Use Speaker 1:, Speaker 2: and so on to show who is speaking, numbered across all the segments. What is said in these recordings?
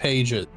Speaker 1: Page it.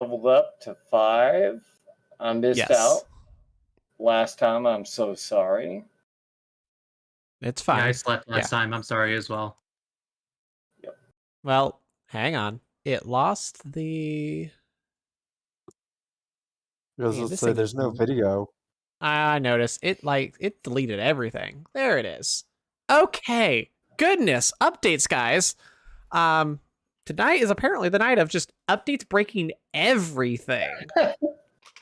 Speaker 2: Leveled up to 5. I missed out last time. I'm so sorry.
Speaker 3: It's fine.
Speaker 4: Yeah, I slept last time. I'm sorry as well.
Speaker 2: Yep.
Speaker 3: Well, hang on. It lost the...
Speaker 5: Let's say there's no video.
Speaker 3: I noticed. It deleted everything. There it is. Okay. Goodness. Updates, guys. Tonight is apparently the night of just updates breaking everything.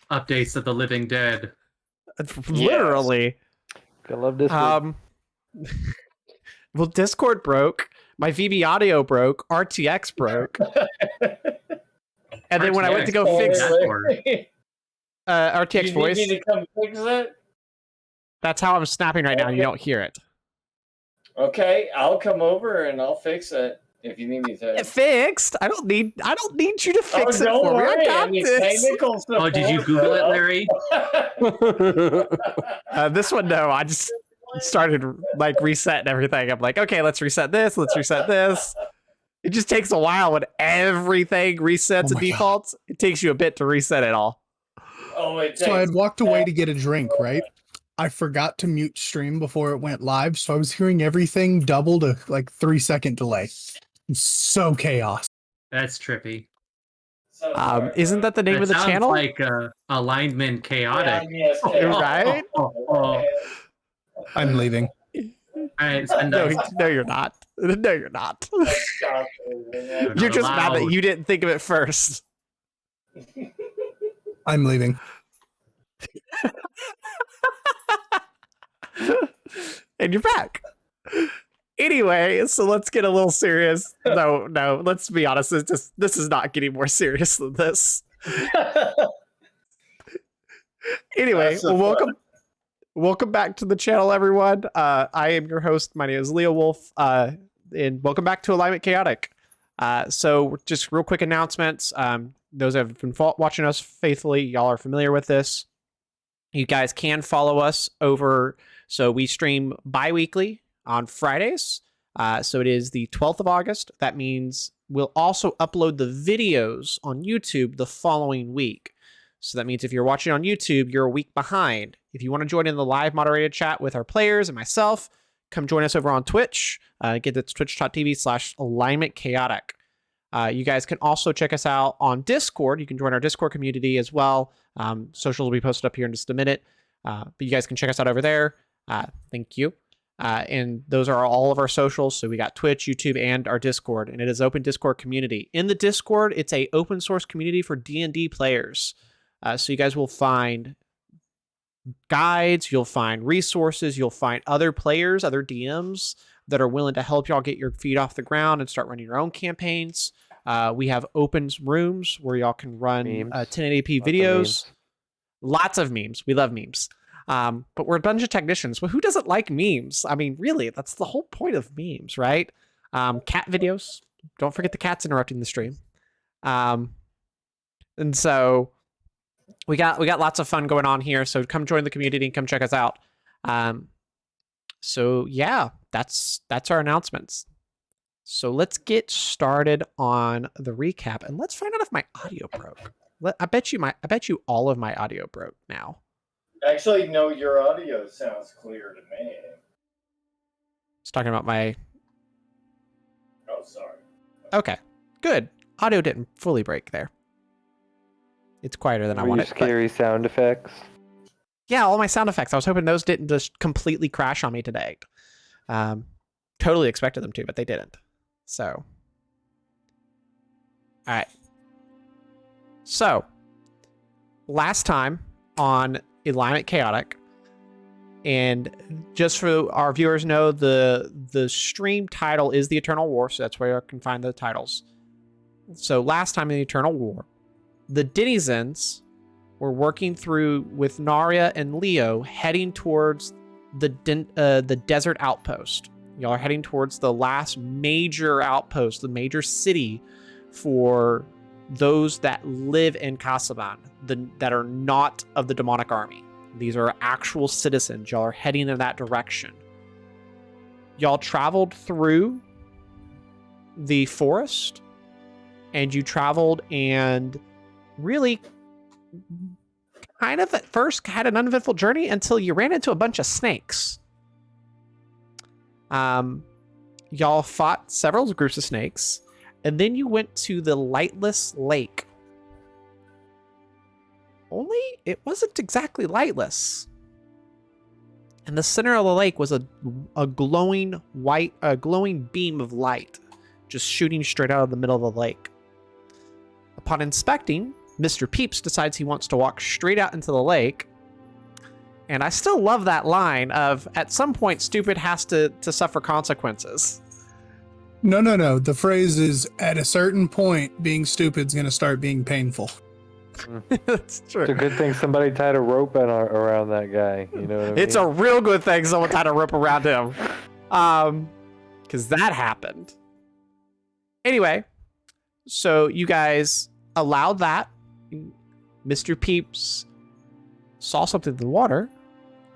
Speaker 4: Updates of the living dead.
Speaker 3: Literally.
Speaker 5: I love Discord.
Speaker 3: Well, Discord broke. My VB audio broke. RTX broke. And then when I went to go fix RTX
Speaker 2: you
Speaker 3: voice,
Speaker 2: need me to come fix it?
Speaker 3: That's how I'm snapping right now. And you don't hear it.
Speaker 2: Okay, I'll come over and I'll fix it. If you need me to
Speaker 3: It fixed. I don't need you to fix it for me. I got this.
Speaker 4: Oh, did you Google it, Larry?
Speaker 3: This one, no. I just started like resetting everything. I'm like, okay, let's reset this. Let's reset this. It just takes a while when everything resets and defaults. It takes you a bit to reset it all.
Speaker 1: So I had walked away to get a drink, right? I forgot to mute stream before it went live, so I was hearing everything double to like 3-second delay. So chaos.
Speaker 4: That's trippy.
Speaker 3: Isn't that the name of the channel?
Speaker 4: Sounds like AlignmentChaotic.
Speaker 3: Right?
Speaker 1: I'm leaving.
Speaker 4: Right,
Speaker 3: no, you're not. No, you're not. You're just mad that you didn't think of it first.
Speaker 1: I'm leaving.
Speaker 3: And you're back. Anyway, so let's get a little serious. No, let's be honest. This is not getting more serious than this. Anyway, welcome back to the channel, everyone. I am your host. My name is Leo Wolf, and welcome back to Alignment Chaotic. So just real quick announcements. Those that have been watching us faithfully, y'all are familiar with this. You guys can follow us over. So we stream bi-weekly on Fridays. So it is the 12th of August. That means we'll also upload the videos on YouTube the following week. So that means if you're watching on YouTube, you're a week behind. If you want to join in the live moderated chat with our players and myself, come join us over on Twitch. Get to twitch.tv/AlignmentChaotic. You guys can also check us out on Discord. You can join our Discord community as well. Socials will be posted up here in just a minute. But you guys can check us out over there. Thank you. And those are all of our socials. So we got Twitch, YouTube, and our Discord. And it is open Discord community. In the Discord, it's a open source community for D&D players. So you guys will find guides, you'll find resources, you'll find other players, other DMs that are willing to help y'all get your feet off the ground and start running your own campaigns. We have open rooms where y'all can run 1080p videos. Lots of memes. We love memes. But we're a bunch of technicians. Well, who doesn't like memes? I mean, really, that's the whole point of memes, right? Cat videos. Don't forget the cats interrupting the stream. And so we got lots of fun going on here. So come join the community and come check us out. So yeah, that's our announcements. So let's get started on the recap and let's find out if my audio broke. I bet you all of my audio broke now.
Speaker 2: Actually, no, your audio sounds clear to me.
Speaker 3: It's talking about my...
Speaker 2: Oh, sorry.
Speaker 3: Okay, good. Audio didn't fully break there. It's quieter than I wanted.
Speaker 5: Scary sound effects.
Speaker 3: Yeah, all my sound effects. I was hoping those didn't just completely crash on me today. Totally expected them to, but they didn't. So, all right. So, last time on Alignment Chaotic, and just for our viewers know, the stream title is the Eternal War, so that's where you can find the titles. So last time in the Eternal War, the Dennizens were working through with Narya and Leo, heading towards the desert outpost. Y'all are heading towards the last major outpost, the major city for those that live in Kasaban, that are not of the demonic army. These are actual citizens. Y'all are heading in that direction. Y'all traveled through the forest, and you traveled and really kind of at first had an uneventful journey until you ran into a bunch of snakes. Y'all fought several groups of snakes, and then you went to the lightless lake. Only it wasn't exactly lightless. In the center of the lake was a glowing beam of light, just shooting straight out of the middle of the lake. Upon inspecting, Mr. Peeps decides he wants to walk straight out into the lake. And I still love that line of, at some point, stupid has to suffer consequences.
Speaker 1: No. The phrase is, at a certain point, being stupid's going to start being painful.
Speaker 3: That's true.
Speaker 5: It's a good thing somebody tied a rope around that guy. You know what I mean?
Speaker 3: It's a real good thing someone tied a rope around him. Because that happened. Anyway, so you guys allowed that. Mr. Peeps saw something in the water,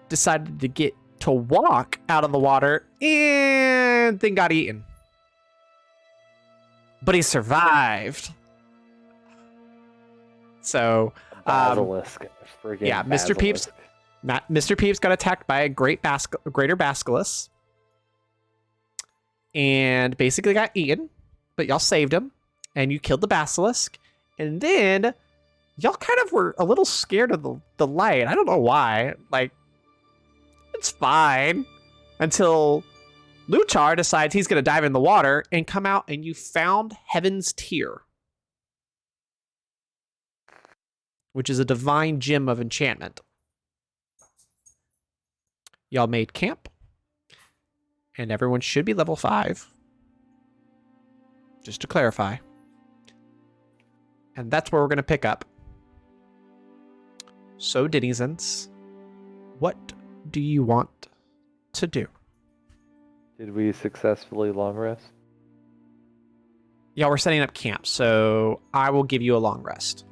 Speaker 3: decided to get to walk out of the water, and then got eaten. But he survived. So,
Speaker 5: Basilisk. Friggin'
Speaker 3: yeah, Mr. Peeps, Mr. Peeps got attacked by a greater basilisk, and basically got eaten. But y'all saved him, and you killed the basilisk, and then y'all kind of were a little scared of the light. I don't know why. Like, it's fine until Luchar decides he's going to dive in the water and come out, and you found Heaven's Tear, which is a divine gem of enchantment. Y'all made camp, and everyone should be level 5. Just to clarify. And that's where we're going to pick up. So, Dennizens, what do you want to do?
Speaker 5: Did we successfully long rest?
Speaker 3: Yeah, we're setting up camp, so I will give you a long rest.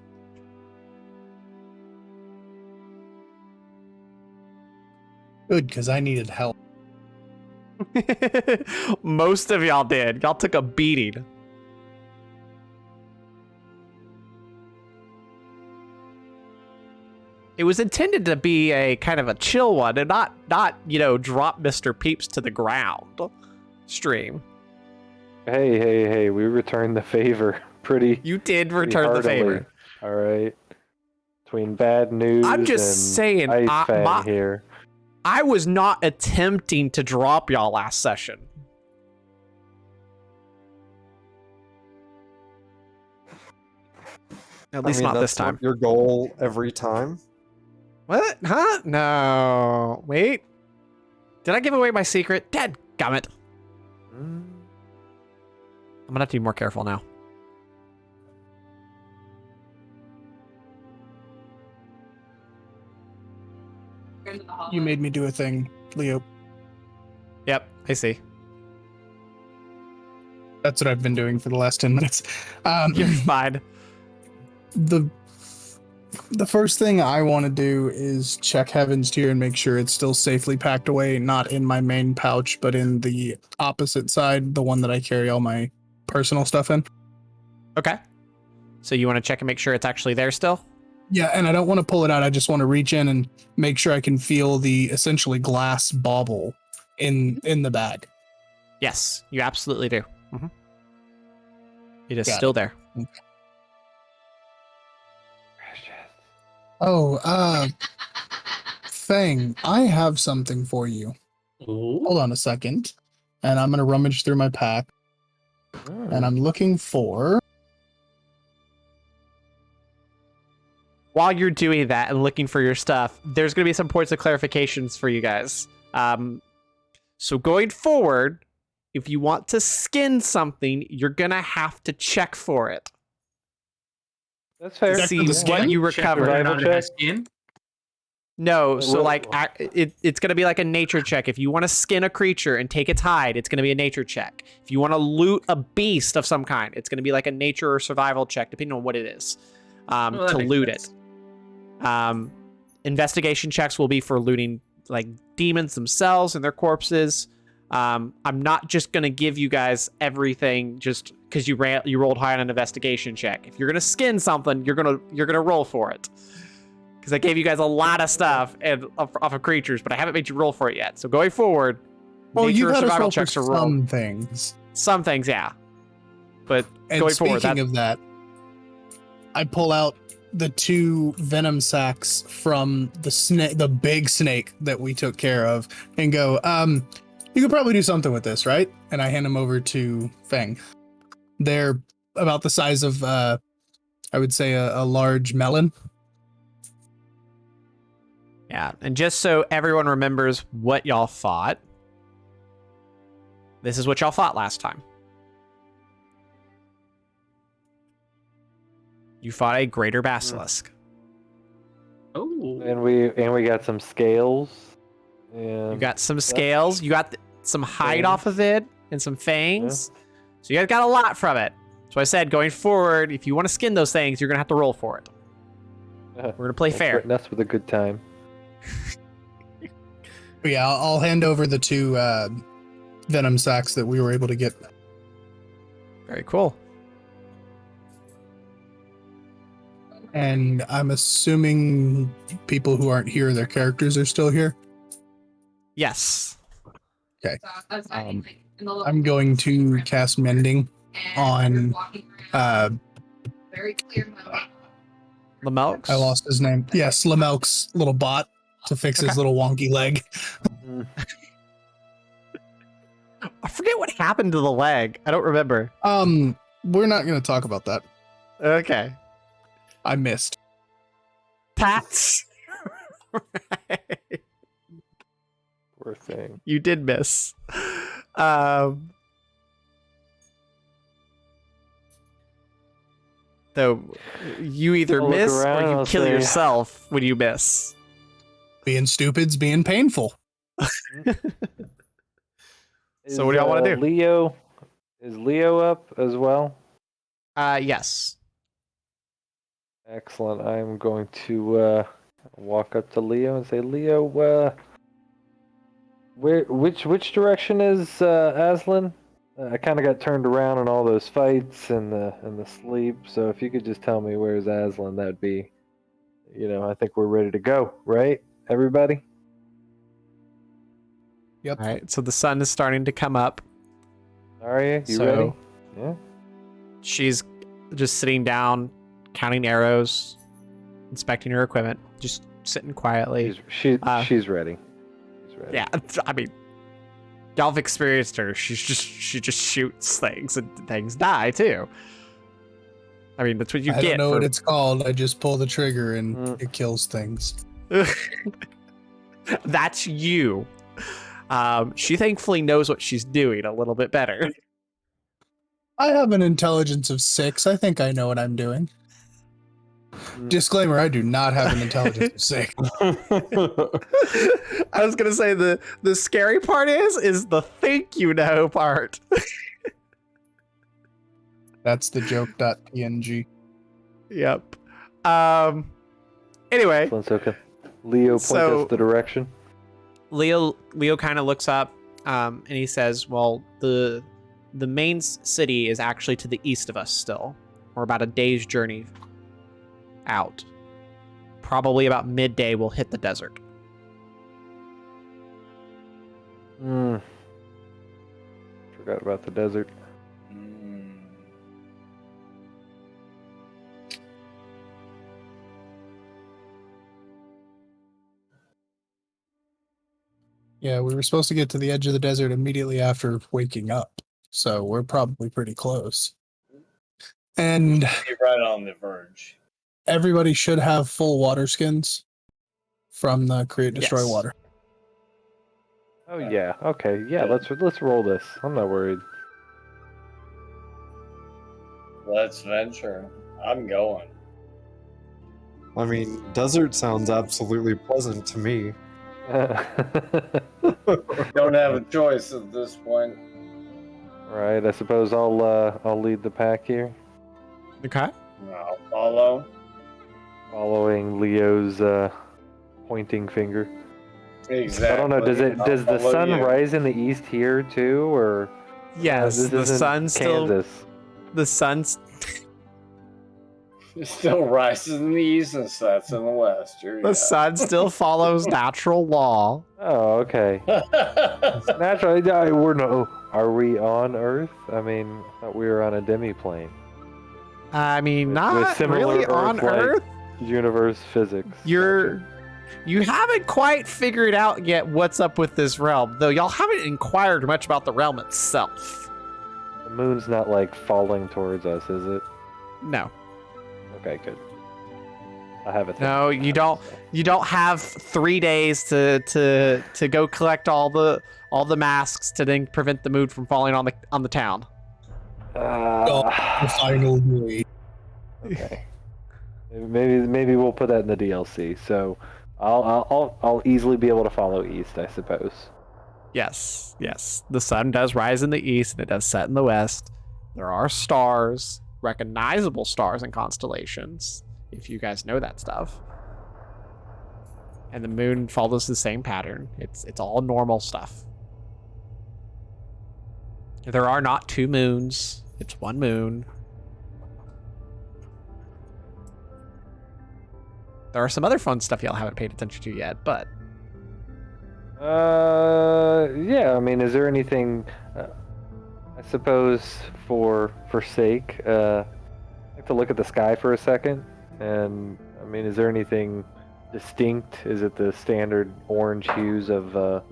Speaker 1: Good, because I needed help.
Speaker 3: Most of y'all did. Y'all took a beating. It was intended to be a kind of a chill one, and not drop Mr. Peeps to the ground stream.
Speaker 5: Hey, we returned the favor pretty.
Speaker 3: You did
Speaker 5: pretty
Speaker 3: return the
Speaker 5: heartily.
Speaker 3: favor.
Speaker 5: All right. Between bad news
Speaker 3: I'm
Speaker 5: and
Speaker 3: just saying,
Speaker 5: Ice Fang here.
Speaker 3: I was not attempting to drop y'all last session. At least not this time.
Speaker 6: Your goal every time.
Speaker 3: What? Huh? No. Wait. Did I give away my secret? Dadgummit. I'm gonna have to be more careful now.
Speaker 1: You made me do a thing, Leo.
Speaker 3: Yep, I see.
Speaker 1: That's what I've been doing for the last 10 minutes.
Speaker 3: You're fine.
Speaker 1: The first thing I want to do is check Heaven's Tier and make sure it's still safely packed away, not in my main pouch, but in the opposite side, the one that I carry all my personal stuff in.
Speaker 3: Okay. So you want to check and make sure it's actually there still?
Speaker 1: Yeah, and I don't want to pull it out. I just want to reach in and make sure I can feel the essentially glass bauble in the bag.
Speaker 3: Yes, you absolutely do. Mm-hmm. It is
Speaker 1: Got
Speaker 3: still
Speaker 1: it.
Speaker 3: there.
Speaker 1: Okay. Oh, Fang, I have something for you.
Speaker 4: Ooh.
Speaker 1: Hold on a second. And I'm going to rummage through my pack. And I'm looking for...
Speaker 3: While you're doing that and looking for your stuff, there's going to be some points of clarifications for you guys. So going forward, if you want to skin something, you're going to have to check for it.
Speaker 5: That's fair.
Speaker 3: See
Speaker 1: the
Speaker 3: what
Speaker 1: skin?
Speaker 3: you
Speaker 4: Check
Speaker 3: recovered.
Speaker 4: whether or
Speaker 5: Survival
Speaker 4: not it has
Speaker 5: check?
Speaker 4: skin.
Speaker 3: No, so
Speaker 5: Well-
Speaker 3: like it's going to be like a nature check. If you want to skin a creature and take its hide, it's going to be a nature check. If you want to loot a beast of some kind, it's going to be like a nature or survival check, depending on what it is,
Speaker 4: Well, that
Speaker 3: to
Speaker 4: makes
Speaker 3: loot
Speaker 4: sense.
Speaker 3: it. Investigation checks will be for looting like demons themselves and their corpses. I'm not just going to give you guys everything just because you rolled high on an investigation check. If you're going to skin something, you're going to roll for it. Because I gave you guys a lot of stuff off of creatures, but I haven't made you roll for it yet. So going forward,
Speaker 1: Well,
Speaker 3: nature
Speaker 1: you
Speaker 3: or
Speaker 1: got us
Speaker 3: survival
Speaker 1: roll for
Speaker 3: checks are rolled.
Speaker 1: some things.
Speaker 3: Some things, yeah. But
Speaker 1: And
Speaker 3: going
Speaker 1: speaking
Speaker 3: forward,
Speaker 1: of that, I pull out the 2 venom sacks from the big snake that we took care of and go, you could probably do something with this, right? And I hand them over to Fang. They're about the size of, I would say, a large melon.
Speaker 3: yeah. And just so everyone remembers what y'all fought, this is what y'all fought last time. You fought a greater basilisk.
Speaker 4: Oh.
Speaker 5: And we got some scales. And
Speaker 3: You got some scales. You got some hide
Speaker 5: Fangs.
Speaker 3: off of it and some fangs. So you guys got a lot from it. So I said, going forward, if you want to skin those things, you're going to have to roll for it. We're going to play fair.
Speaker 5: That's with a good time.
Speaker 1: But yeah, I'll hand over the 2 venom sacks that we were able to get.
Speaker 3: Very cool.
Speaker 1: And I'm assuming people who aren't here, their characters are still here.
Speaker 3: Yes.
Speaker 1: I'm going to cast Mending on
Speaker 3: Lamelx?
Speaker 1: I lost his name. Yes, Lamelk's little bot to fix his little wonky leg.
Speaker 3: I forget what happened to the leg. I don't remember.
Speaker 1: We're not going to talk about that.
Speaker 3: Okay.
Speaker 1: I missed.
Speaker 3: Tats.
Speaker 5: Poor thing.
Speaker 3: You did miss. Though you either
Speaker 5: I'll look
Speaker 3: miss
Speaker 5: around
Speaker 3: or
Speaker 5: and
Speaker 3: you
Speaker 5: I'll
Speaker 3: kill
Speaker 5: say-
Speaker 3: yourself when you miss.
Speaker 1: Being stupid's being painful.
Speaker 3: So what do y'all wanna do?
Speaker 5: Is Leo up as well?
Speaker 3: Yes.
Speaker 5: Excellent. I'm going to walk up to Leo and say, Leo, which direction is Aslan? I kind of got turned around in all those fights and the sleep. So if you could just tell me where's Aslan, that'd be, I think we're ready to go, right, everybody?
Speaker 1: Yep.
Speaker 3: All right. So the sun is starting to come up.
Speaker 5: Are you? You
Speaker 3: So-
Speaker 5: ready? Yeah.
Speaker 3: She's just sitting down, counting arrows, inspecting her equipment, just sitting quietly.
Speaker 5: She's
Speaker 3: Uh,
Speaker 5: ready. She's ready.
Speaker 3: Yeah, I mean, y'all have experienced her. She just shoots things and things die too. I mean, that's what you
Speaker 1: I
Speaker 3: get.
Speaker 1: don't know what it's called. I just pull the trigger and it kills things.
Speaker 3: That's you. She thankfully knows what she's doing a little bit better.
Speaker 1: I have an intelligence of 6. I think I know what I'm doing. Disclaimer, I do not have an intelligence of 6.
Speaker 3: I was gonna say the scary part is the think you know part.
Speaker 1: That's the joke.png.
Speaker 3: Yep. Anyway,
Speaker 5: Excellent. So Leo points
Speaker 3: So-
Speaker 5: us the direction.
Speaker 3: Leo kind of looks up, and he says, "Well, the main city is actually to the east of us still. We're about a day's journey out. Probably about midday, we'll hit the desert."
Speaker 5: Forgot about the desert.
Speaker 1: Yeah, we were supposed to get to the edge of the desert immediately after waking up. So we're probably pretty close. And
Speaker 2: You're right on the verge.
Speaker 1: everybody should have full water skins from the Create Destroy
Speaker 3: Yes.
Speaker 1: Water.
Speaker 5: Oh yeah. Okay. Yeah. Let's roll this. I'm not worried.
Speaker 2: Let's venture. I'm going.
Speaker 6: I mean, desert sounds absolutely pleasant to me.
Speaker 2: Don't have a choice at this point.
Speaker 5: Right. I suppose I'll lead the pack here,
Speaker 3: Okay.
Speaker 2: I'll follow.
Speaker 5: following Leo's pointing finger.
Speaker 2: Exactly.
Speaker 5: I don't know. Does the
Speaker 2: I'll follow
Speaker 5: sun
Speaker 2: you.
Speaker 5: rise in the east here too, or
Speaker 3: Yes,
Speaker 5: this
Speaker 3: the
Speaker 5: isn't
Speaker 3: sun's still.
Speaker 5: Kansas?
Speaker 3: The sun's.
Speaker 2: It still rises in the east and sets in the west. Here you
Speaker 3: The sun still follows natural law.
Speaker 5: Oh, okay.
Speaker 2: go.
Speaker 5: Naturally, are we on Earth? I mean, I thought we were on a demi-plane.
Speaker 3: I mean,
Speaker 5: With
Speaker 3: not
Speaker 5: similar
Speaker 3: really on
Speaker 5: Earth-like
Speaker 3: Earth.
Speaker 5: Universe physics.
Speaker 3: You haven't quite figured out yet what's up with this realm, though y'all haven't inquired much about the realm itself.
Speaker 5: Gotcha. The moon's not like falling towards us, is it?
Speaker 3: No.
Speaker 5: Okay, good. I have it.
Speaker 3: No, you don't. You don't have 3 days to go collect all the masks to then prevent the moon from falling on the town.
Speaker 1: The final day.
Speaker 5: Okay. Maybe we'll put that in the DLC. So I'll easily be able to follow east, I suppose.
Speaker 3: Yes. The sun does rise in the east and it does set in the west. There are stars, recognizable stars and constellations, if you guys know that stuff. And the moon follows the same pattern. It's all normal stuff. There are not two moons. It's one moon. There are some other fun stuff y'all haven't paid attention to yet, but
Speaker 5: yeah. I mean, is there anything? I suppose for sake, I'd like to look at the sky for a second. And I mean, is there anything distinct? Is it the standard orange hues of a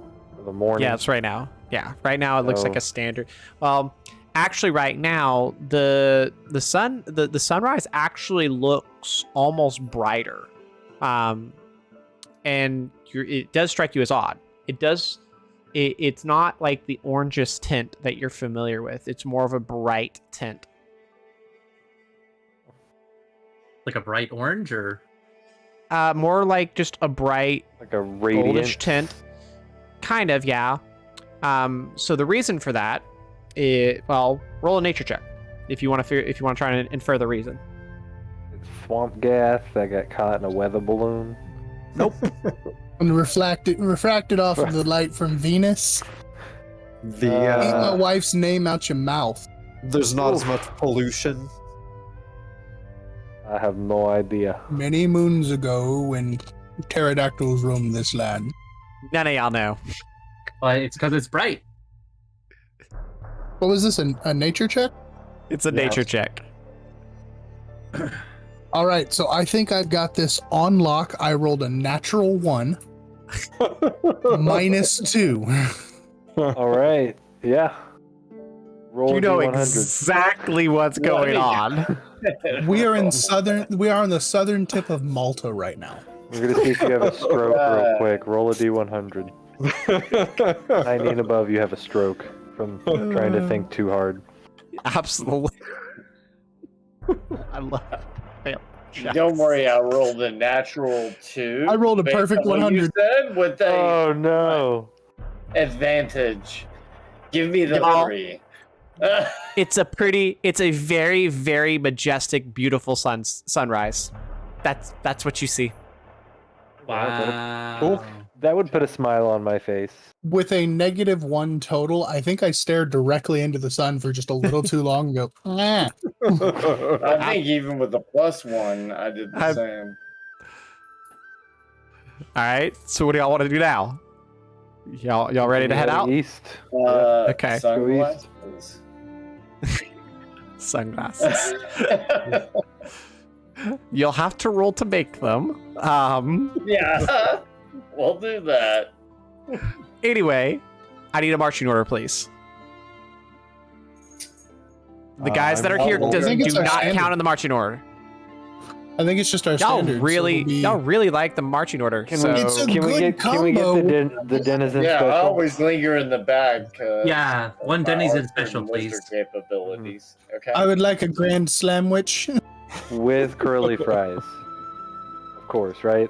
Speaker 5: morning?
Speaker 3: yeah, it's right now. Yeah, right now it looks like a standard. Well, actually, right now the sunrise actually looks almost brighter, and it does strike you as odd. It's not like the orangest tint that you're familiar with. It's more of a bright tint.
Speaker 4: Like a bright orange, or
Speaker 3: More like just a bright
Speaker 5: Like a radiant
Speaker 3: goldish tint. Kind of, yeah. So the reason for that is, well, roll a nature check if you want to try and infer the reason.
Speaker 5: It's swamp gas that got caught in a weather balloon.
Speaker 3: Nope.
Speaker 1: And refracted off of the light from Venus.
Speaker 6: The
Speaker 1: Eat my wife's name out your mouth.
Speaker 6: there's not as much pollution.
Speaker 5: I have no idea.
Speaker 1: Many moons ago, when pterodactyls roamed this land.
Speaker 3: None of y'all know.
Speaker 4: well, it's because it's bright.
Speaker 1: What was this? A nature check?
Speaker 3: It's a nature check.
Speaker 1: All right, so I think I've got this on lock. I rolled a natural 1, -2.
Speaker 5: All right. Yeah. Roll
Speaker 3: You know
Speaker 5: D100.
Speaker 3: exactly what's going on.
Speaker 1: We are on the southern tip of Malta right now.
Speaker 5: We're gonna see if you have a stroke real quick. Roll a D100. 90 and above, you have a stroke from trying to think too hard.
Speaker 3: Absolutely. I love it.
Speaker 2: Don't worry, I rolled a natural 2.
Speaker 1: I rolled a
Speaker 2: based
Speaker 1: perfect
Speaker 2: on what
Speaker 1: 100.
Speaker 2: You said with a
Speaker 5: Oh no!
Speaker 2: advantage. Give me the
Speaker 3: Y'all-
Speaker 2: 3.
Speaker 3: It's a very, very majestic, beautiful sunrise. That's what you see.
Speaker 4: Wow.
Speaker 6: Cool.
Speaker 5: That would put a smile on my face.
Speaker 1: With a -1 total, I think I stared directly into the sun for just a little too long and go, "Ah."
Speaker 2: I think even with the +1, I did the same.
Speaker 3: All right. So what do y'all want to do now? Y'all ready to head out?
Speaker 5: East.
Speaker 3: Okay.
Speaker 2: Sunglasses.
Speaker 3: Sunglasses. You'll have to roll to make them.
Speaker 2: Yeah, we'll do that.
Speaker 3: Anyway, I need a marching order, please. The guys that are here
Speaker 1: I think it's
Speaker 3: do
Speaker 1: our
Speaker 3: not
Speaker 1: standard.
Speaker 3: count in the marching order.
Speaker 1: I think it's just our
Speaker 3: Y'all
Speaker 1: standard.
Speaker 3: really like the marching order.
Speaker 5: Can
Speaker 3: so
Speaker 5: we,
Speaker 1: It's a
Speaker 5: can we
Speaker 1: good
Speaker 5: get the Denizen
Speaker 2: Yeah, I
Speaker 5: special
Speaker 2: always linger in the back.
Speaker 4: Yeah, one Denizen special, please.
Speaker 2: Capabilities. Okay.
Speaker 1: I would like a grand slamwich.
Speaker 5: with curly fries? Of course, right?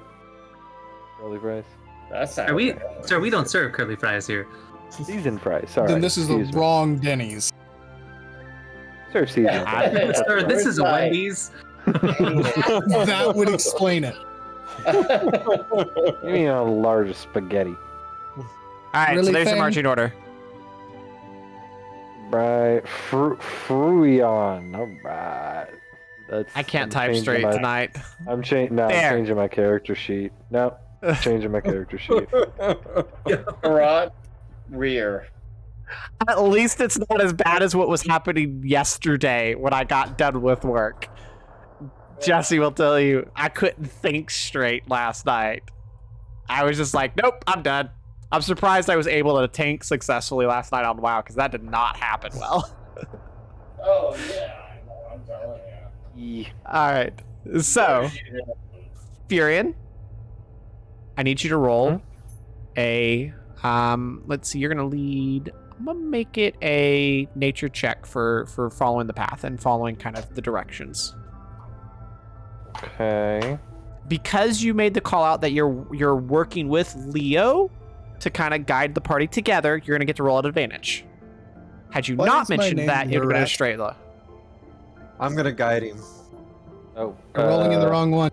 Speaker 5: Curly fries.
Speaker 2: That's
Speaker 4: Are we, sir? We don't serve curly fries here.
Speaker 5: Seasoned fries. Sorry.
Speaker 1: Then this is the
Speaker 5: excuse me.
Speaker 1: wrong Denny's.
Speaker 5: Serve seasoned fries.
Speaker 4: Sir, this is a Wendy's.
Speaker 1: That would explain it.
Speaker 5: You mean a large spaghetti?
Speaker 3: all right,
Speaker 1: Really,
Speaker 3: so there's the
Speaker 1: Fang?
Speaker 3: marching order.
Speaker 5: Right. Fruion. All right.
Speaker 3: I can't
Speaker 5: I'm
Speaker 3: type
Speaker 5: changing
Speaker 3: straight
Speaker 5: my-
Speaker 3: tonight.
Speaker 5: I'm changing my character sheet. No, changing my character sheet.
Speaker 2: Rod, rear.
Speaker 3: At least it's not as bad as what was happening yesterday when I got done with work. Jesse will tell you, I couldn't think straight last night. I was just like, nope, I'm done. I'm surprised I was able to tank successfully last night on WoW, because that did not happen well.
Speaker 2: Oh yeah, I know. I'm telling you.
Speaker 3: Alright, so, Furion, I need you to roll a, let's see, you're gonna lead, I'm gonna make it a nature check for following the path and following kind of the directions.
Speaker 5: Okay.
Speaker 3: Because you made the call out that you're working with Leo to kind of guide the party together, you're gonna get to roll at advantage. Had you
Speaker 1: Why
Speaker 3: not
Speaker 1: is my
Speaker 3: mentioned
Speaker 1: name
Speaker 3: that, it would have been a
Speaker 1: Rat?
Speaker 3: straight look.
Speaker 6: I'm gonna guide him.
Speaker 5: Oh,
Speaker 1: You're rolling in the wrong one.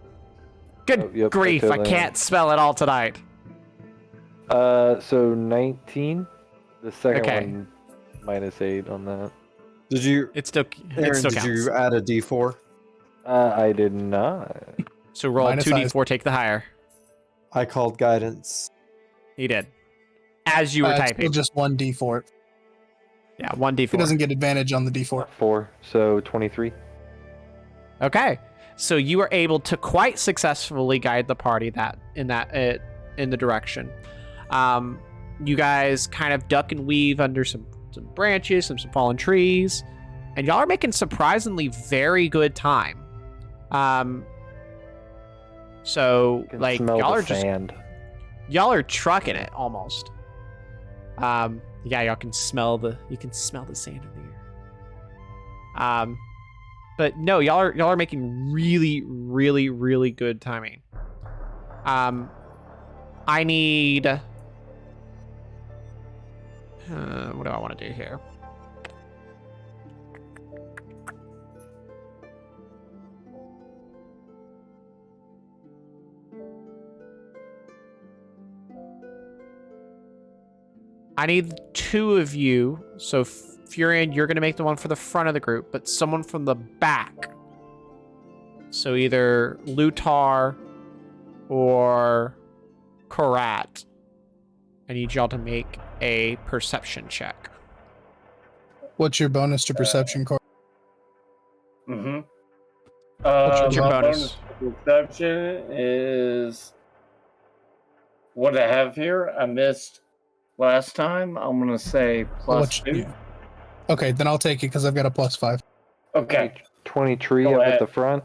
Speaker 3: Good
Speaker 5: Oh, yep,
Speaker 3: grief, I
Speaker 5: totally am.
Speaker 3: can't spell it all tonight.
Speaker 5: So 19. The second
Speaker 3: Okay.
Speaker 5: one -8 on that.
Speaker 6: Did you,
Speaker 3: It still
Speaker 6: Aaron? Did
Speaker 3: counts.
Speaker 6: you add a D4?
Speaker 5: I did not.
Speaker 3: So roll
Speaker 1: Minus
Speaker 3: 2d4, take the higher.
Speaker 6: I called guidance.
Speaker 3: He did. As you were
Speaker 1: It's
Speaker 3: typing.
Speaker 1: still just 1d4.
Speaker 3: Yeah, 1d4.
Speaker 1: He doesn't get advantage on the d4.
Speaker 5: 4. So 23.
Speaker 3: Okay, so you are able to quite successfully guide the party in the direction. You guys kind of duck and weave under some branches, some fallen trees, and y'all are making surprisingly very good time. So
Speaker 5: Can
Speaker 3: like
Speaker 5: smell
Speaker 3: y'all
Speaker 5: the
Speaker 3: are just
Speaker 5: sand.
Speaker 3: y'all are trucking it almost. Yeah, y'all can smell the sand in the air. But no, y'all are making really, really, really good timing. I need what do I want to do here? I need 2 of you. So Furion, you're going to make the one for the front of the group, but someone from the back. So either Lutar or Karat. I need y'all to make a perception check.
Speaker 1: What's your bonus to perception, Cor?
Speaker 2: Mm-hmm.
Speaker 1: What's your
Speaker 2: my
Speaker 3: bonus?
Speaker 2: perception is what I have here. I missed last time. I'm gonna say +2.
Speaker 1: Yeah. Okay, then I'll take it because I've got a +5.
Speaker 2: Okay.
Speaker 5: 23
Speaker 2: Go
Speaker 5: up
Speaker 2: ahead.
Speaker 5: at the front.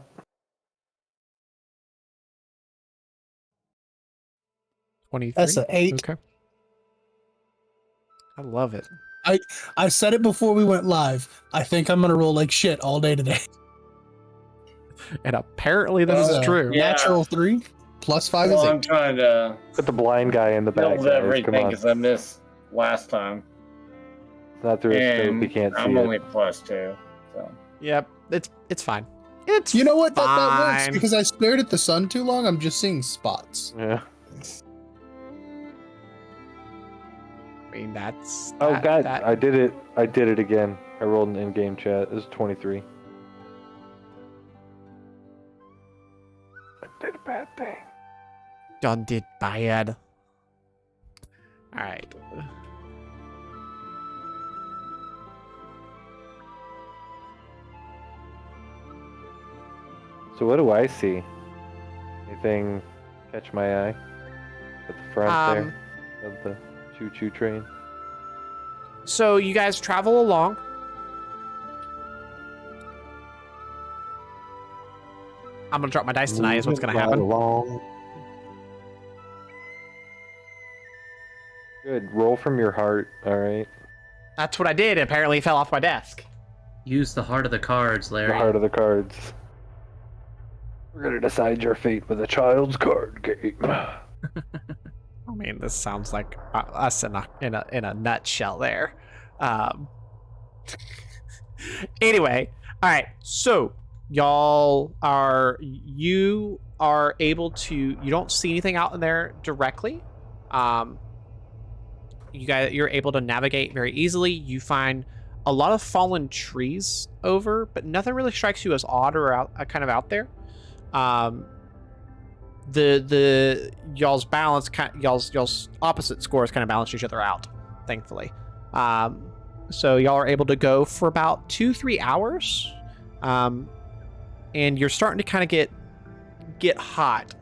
Speaker 3: 23.
Speaker 1: That's an 8.
Speaker 3: Okay. I love it.
Speaker 1: I said it before we went live. I think I'm gonna roll like shit all day today.
Speaker 3: And apparently this
Speaker 2: Well,
Speaker 3: is true.
Speaker 2: Yeah.
Speaker 1: Natural 3 +5
Speaker 2: Well,
Speaker 1: is
Speaker 2: I'm
Speaker 1: 8.
Speaker 2: trying to
Speaker 5: Put the blind guy in the back.
Speaker 2: build
Speaker 5: Guys.
Speaker 2: everything
Speaker 5: Come on.
Speaker 2: because I missed last time.
Speaker 5: It's not through a scope. You
Speaker 2: And
Speaker 5: can't see
Speaker 2: I'm
Speaker 5: it.
Speaker 2: only +2. So
Speaker 3: Yep, it's fine. It's
Speaker 1: You know what? That works
Speaker 3: fine.
Speaker 1: because I stared at the sun too long. I'm just seeing spots.
Speaker 5: Yeah.
Speaker 3: I mean, that's
Speaker 5: Oh
Speaker 3: that-
Speaker 5: god,
Speaker 3: that-
Speaker 5: I did it. I did it again. I rolled an in-game chat. It was 23. I did a bad thing.
Speaker 3: done did bad. All right.
Speaker 5: So what do I see? Anything catch my eye? At the front there of the choo-choo train.
Speaker 3: So you guys travel along. I'm gonna drop my dice tonight. Is what's gonna
Speaker 6: Moving right
Speaker 3: happen.
Speaker 6: along.
Speaker 5: Good. Roll from your heart. All right.
Speaker 3: That's what I did. Apparently, it fell off my desk.
Speaker 4: Use the heart of the cards, Larry.
Speaker 5: The heart of the cards. We're gonna decide your fate with a child's card game.
Speaker 3: I mean, this sounds like us in a nutshell. There. Anyway, all right. So you are able to. You don't see anything out in there directly. You're able to navigate very easily. You find a lot of fallen trees over, but nothing really strikes you as odd or kind of out there. The y'all's balance, y'all's opposite scores kind of balance each other out, thankfully. So y'all are able to go for about 2-3 hours, and you're starting to kind of get hot.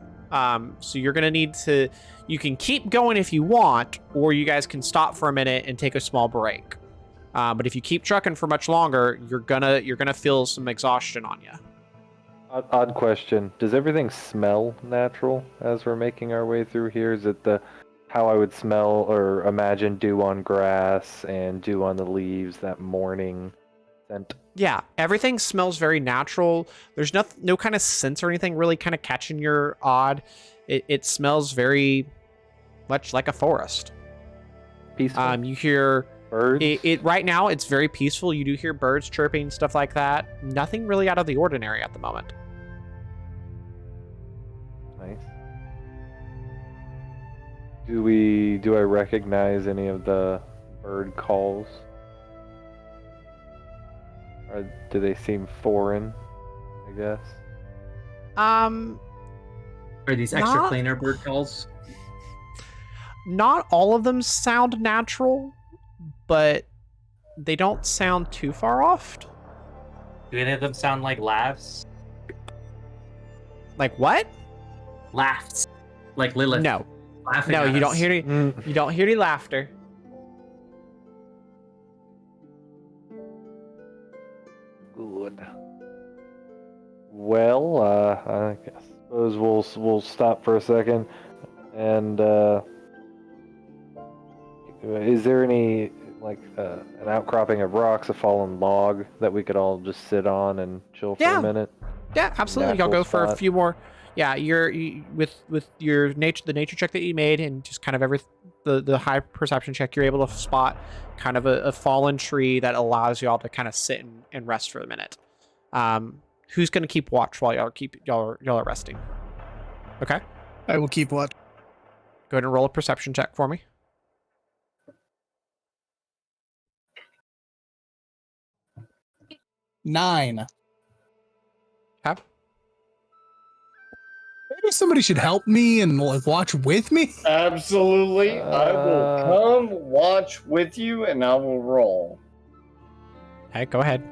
Speaker 3: So you're gonna need to. You can keep going if you want, or you guys can stop for a minute and take a small break. But if you keep trucking for much longer, you're gonna feel some exhaustion on you.
Speaker 5: Odd question. Does everything smell natural as we're making our way through here? Is it how I would smell or imagine dew on grass and dew on the leaves, that morning scent?
Speaker 3: Yeah, everything smells very natural. There's no kind of scents or anything really kind of catching your odd. It smells very much like a forest.
Speaker 5: Peaceful.
Speaker 3: You hear
Speaker 5: Birds?
Speaker 3: It right now it's very peaceful. You do hear birds chirping, stuff like that. Nothing really out of the ordinary at the moment.
Speaker 5: Nice. Do I recognize any of the bird calls? Or do they seem foreign, I guess?
Speaker 3: Um,
Speaker 4: Are these extra
Speaker 3: Not-
Speaker 4: cleaner bird calls?
Speaker 3: not all of them sound natural, but they don't sound too far off.
Speaker 7: Do any of them sound like laughs?
Speaker 3: Like what?
Speaker 4: Laughs. Like Lilith.
Speaker 3: No,
Speaker 4: Laughing
Speaker 3: no,
Speaker 4: at
Speaker 3: you don't
Speaker 4: us.
Speaker 3: hear any.
Speaker 5: Mm,
Speaker 3: You don't hear any laughter.
Speaker 5: good. Well, I suppose we'll stop for a second. And is there any like an outcropping of rocks, a fallen log that we could all just sit on and chill for
Speaker 3: Yeah.
Speaker 5: a minute?
Speaker 3: Yeah, absolutely. Y'all
Speaker 5: Natural
Speaker 3: go for a
Speaker 5: spot.
Speaker 3: few more. Yeah, with your nature, the nature check that you made, and just kind of the high perception check, you're able to spot kind of a fallen tree that allows y'all to kind of sit and rest for a minute. Who's gonna keep watch while y'all are resting? Okay,
Speaker 1: I will keep watch.
Speaker 3: go ahead and roll a perception check for me.
Speaker 1: 9.
Speaker 3: Have
Speaker 1: Maybe somebody should help me and like watch with me.
Speaker 2: Absolutely. I will come watch with you and I will roll.
Speaker 3: okay, go ahead.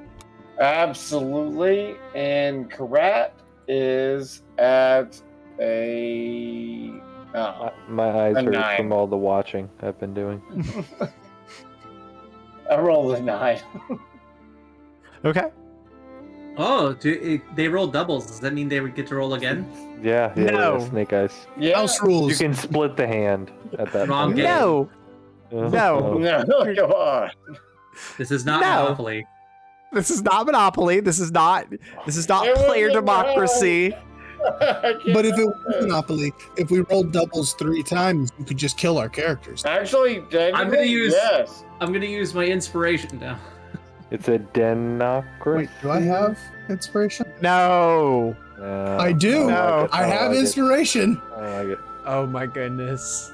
Speaker 2: Absolutely. And Karat is at a. Oh,
Speaker 5: My eyes
Speaker 2: A
Speaker 5: hurt
Speaker 2: 9.
Speaker 5: from all the watching I've been doing.
Speaker 2: I rolled a 9.
Speaker 3: Okay.
Speaker 4: Oh, they roll doubles. Does that mean they would get to roll again?
Speaker 5: Yeah,
Speaker 3: No.
Speaker 5: snake eyes.
Speaker 2: Yeah.
Speaker 1: House
Speaker 5: You
Speaker 1: rules.
Speaker 5: can split the hand at that
Speaker 4: Wrong
Speaker 5: point.
Speaker 4: game.
Speaker 3: No,
Speaker 5: Yeah.
Speaker 3: No.
Speaker 2: No, go on.
Speaker 4: This is not
Speaker 3: No.
Speaker 4: Monopoly.
Speaker 3: this is not Monopoly. This is not
Speaker 2: It was
Speaker 3: player
Speaker 2: a
Speaker 3: democracy.
Speaker 1: But if it was Monopoly, if we rolled doubles 3 times, we could just kill our characters.
Speaker 2: Actually,
Speaker 4: I'm gonna use-
Speaker 2: Yes.
Speaker 4: I'm gonna use my inspiration now.
Speaker 5: It's a democracy.
Speaker 1: Wait, do I have inspiration?
Speaker 3: No.
Speaker 5: No,
Speaker 1: I do.
Speaker 5: don't
Speaker 3: No.
Speaker 5: like it,
Speaker 1: I
Speaker 5: don't
Speaker 1: have
Speaker 5: like it,
Speaker 1: inspiration.
Speaker 5: I don't like it.
Speaker 3: Oh my goodness.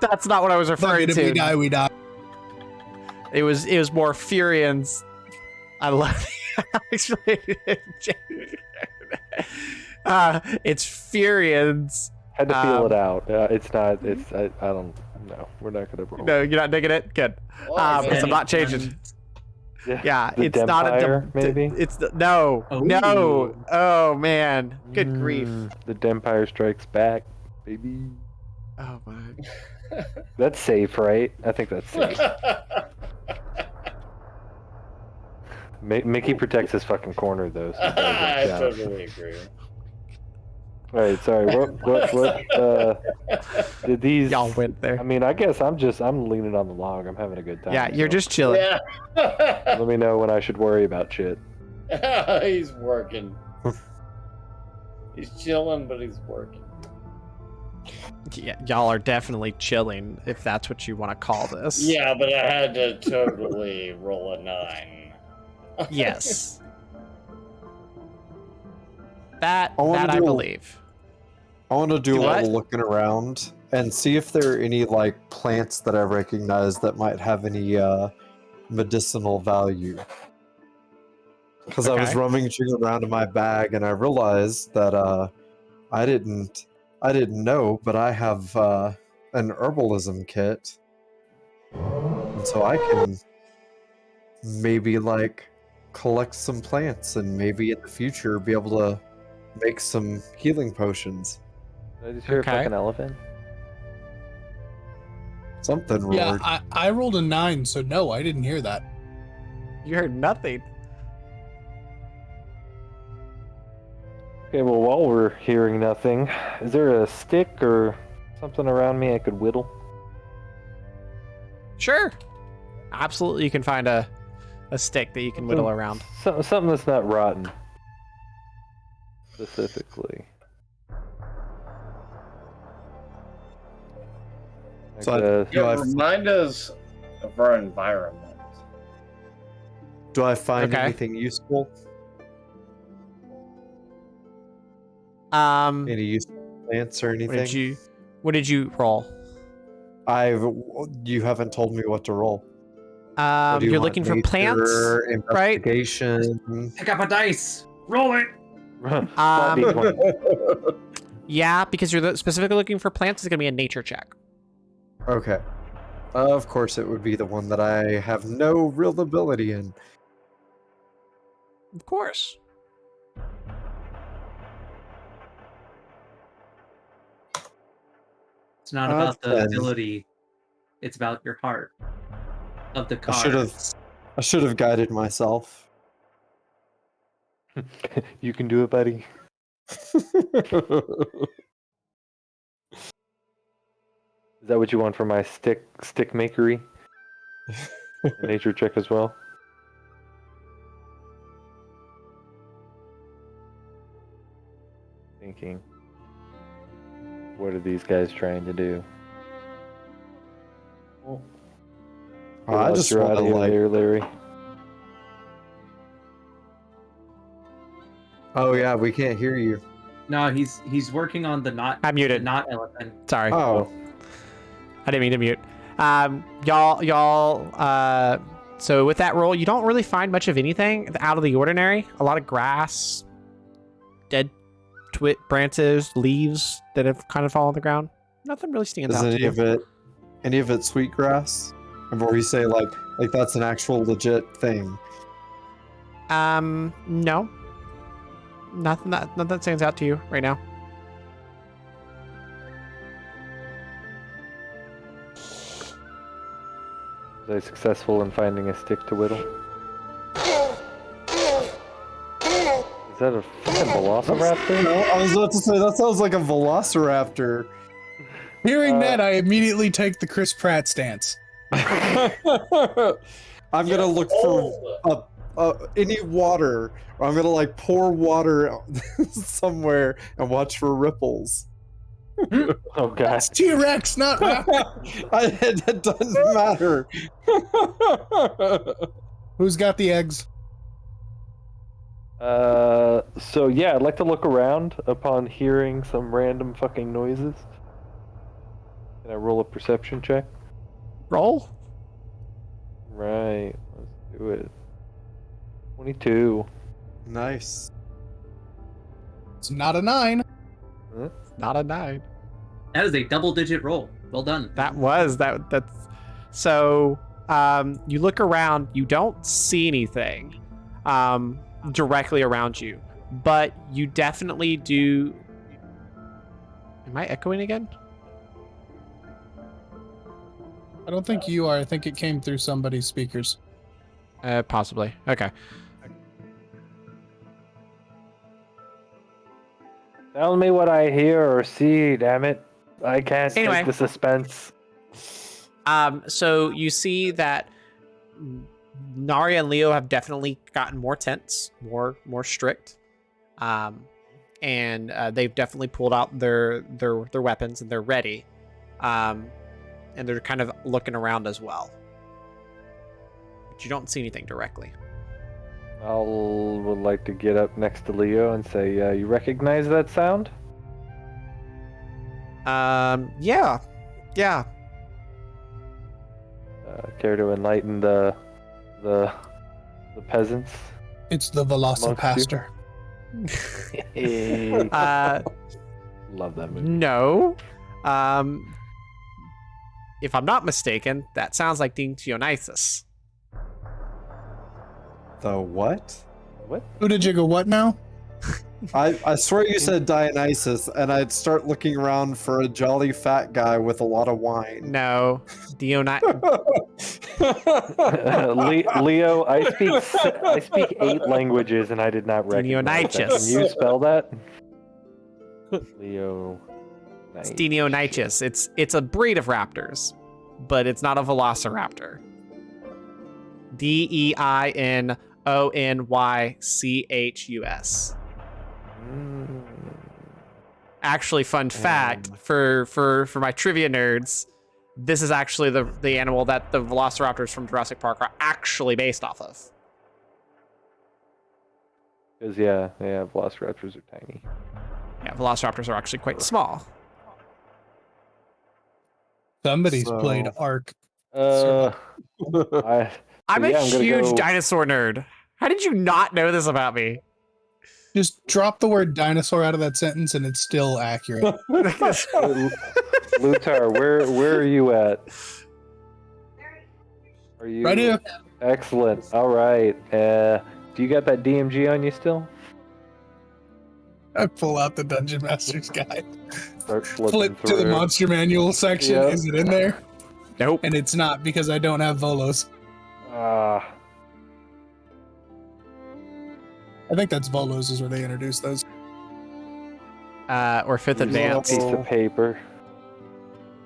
Speaker 3: That's not what I was
Speaker 1: Fuck
Speaker 3: referring
Speaker 1: it, if we
Speaker 3: to.
Speaker 1: die, we die.
Speaker 3: It was more Furians. I love actually. It's Furians.
Speaker 5: Had to feel it out. It's not. It's. I don't. No, we're not gonna roll.
Speaker 3: No, you're not digging it. Good.
Speaker 2: Well,
Speaker 3: Because I'm
Speaker 2: man.
Speaker 3: not changing. Yeah,
Speaker 5: The
Speaker 3: it's not a
Speaker 5: Dempire, maybe?
Speaker 3: It's no,
Speaker 4: Oh.
Speaker 3: no. Oh man, good grief.
Speaker 5: The Dempire Strikes Back, baby.
Speaker 3: Oh my.
Speaker 5: That's safe, right? I think that's safe. Mickey protects his fucking corner, though. So he does a
Speaker 2: I
Speaker 5: good job.
Speaker 2: totally agree.
Speaker 5: All right, sorry. What? Did these?
Speaker 3: Y'all went there.
Speaker 5: I mean, I guess I'm leaning on the log. I'm having a good time.
Speaker 3: Yeah, you're
Speaker 5: so
Speaker 3: just chilling.
Speaker 2: Yeah.
Speaker 5: Let me know when I should worry about shit.
Speaker 2: He's working. He's chilling, but he's working.
Speaker 3: Yeah, y'all are definitely chilling, if that's what you want to call this.
Speaker 2: Yeah, but I had to totally roll a 9.
Speaker 3: Yes. That
Speaker 6: I wanna
Speaker 3: I
Speaker 6: do-
Speaker 3: believe.
Speaker 6: I want to do
Speaker 3: Do
Speaker 6: a
Speaker 3: what?
Speaker 6: little looking around and see if there are any like plants that I recognize that might have any medicinal value. Because I was
Speaker 3: Okay.
Speaker 6: rummaging around in my bag and I realized that I didn't know, but I have an herbalism kit, and so I can maybe like collect some plants and maybe in the future be able to make some healing potions.
Speaker 5: Did I just hear
Speaker 3: Okay.
Speaker 5: a fucking elephant?
Speaker 6: Something
Speaker 1: Yeah,
Speaker 6: roared.
Speaker 1: I rolled a 9, so no, I didn't hear that.
Speaker 3: You heard nothing.
Speaker 5: Okay, well, while we're hearing nothing, is there a stick or something around me I could whittle?
Speaker 3: Sure. Absolutely, you can find a stick that you can whittle around.
Speaker 5: Something that's not rotten. Specifically.
Speaker 6: So
Speaker 5: Like,
Speaker 6: I-
Speaker 2: Yeah,
Speaker 6: I've-
Speaker 2: remind us of our environment.
Speaker 6: Do I find
Speaker 3: Okay.
Speaker 6: anything useful?
Speaker 3: Um,
Speaker 6: Any useful plants or anything?
Speaker 3: what did you roll?
Speaker 6: You haven't told me what to roll. What do you
Speaker 3: You're
Speaker 6: want?
Speaker 3: looking for plants,
Speaker 6: Nature,
Speaker 3: right?
Speaker 6: investigation.
Speaker 7: Pick up a dice. Roll it.
Speaker 5: Flat D20.
Speaker 3: Yeah, because you're specifically looking for plants, it's gonna be a nature check.
Speaker 6: Okay. Of course, it would be the one that I have no real ability in.
Speaker 3: Of course.
Speaker 7: It's not
Speaker 6: That's
Speaker 7: about the
Speaker 6: 10.
Speaker 7: ability. It's about your heart of the
Speaker 6: I should have.
Speaker 7: cards.
Speaker 6: I should have guided myself.
Speaker 5: You can do it, buddy. Is that what you want for my stick makery? A nature check as well. Thinking, what are these guys trying to do?
Speaker 6: I just
Speaker 5: your
Speaker 6: want to
Speaker 5: audio
Speaker 6: like.
Speaker 5: there, Larry.
Speaker 6: Oh yeah, we can't hear you.
Speaker 7: No, he's working on the not.
Speaker 3: I'm muted.
Speaker 7: The not elephant.
Speaker 3: Sorry.
Speaker 6: Oh,
Speaker 3: I didn't mean to mute. Y'all, so with that roll, you don't really find much of anything out of the ordinary. A lot of grass, dead branches, leaves that have kind of fallen on the ground. Nothing really stands
Speaker 6: is
Speaker 3: out to
Speaker 6: any
Speaker 3: you.
Speaker 6: of it sweetgrass? And where we say like that's an actual legit thing.
Speaker 3: No. Nothing that stands out to you right now.
Speaker 5: Was I successful in finding a stick to whittle? Is that a fucking velociraptor?
Speaker 6: No, I was about to say that sounds like a velociraptor.
Speaker 1: Hearing that, I immediately take the Chris Pratt stance.
Speaker 6: I'm gonna look for any water. Or I'm gonna like pour water somewhere and watch for ripples.
Speaker 5: Oh god.
Speaker 1: It's T-Rex, not raptor.
Speaker 6: It doesn't matter.
Speaker 1: Who's got the eggs?
Speaker 5: So yeah, I'd like to look around upon hearing some random fucking noises. Can I roll a perception check?
Speaker 3: Roll.
Speaker 5: Right, let's do it. 22.
Speaker 6: Nice.
Speaker 1: It's not a 9.
Speaker 3: Not a 9.
Speaker 7: That is a double-digit roll. Well done.
Speaker 3: That's so. You look around. You don't see anything directly around you, but you definitely do. Am I echoing again?
Speaker 1: I don't think you are. I think it came through somebody's speakers.
Speaker 3: Possibly. Okay.
Speaker 5: Tell me what I hear or see, damn it. I can't
Speaker 3: Anyway.
Speaker 5: take the suspense.
Speaker 3: So you see that Naria and Leo have definitely gotten more tense, more strict, and they've definitely pulled out their weapons and they're ready, and they're kind of looking around as well. But you don't see anything directly.
Speaker 5: Would like to get up next to Leo and say, you recognize that sound?
Speaker 3: Yeah.
Speaker 5: Care to enlighten the peasants?
Speaker 1: It's the Velocipaster.
Speaker 5: Love that movie.
Speaker 3: No. If I'm not mistaken, that sounds like Dennizens.
Speaker 6: The what?
Speaker 5: What?
Speaker 1: Jigga, what now?
Speaker 6: I swear you said Dionysus, and I'd start looking around for a jolly fat guy with a lot of wine.
Speaker 3: No, Dennizens.
Speaker 5: Leo, I speak 8 languages and I did not recognize that.
Speaker 3: Dennizens.
Speaker 5: Can you spell that? Leo.
Speaker 3: It's Dennizens. It's a breed of raptors, but it's not a velociraptor. Deinonychus. Actually, fun fact for my trivia nerds, this is actually the animal that the velociraptors from Jurassic Park are actually based off of.
Speaker 5: Because yeah, velociraptors are tiny.
Speaker 3: Yeah, velociraptors are actually quite small.
Speaker 1: Somebody's
Speaker 6: So-
Speaker 1: played Ark.
Speaker 5: I'm
Speaker 3: I'm
Speaker 5: yeah,
Speaker 3: a
Speaker 5: I'm gonna
Speaker 3: huge
Speaker 5: go-
Speaker 3: dinosaur nerd. How did you not know this about me?
Speaker 1: Just drop the word dinosaur out of that sentence and it's still accurate.
Speaker 5: Lutar, where are you at? Are you
Speaker 1: Right here.
Speaker 5: Excellent. All right. Do you got that DMG on you still?
Speaker 1: I pull out the Dungeon Master's Guide.
Speaker 5: Start flipping
Speaker 1: Flip
Speaker 5: through.
Speaker 1: to the monster manual section.
Speaker 5: Yep.
Speaker 1: Is it in there?
Speaker 3: Nope.
Speaker 1: And it's not because I don't have Volos.
Speaker 5: Ah,
Speaker 1: I think that's Volos is where they introduced those.
Speaker 3: Or fifth
Speaker 5: here's a
Speaker 3: advance.
Speaker 5: piece of paper.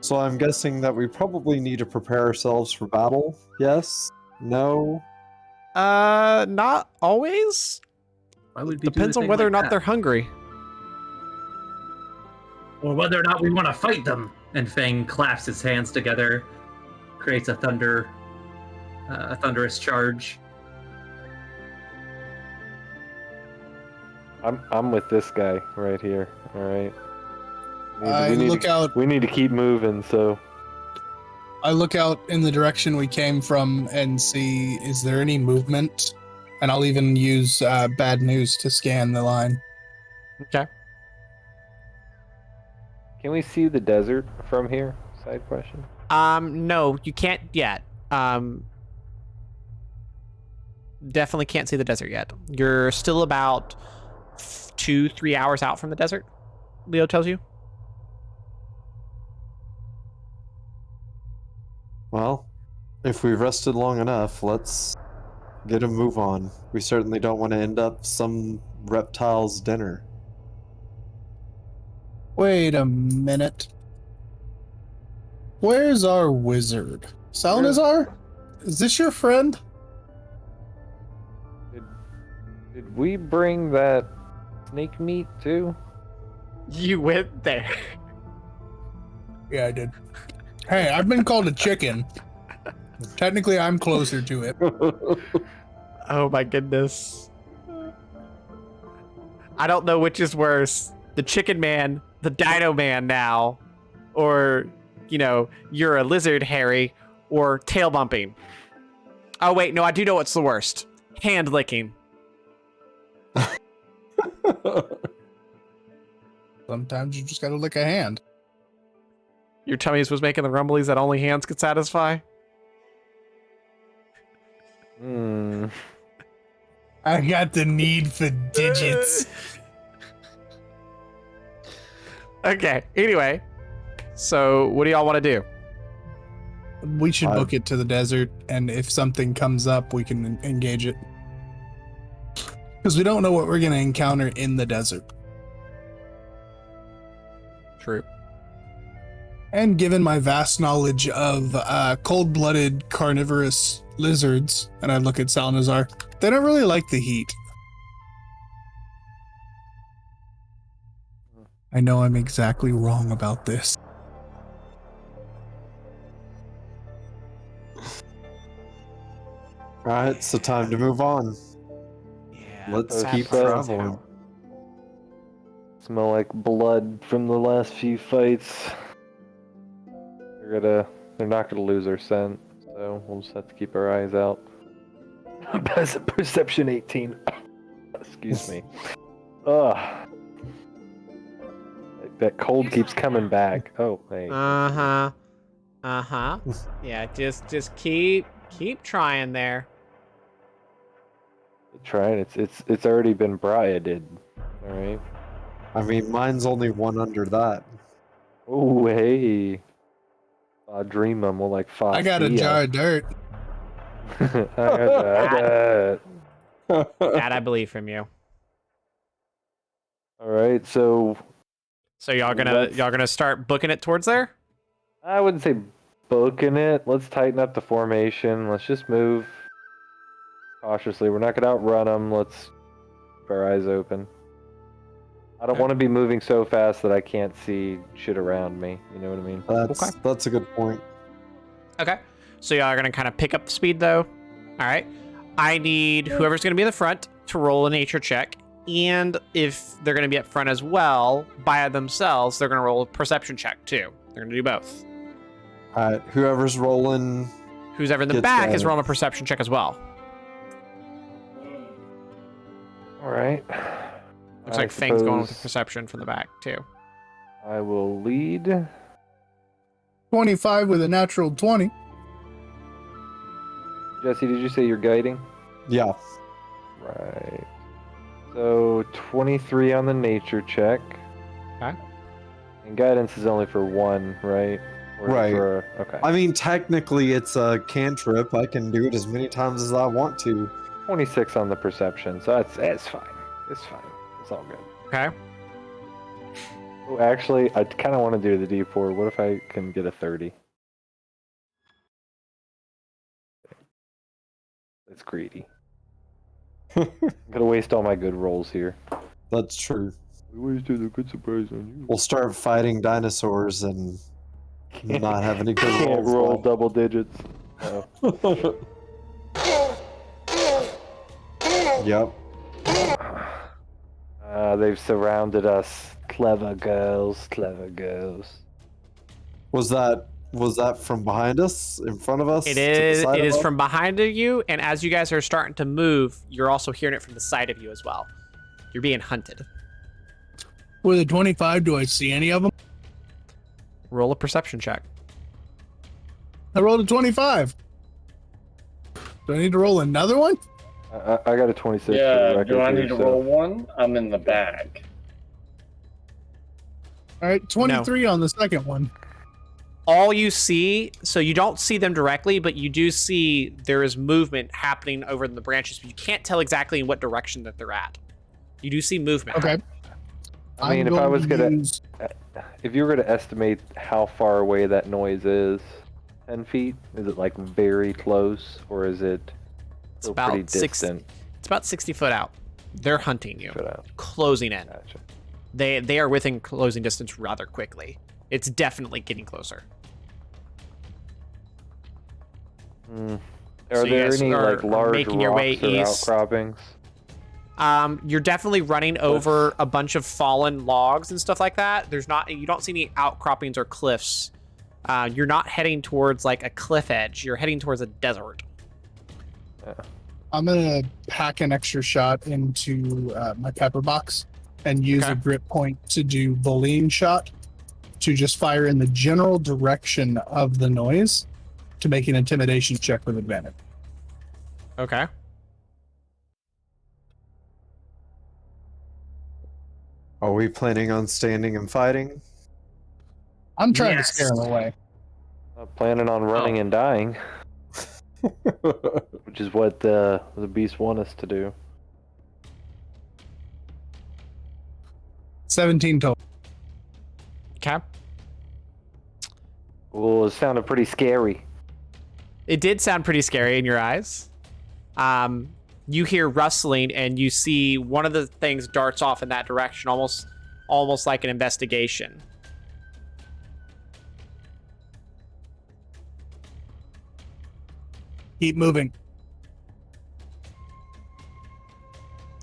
Speaker 6: So I'm guessing that we probably need to prepare ourselves for battle. Yes? No?
Speaker 3: Not always.
Speaker 7: Why would we do a
Speaker 3: Depends on
Speaker 7: thing
Speaker 3: whether or
Speaker 7: like
Speaker 3: not
Speaker 7: that?
Speaker 3: they're hungry.
Speaker 7: Or whether or not we want to fight them. And Fang claps his hands together, creates a thunderous charge.
Speaker 5: I'm with this guy right here. All right.
Speaker 1: I look out.
Speaker 5: We need to keep moving. So
Speaker 1: I look out in the direction we came from and see, is there any movement? And I'll even use bad news to scan the line.
Speaker 3: Okay.
Speaker 5: can we see the desert from here? Side question.
Speaker 3: No, you can't yet. Definitely can't see the desert yet. You're still about 2-3 hours out from the desert, Leo tells you.
Speaker 6: Well, if we've rested long enough, let's get a move on. We certainly don't want to end up some reptile's dinner.
Speaker 1: Wait a minute. Where's our wizard? Salnazar? Is this your friend?
Speaker 5: Did we bring that snake meat too?
Speaker 3: You went there.
Speaker 1: Yeah, I did. Hey, I've been called a chicken. Technically, I'm closer to it.
Speaker 3: Oh my goodness. I don't know which is worse. The chicken man, the dino man now, or, you know, you're a lizard, Harry, or tail bumping. Oh wait, no, I do know what's the worst. Hand licking.
Speaker 1: Sometimes you just gotta lick a hand.
Speaker 3: Your tummies was making the rumblies that only hands could satisfy?
Speaker 5: Hmm.
Speaker 1: I got the need for digits.
Speaker 3: Okay, anyway. So, what do y'all want to do?
Speaker 1: We should book it to the desert, and if something comes up, we can engage it. Because we don't know what we're going to encounter in the desert.
Speaker 3: True.
Speaker 1: And given my vast knowledge of cold-blooded carnivorous lizards, and I look at Salnazar, they don't really like the heat. I know I'm exactly wrong about this.
Speaker 6: Alright, so time to move on.
Speaker 3: Yeah.
Speaker 6: Let's
Speaker 5: keep
Speaker 6: traveling.
Speaker 5: Smell like blood from the last few fights. They're not gonna lose their scent, so we'll just have to keep our eyes out. Perception 18. Excuse me. Ugh. That cold keeps coming back. Oh, hey.
Speaker 3: Uh-huh. Uh-huh. Yeah, just keep trying there.
Speaker 5: Trying. It's already been briaded. All right.
Speaker 6: I mean, mine's only one under that.
Speaker 5: Oh, hey. Dream more like five.
Speaker 1: I got a jar of dirt.
Speaker 5: I got that.
Speaker 3: That I believe from you.
Speaker 5: All right, so
Speaker 3: So y'all gonna start booking it towards there?
Speaker 5: I wouldn't say booking it. Let's tighten up the formation. Let's just move cautiously. We're not gonna outrun them. Let's keep our eyes open. I don't
Speaker 3: Okay.
Speaker 5: want to be moving so fast that I can't see shit around me. You know what I mean?
Speaker 6: That's a good point.
Speaker 3: Okay. So y'all are going to kind of pick up the speed, though. All right. I need whoever's going to be in the front to roll a nature check. And if they're going to be up front as well, by themselves, they're going to roll a perception check, too. They're going to do both.
Speaker 6: All right, whoever's rolling.
Speaker 3: Who's ever in the
Speaker 6: Gets
Speaker 3: back is
Speaker 6: that.
Speaker 3: rolling a perception check as well.
Speaker 5: All right.
Speaker 3: Looks
Speaker 5: I
Speaker 3: like Fang's going with the
Speaker 5: suppose
Speaker 3: perception from the back, too.
Speaker 5: I will lead.
Speaker 1: 25 with a natural 20.
Speaker 5: Jesse, did you say you're guiding?
Speaker 6: Yeah.
Speaker 5: Right. So 23 on the nature check.
Speaker 3: Okay.
Speaker 5: And guidance is only for one, right? Or
Speaker 6: Right.
Speaker 5: Okay.
Speaker 6: I mean, technically, it's a cantrip. I can do it as many times as I want to.
Speaker 5: 26 on the perception, so it's fine. It's fine. It's all good.
Speaker 3: Okay.
Speaker 5: Oh, actually, I kind of want to do the D4. What if I can get a 30? It's greedy. I'm gonna waste all my good rolls here.
Speaker 6: That's true.
Speaker 5: We wasted a good surprise on
Speaker 6: We'll start fighting dinosaurs and
Speaker 5: you.
Speaker 6: not have any good
Speaker 5: Can't
Speaker 6: rolls.
Speaker 5: roll double digits. Oh.
Speaker 6: Yep.
Speaker 5: They've surrounded us. Clever girls, clever girls.
Speaker 6: Was that from behind us, in front of us?
Speaker 3: It
Speaker 6: to the
Speaker 3: is.
Speaker 6: side
Speaker 3: It
Speaker 6: of
Speaker 3: is
Speaker 6: us?
Speaker 3: from behind of you, and as you guys are starting to move, you're also hearing it from the side of you as well. You're being hunted.
Speaker 1: With a 25, do I see any of them?
Speaker 3: Roll a perception check.
Speaker 1: I rolled a 25. Do I need to roll another one?
Speaker 5: I got a 26. for the
Speaker 2: Yeah,
Speaker 5: record
Speaker 2: do I
Speaker 5: here,
Speaker 2: need to
Speaker 5: so-
Speaker 2: roll one? I'm in the bag.
Speaker 1: All right, 23 on the second one.
Speaker 3: All you see, so you don't see them directly, but you do see there is movement happening over in the branches, but you can't tell exactly in what direction that they're at. You do see movement.
Speaker 1: Okay.
Speaker 5: I mean,
Speaker 1: I'm
Speaker 5: if I
Speaker 1: going
Speaker 5: was
Speaker 1: to
Speaker 5: gonna,
Speaker 1: use-
Speaker 5: if you were gonna estimate how far away that noise is, 10 feet, is it like very close, or is it
Speaker 3: It's
Speaker 5: still pretty
Speaker 3: about six.
Speaker 5: distant?
Speaker 3: It's about 60 foot out. They're hunting you,
Speaker 5: Put out?
Speaker 3: closing in.
Speaker 5: Gotcha.
Speaker 3: They are within closing distance rather quickly. It's definitely getting closer.
Speaker 5: Mm.
Speaker 3: So
Speaker 5: Are
Speaker 3: you
Speaker 5: there
Speaker 3: guys
Speaker 5: any
Speaker 3: are
Speaker 5: like large
Speaker 3: making your way
Speaker 5: rocks or
Speaker 3: east.
Speaker 5: outcroppings?
Speaker 3: You're definitely running over a bunch of fallen logs and stuff like that. You don't see any outcroppings or cliffs. You're not heading towards like a cliff edge. You're heading towards a desert.
Speaker 1: I'm going to pack an extra shot into my pepper box and use
Speaker 3: Okay.
Speaker 1: a grip point to do bullying shot to just fire in the general direction of the noise to make an intimidation check with advantage.
Speaker 3: Okay.
Speaker 6: Are we planning on standing and fighting?
Speaker 1: I'm trying
Speaker 7: Yes.
Speaker 1: to scare them away.
Speaker 5: Not planning on running
Speaker 7: Oh.
Speaker 5: and dying, which is what the beasts want us to do.
Speaker 1: 17 total.
Speaker 3: Okay.
Speaker 5: Well, it sounded pretty scary.
Speaker 3: It did sound pretty scary in your eyes. You hear rustling and you see one of the things darts off in that direction, almost like an investigation.
Speaker 1: Keep moving.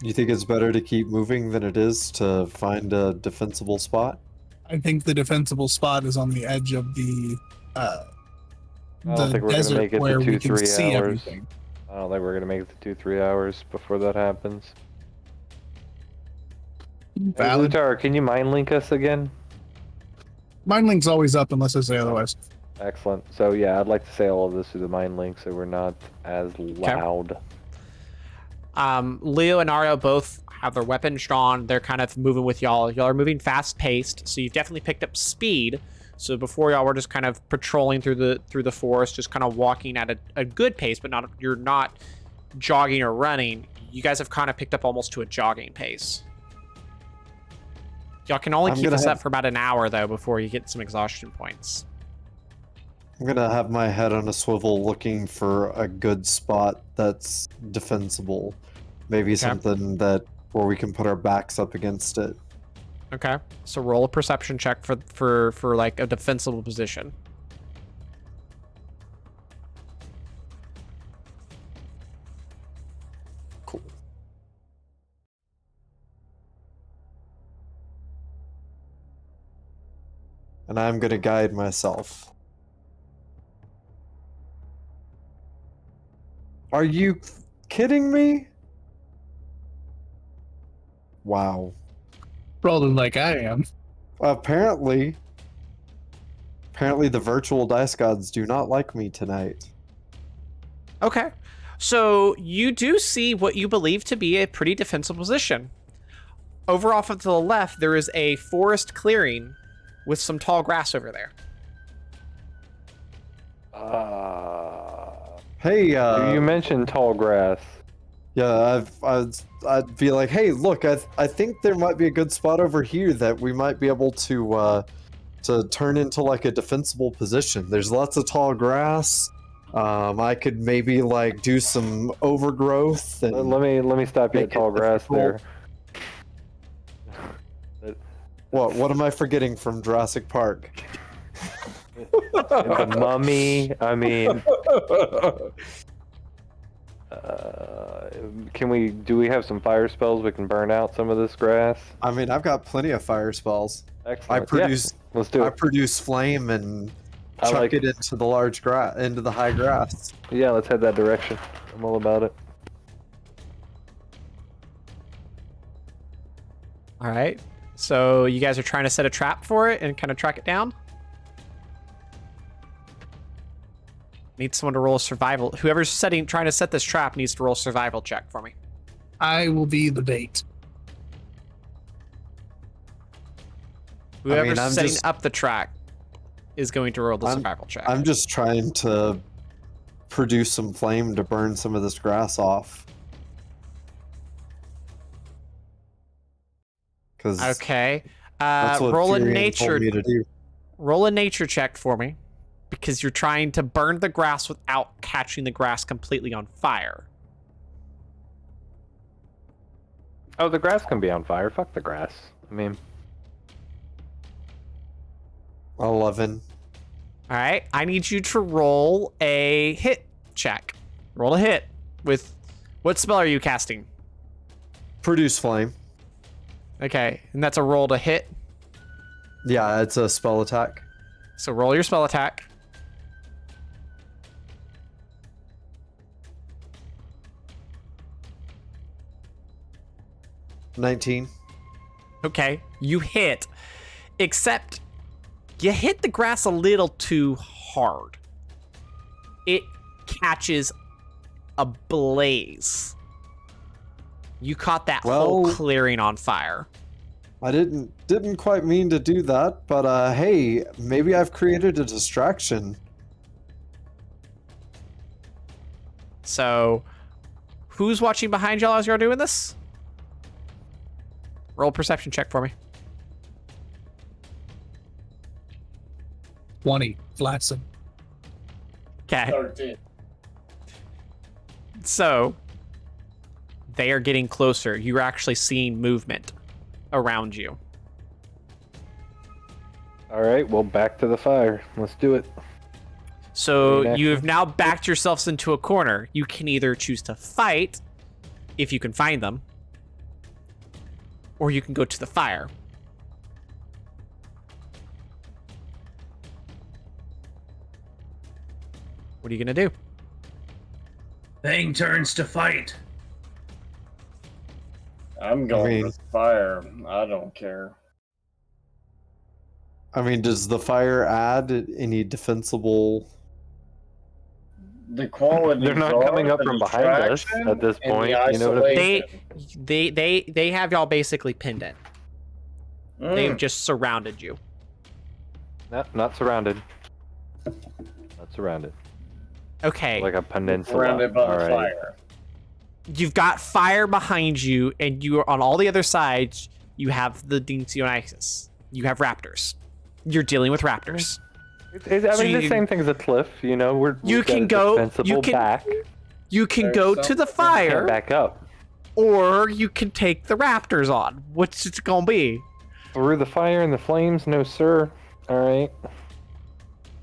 Speaker 6: You think it's better to keep moving than it is to find a defensible spot?
Speaker 1: I think the defensible spot is on the edge of the
Speaker 5: I don't think we're gonna
Speaker 1: desert
Speaker 5: make it to
Speaker 1: where we
Speaker 5: 2-3
Speaker 1: can see
Speaker 5: hours.
Speaker 1: everything.
Speaker 5: I don't think we're gonna make it to 2-3 hours before that happens. Hey,
Speaker 1: Valid.
Speaker 5: Lutar, can you mind link us again?
Speaker 1: Mind link's always up unless I say otherwise.
Speaker 5: Excellent. So yeah, I'd like to say all of this through the mind link so we're not as loud.
Speaker 3: Leo and Ario both have their weapons drawn. They're kind of moving with y'all. Y'all are moving fast paced, so you've definitely picked up speed. So before y'all were just kind of patrolling through the forest, just kind of walking at a good pace, but you're not jogging or running. You guys have kind of picked up almost to a jogging pace. Y'all can only
Speaker 6: I'm
Speaker 3: keep
Speaker 6: gonna
Speaker 3: this
Speaker 6: have-
Speaker 3: up for about an hour though before you get some exhaustion points.
Speaker 6: I'm gonna have my head on a swivel looking for a good spot that's defensible. Maybe something where we can put our backs up against it.
Speaker 3: Okay, so roll a perception check for like a defensible position.
Speaker 6: and I'm gonna guide myself. Are you kidding me? Wow.
Speaker 1: Rolling like I am.
Speaker 6: Apparently the virtual dice gods do not like me tonight.
Speaker 3: Okay. So you do see what you believe to be a pretty defensible position. Over off to the left, there is a forest clearing with some tall grass over there.
Speaker 6: Hey,
Speaker 5: You mentioned tall grass.
Speaker 6: yeah, I'd be like, hey, look, I think there might be a good spot over here that we might be able to turn into like a defensible position. There's lots of tall grass. I could maybe like do some overgrowth and
Speaker 5: Let me stop you at
Speaker 6: Make it
Speaker 5: tall grass
Speaker 6: difficult.
Speaker 5: there.
Speaker 6: what am I forgetting from Jurassic Park?
Speaker 5: The mummy. I mean, do we have some fire spells we can burn out some of this grass?
Speaker 6: I mean, I've got plenty of fire spells.
Speaker 5: Excellent.
Speaker 6: I produce
Speaker 5: Yeah, let's do
Speaker 6: I
Speaker 5: it.
Speaker 6: produce flame and
Speaker 5: I
Speaker 6: chuck
Speaker 5: like
Speaker 6: it into the large grass, into the high grass.
Speaker 5: Yeah, let's head that direction. I'm all about it.
Speaker 3: All right. So you guys are trying to set a trap for it and kind of track it down? Need someone to roll a survival. Whoever's trying to set this trap needs to roll a survival check for me.
Speaker 1: I will be the bait.
Speaker 3: Whoever's
Speaker 6: I'm
Speaker 3: setting
Speaker 6: just-
Speaker 3: up the trap is going to roll the survival check.
Speaker 6: I'm just trying to produce some flame to burn some of this grass off. Because
Speaker 3: Okay.
Speaker 6: that's what
Speaker 3: Roll a
Speaker 6: Furion told
Speaker 3: nature.
Speaker 6: me to do.
Speaker 3: Roll a nature check for me, because you're trying to burn the grass without catching the grass completely on fire.
Speaker 5: Oh, the grass can be on fire. Fuck the grass. I mean,
Speaker 6: 11.
Speaker 3: All right. I need you to roll a hit check. Roll a hit with what spell are you casting?
Speaker 6: Produce flame.
Speaker 3: Okay, and that's a roll to hit.
Speaker 6: Yeah, it's a spell attack.
Speaker 3: So roll your spell attack.
Speaker 6: $19.
Speaker 3: Okay, you hit, except you hit the grass a little too hard. It catches ablaze. You caught that whole
Speaker 6: Well-
Speaker 3: clearing on fire.
Speaker 6: I didn't quite mean to do that, but hey, maybe I've created a distraction.
Speaker 3: So, who's watching behind y'all as you're doing this? Roll a perception check for me.
Speaker 1: 20. Flatson.
Speaker 3: Okay.
Speaker 2: 13.
Speaker 3: So, they are getting closer. You're actually seeing movement around you.
Speaker 5: all right. Well, back to the fire. Let's do it.
Speaker 3: So
Speaker 5: Great
Speaker 3: you
Speaker 5: action.
Speaker 3: have now backed yourselves into a corner. You can either choose to fight, if you can find them, or you can go to the fire. What are you gonna do?
Speaker 7: Thing turns to fight.
Speaker 2: I'm going
Speaker 6: mean-
Speaker 2: with fire. I don't care.
Speaker 6: I mean, does the fire add any defensible?
Speaker 2: The quality.
Speaker 5: They're not coming up from behind us at this point, you know what I mean?
Speaker 3: They have y'all basically pinned in. They've just surrounded you.
Speaker 5: Not surrounded. Not surrounded.
Speaker 3: Okay.
Speaker 5: Like a peninsula.
Speaker 2: surrounded by
Speaker 5: All
Speaker 2: the
Speaker 5: right.
Speaker 2: fire.
Speaker 3: You've got fire behind you, and you are on all the other sides. You have the Dennizens. You have raptors. You're dealing with raptors.
Speaker 5: I
Speaker 3: So
Speaker 5: mean,
Speaker 3: you-
Speaker 5: the same thing as a cliff. You know,
Speaker 3: You
Speaker 5: we've got
Speaker 3: can
Speaker 5: a
Speaker 3: go-
Speaker 5: defensible
Speaker 3: you can-
Speaker 5: back.
Speaker 3: You can
Speaker 2: There's
Speaker 3: go to the
Speaker 2: something-
Speaker 3: fire,
Speaker 5: Can't back up
Speaker 3: or you can take the raptors on. What's it gonna be?
Speaker 5: through the fire and the flames. No, sir. All right.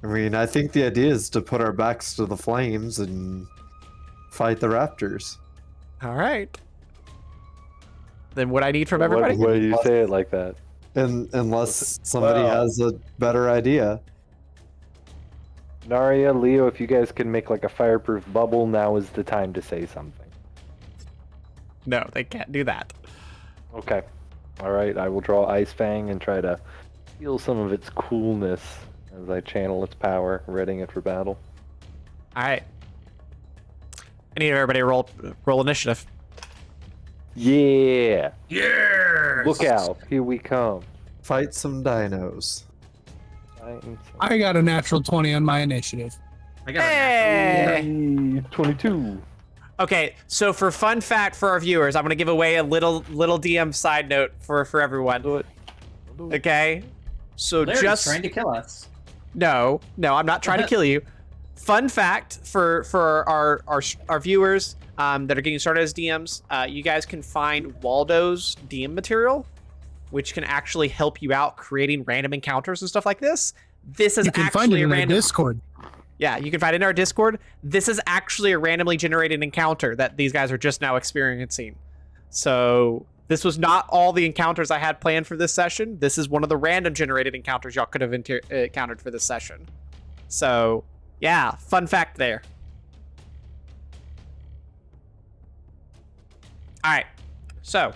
Speaker 6: I mean, I think the idea is to put our backs to the flames and fight the raptors.
Speaker 3: All right. Then what I need from
Speaker 5: What-
Speaker 3: everybody?
Speaker 5: Why do you say it like that?
Speaker 6: Unless somebody
Speaker 2: Well.
Speaker 6: has a better idea.
Speaker 5: Naria, Leo, if you guys can make like a fireproof bubble, now is the time to say something.
Speaker 3: No, they can't do that.
Speaker 5: Okay. All right, I will draw Ice Fang and try to feel some of its coolness as I channel its power, readying it for battle.
Speaker 3: All right. I need everybody to roll initiative.
Speaker 5: Yeah!
Speaker 7: Yes!
Speaker 5: Look out, here we come.
Speaker 6: Fight some dinos.
Speaker 1: I got a natural 20 on my initiative.
Speaker 7: I got a
Speaker 3: Hey!
Speaker 5: 22.
Speaker 3: Okay, so for fun fact for our viewers, I'm gonna give away a little DM side note for everyone.
Speaker 5: Do it. Do it.
Speaker 3: Okay, so
Speaker 7: Larry's
Speaker 3: just
Speaker 7: trying to kill us.
Speaker 3: no, I'm not trying to kill you. Fun fact for our viewers that are getting started as DMs, you guys can find Waldo's DM material, which can actually help you out creating random encounters and stuff like this. This is
Speaker 1: You can
Speaker 3: actually
Speaker 1: find it
Speaker 3: a
Speaker 1: in our
Speaker 3: random.
Speaker 1: Discord.
Speaker 3: Yeah, you can find it in our Discord. This is actually a randomly generated encounter that these guys are just now experiencing. So this was not all the encounters I had planned for this session. This is one of the random generated encounters y'all could have encountered for this session. So yeah, fun fact there. All right, so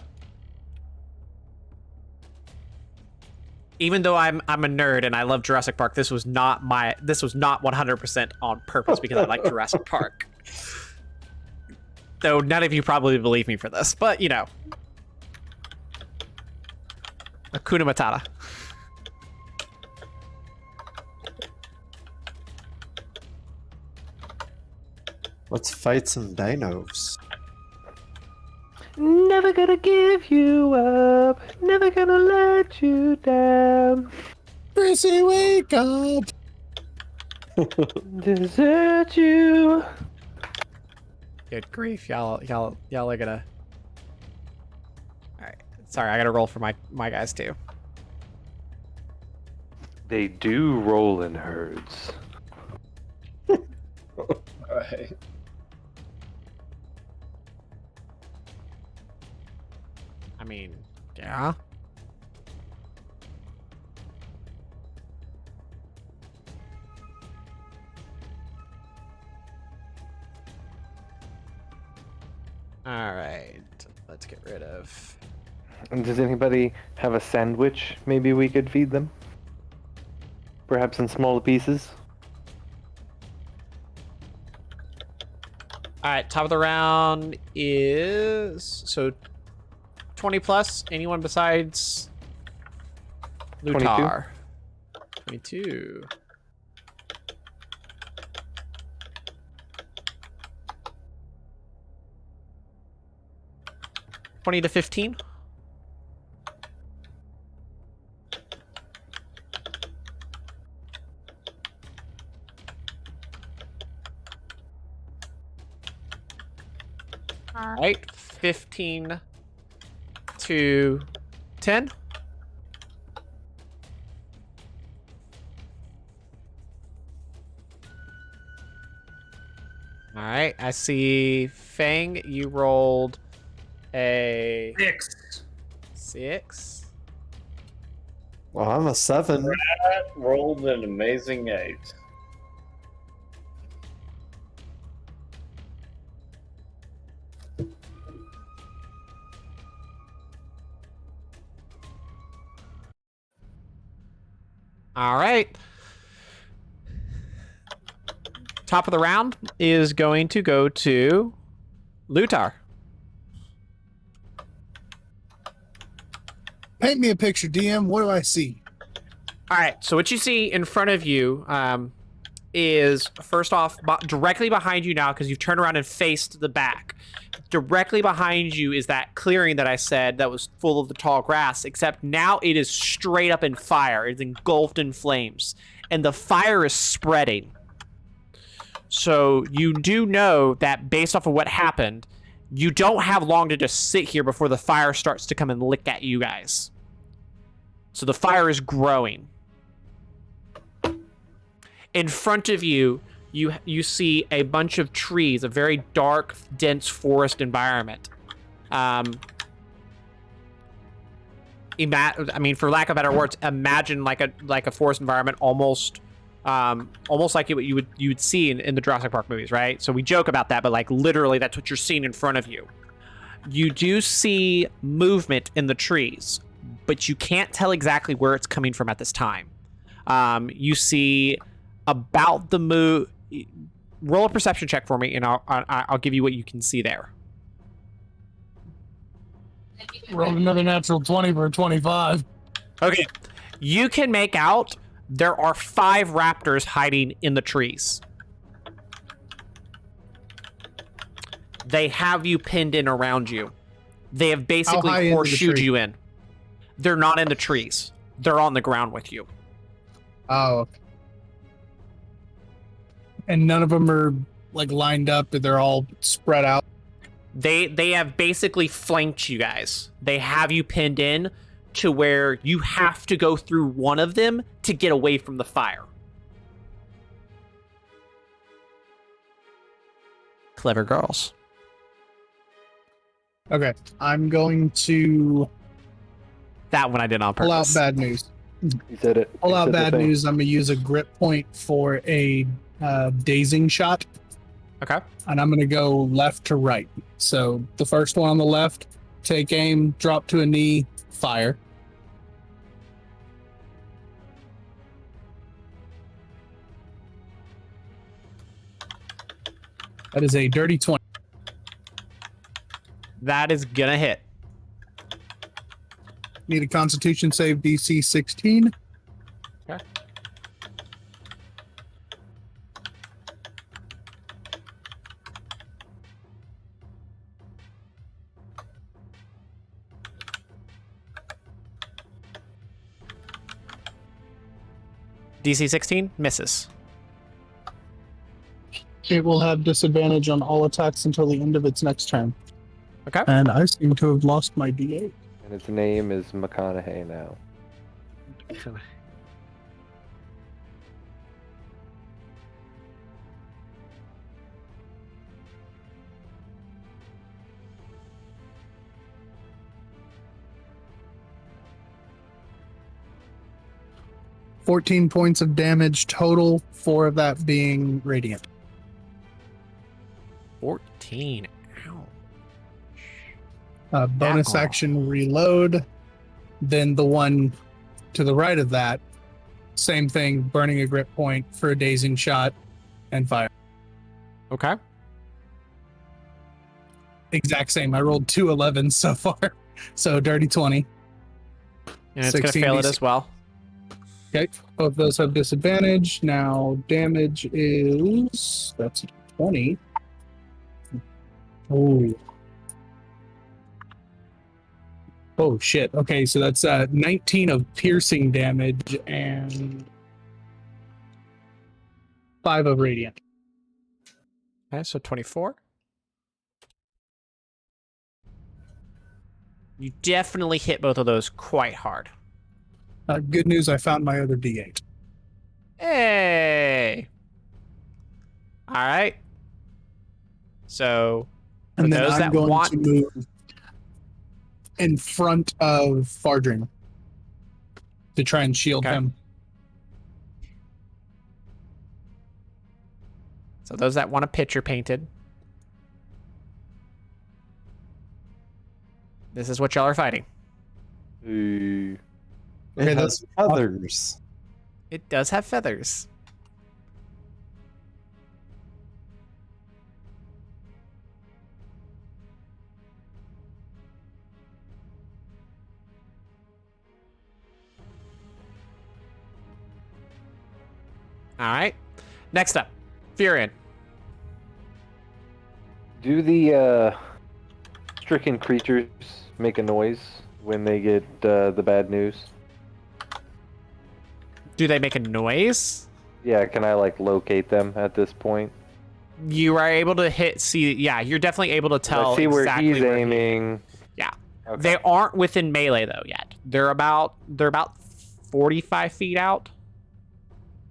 Speaker 3: even though I'm a nerd and I love Jurassic Park, this was not 100% on purpose because I like Jurassic Park. Though none of you probably believe me for this, but you know. Hakuna Matata.
Speaker 6: Let's fight some dinos.
Speaker 5: Never gonna give you up. Never gonna let you down.
Speaker 1: Chrissy, wake up!
Speaker 5: Desert you.
Speaker 3: Good grief, y'all are gonna. All right, sorry, I gotta roll for my guys too.
Speaker 5: They do roll in herds.
Speaker 2: Right.
Speaker 3: I mean, yeah. All right, let's get rid of.
Speaker 5: And does anybody have a sandwich? Maybe we could feed them? Perhaps in smaller pieces?
Speaker 3: All right, top of the round is so 20 plus. Anyone besides Lutar? 22. $20 to 15. All right, 15 to 10. All right, I see Fang, you rolled a 6.
Speaker 6: Well, I'm a 7.
Speaker 2: That rolled an amazing 8.
Speaker 3: All right. Top of the round is going to go to Lutar.
Speaker 1: Paint me a picture, DM. What do I see?
Speaker 3: All right, so what you see in front of you is, first off, directly behind you now, because you've turned around and faced the back. Directly behind you is that clearing that I said that was full of the tall grass, except now it is straight up in fire. It's engulfed in flames, and the fire is spreading. So you do know that based off of what happened, you don't have long to just sit here before the fire starts to come and lick at you guys. So the fire is growing. In front of you, you see a bunch of trees, a very dark, dense forest environment. I mean, for lack of better words, imagine like a forest environment, almost like you would see in the Jurassic Park movies, right? So we joke about that, but like literally, that's what you're seeing in front of you. You do see movement in the trees, but you can't tell exactly where it's coming from at this time. You see about the move. Roll a perception check for me, and I'll give you what you can see there.
Speaker 1: Rolled another natural 20 for a 25.
Speaker 3: Okay, you can make out there are 5 raptors hiding in the trees. They have you pinned in around you. They have
Speaker 1: high
Speaker 3: basically
Speaker 1: into the
Speaker 3: horseshoed
Speaker 1: tree?
Speaker 3: you in. They're not in the trees. They're on the ground with you.
Speaker 1: Oh. Okay. And none of them are like lined up, they're all spread out.
Speaker 3: They have basically flanked you guys. They have you pinned in to where you have to go through one of them to get away from the fire. Clever girls.
Speaker 1: Okay, I'm going to
Speaker 3: That one I did on
Speaker 1: pull out
Speaker 3: purpose.
Speaker 1: bad news.
Speaker 5: He said it.
Speaker 1: Pull
Speaker 5: He
Speaker 1: out
Speaker 5: said the
Speaker 1: bad
Speaker 5: thing.
Speaker 1: news. I'm gonna use a grip point for a dazing shot,
Speaker 3: Okay.
Speaker 1: and I'm gonna go left to right. So the first one on the left, take aim, drop to a knee, fire. That is a dirty 20.
Speaker 3: That is gonna hit.
Speaker 1: Need a Constitution save DC 16.
Speaker 3: Okay. DC 16 misses.
Speaker 1: It will have disadvantage on all attacks until the end of its next turn.
Speaker 3: Okay.
Speaker 1: And I seem to have lost my D8.
Speaker 5: And its name is McConaughey now.
Speaker 1: 14 points of damage total, 4 of that being radiant.
Speaker 3: 14. Ow.
Speaker 1: Bonus
Speaker 3: Aggro.
Speaker 1: action reload. Then the one to the right of that, same thing, burning a grip point for a dazing shot and fire.
Speaker 3: Okay.
Speaker 1: Exact same. I rolled 2 11s so far. So dirty 20.
Speaker 3: And it's gonna
Speaker 1: 16
Speaker 3: fail it
Speaker 1: DC.
Speaker 3: as well.
Speaker 1: Okay. Both those have disadvantage. Now damage is that's 20. Oh. Oh shit. Okay, so that's 19 of piercing damage and 5 of radiant.
Speaker 3: Okay, so 24. You definitely hit both of those quite hard.
Speaker 1: Good news, I found my other D8.
Speaker 3: Hey! Alright. So, for
Speaker 1: And then
Speaker 3: those
Speaker 1: I'm
Speaker 3: that
Speaker 1: going
Speaker 3: want...
Speaker 1: to move in front of Fardrin to try and shield
Speaker 3: Okay.
Speaker 1: him.
Speaker 3: So those that want a picture painted, this is what y'all are fighting.
Speaker 5: Ooh.
Speaker 1: Okay,
Speaker 6: It has feathers.
Speaker 3: It does have feathers. All right. Next up, Furion.
Speaker 5: Do the stricken creatures make a noise when they get the bad news?
Speaker 3: Do they make a noise?
Speaker 5: Yeah, can I like locate them at this point?
Speaker 3: You are able to see. Yeah, you're definitely able to tell
Speaker 5: I see where
Speaker 3: exactly
Speaker 5: he's
Speaker 3: where he-
Speaker 5: aiming.
Speaker 3: Yeah.
Speaker 5: Okay.
Speaker 3: They aren't within melee though yet. They're about 45 feet out.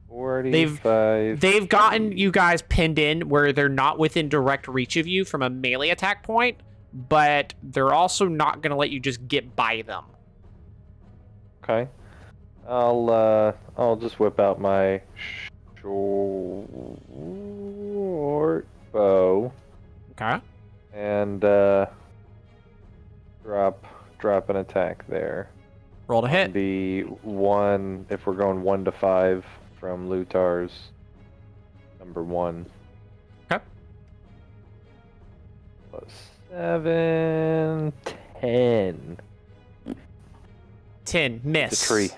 Speaker 5: 45.
Speaker 3: They've gotten you guys pinned in where they're not within direct reach of you from a melee attack point, but they're also not going to let you just get by them.
Speaker 5: Okay. I'll just whip out my short bow
Speaker 3: Okay.
Speaker 5: and drop an attack there.
Speaker 3: Roll to hit.
Speaker 5: The one, if we're going 1 to 5 from Lutar's number 1.
Speaker 3: Okay.
Speaker 5: Plus 7, 10.
Speaker 3: 10. Miss.
Speaker 5: The tree.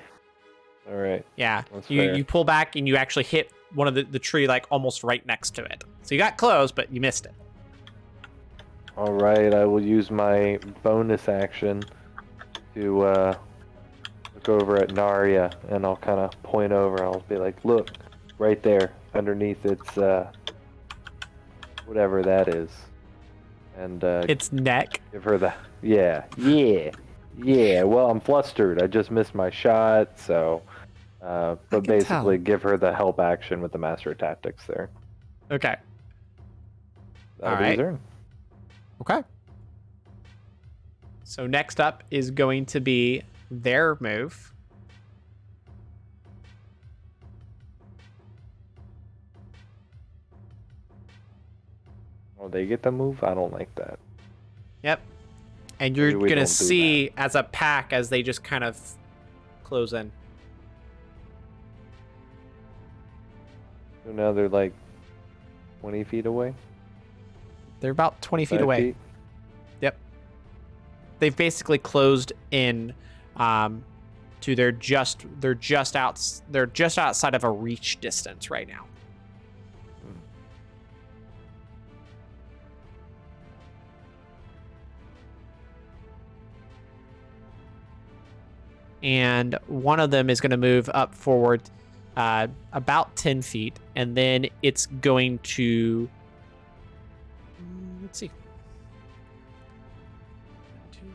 Speaker 5: All right.
Speaker 3: Yeah.
Speaker 5: That's
Speaker 3: You
Speaker 5: fair.
Speaker 3: you pull back and you actually hit one of the tree like almost right next to it. So you got close, but you missed it.
Speaker 5: All right. I will use my bonus action to look over at Narya, and I'll kind of point over. I'll be like, "Look, right there, underneath its whatever that is," and
Speaker 3: Its neck.
Speaker 5: give her the yeah. Well, I'm flustered. I just missed my shot, so. But
Speaker 3: can
Speaker 5: basically,
Speaker 3: tell.
Speaker 5: give her the help action with the Master of Tactics there.
Speaker 3: Okay.
Speaker 5: That'll
Speaker 3: All
Speaker 5: be
Speaker 3: right.
Speaker 5: his turn.
Speaker 3: Okay. So next up is going to be their move.
Speaker 5: Oh, they get the move? I don't like that.
Speaker 3: Yep. And you're
Speaker 5: Maybe we
Speaker 3: going to
Speaker 5: don't do
Speaker 3: see as a pack as they just kind of close in.
Speaker 5: So now they're like 20 feet away?
Speaker 3: They're about 20 feet
Speaker 5: 5
Speaker 3: away.
Speaker 5: feet?
Speaker 3: Yep. They've basically closed in to they're just outside of a reach distance right now. And one of them is going to move up forward about 10 feet, and then it's going to let's see.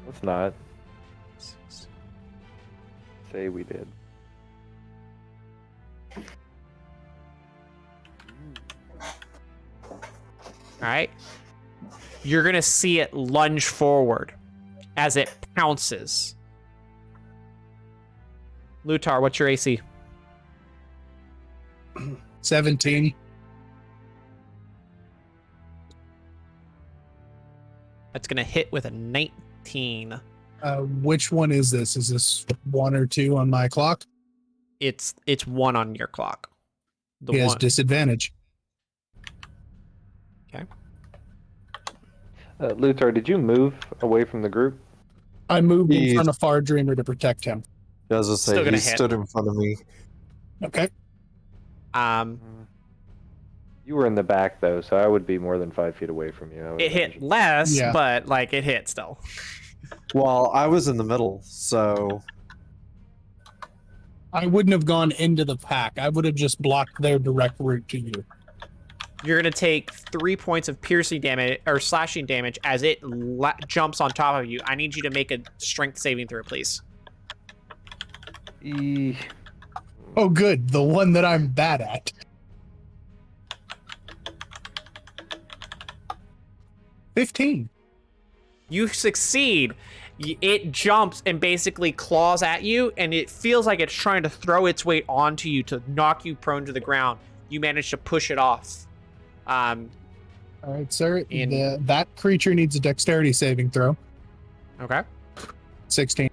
Speaker 5: Let's not. Say we did.
Speaker 3: All right. You're going to see it lunge forward as it pounces. Lutar, what's your AC?
Speaker 1: 17.
Speaker 3: That's going to hit with a 19.
Speaker 1: Which one is this? Is this 1 or 2 on my clock?
Speaker 3: It's 1 on your clock. The
Speaker 1: He has
Speaker 3: one.
Speaker 1: disadvantage.
Speaker 3: Okay.
Speaker 5: Luthar, did you move away from the group?
Speaker 1: I moved in
Speaker 6: He's-
Speaker 1: front of Far Dreamer to protect him.
Speaker 6: Yeah, as I say,
Speaker 3: Still gonna
Speaker 6: he
Speaker 3: hit.
Speaker 6: stood in front of me.
Speaker 1: Okay.
Speaker 5: You were in the back, though, so I would be more than 5 feet away from you. I would
Speaker 3: It hit
Speaker 5: imagine.
Speaker 3: less,
Speaker 1: Yeah.
Speaker 3: but like it hit still.
Speaker 6: Well, I was in the middle, so
Speaker 1: I wouldn't have gone into the pack. I would have just blocked their direct route to you.
Speaker 3: You're gonna take 3 points of piercing damage or slashing damage as it jumps on top of you. I need you to make a strength saving throw, please.
Speaker 1: Oh, good. The one that I'm bad at. 15.
Speaker 3: You succeed. It jumps and basically claws at you, and it feels like it's trying to throw its weight onto you to knock you prone to the ground. You manage to push it off.
Speaker 1: All right, sir.
Speaker 3: In-
Speaker 1: That creature needs a dexterity saving throw.
Speaker 3: Okay.
Speaker 1: 16.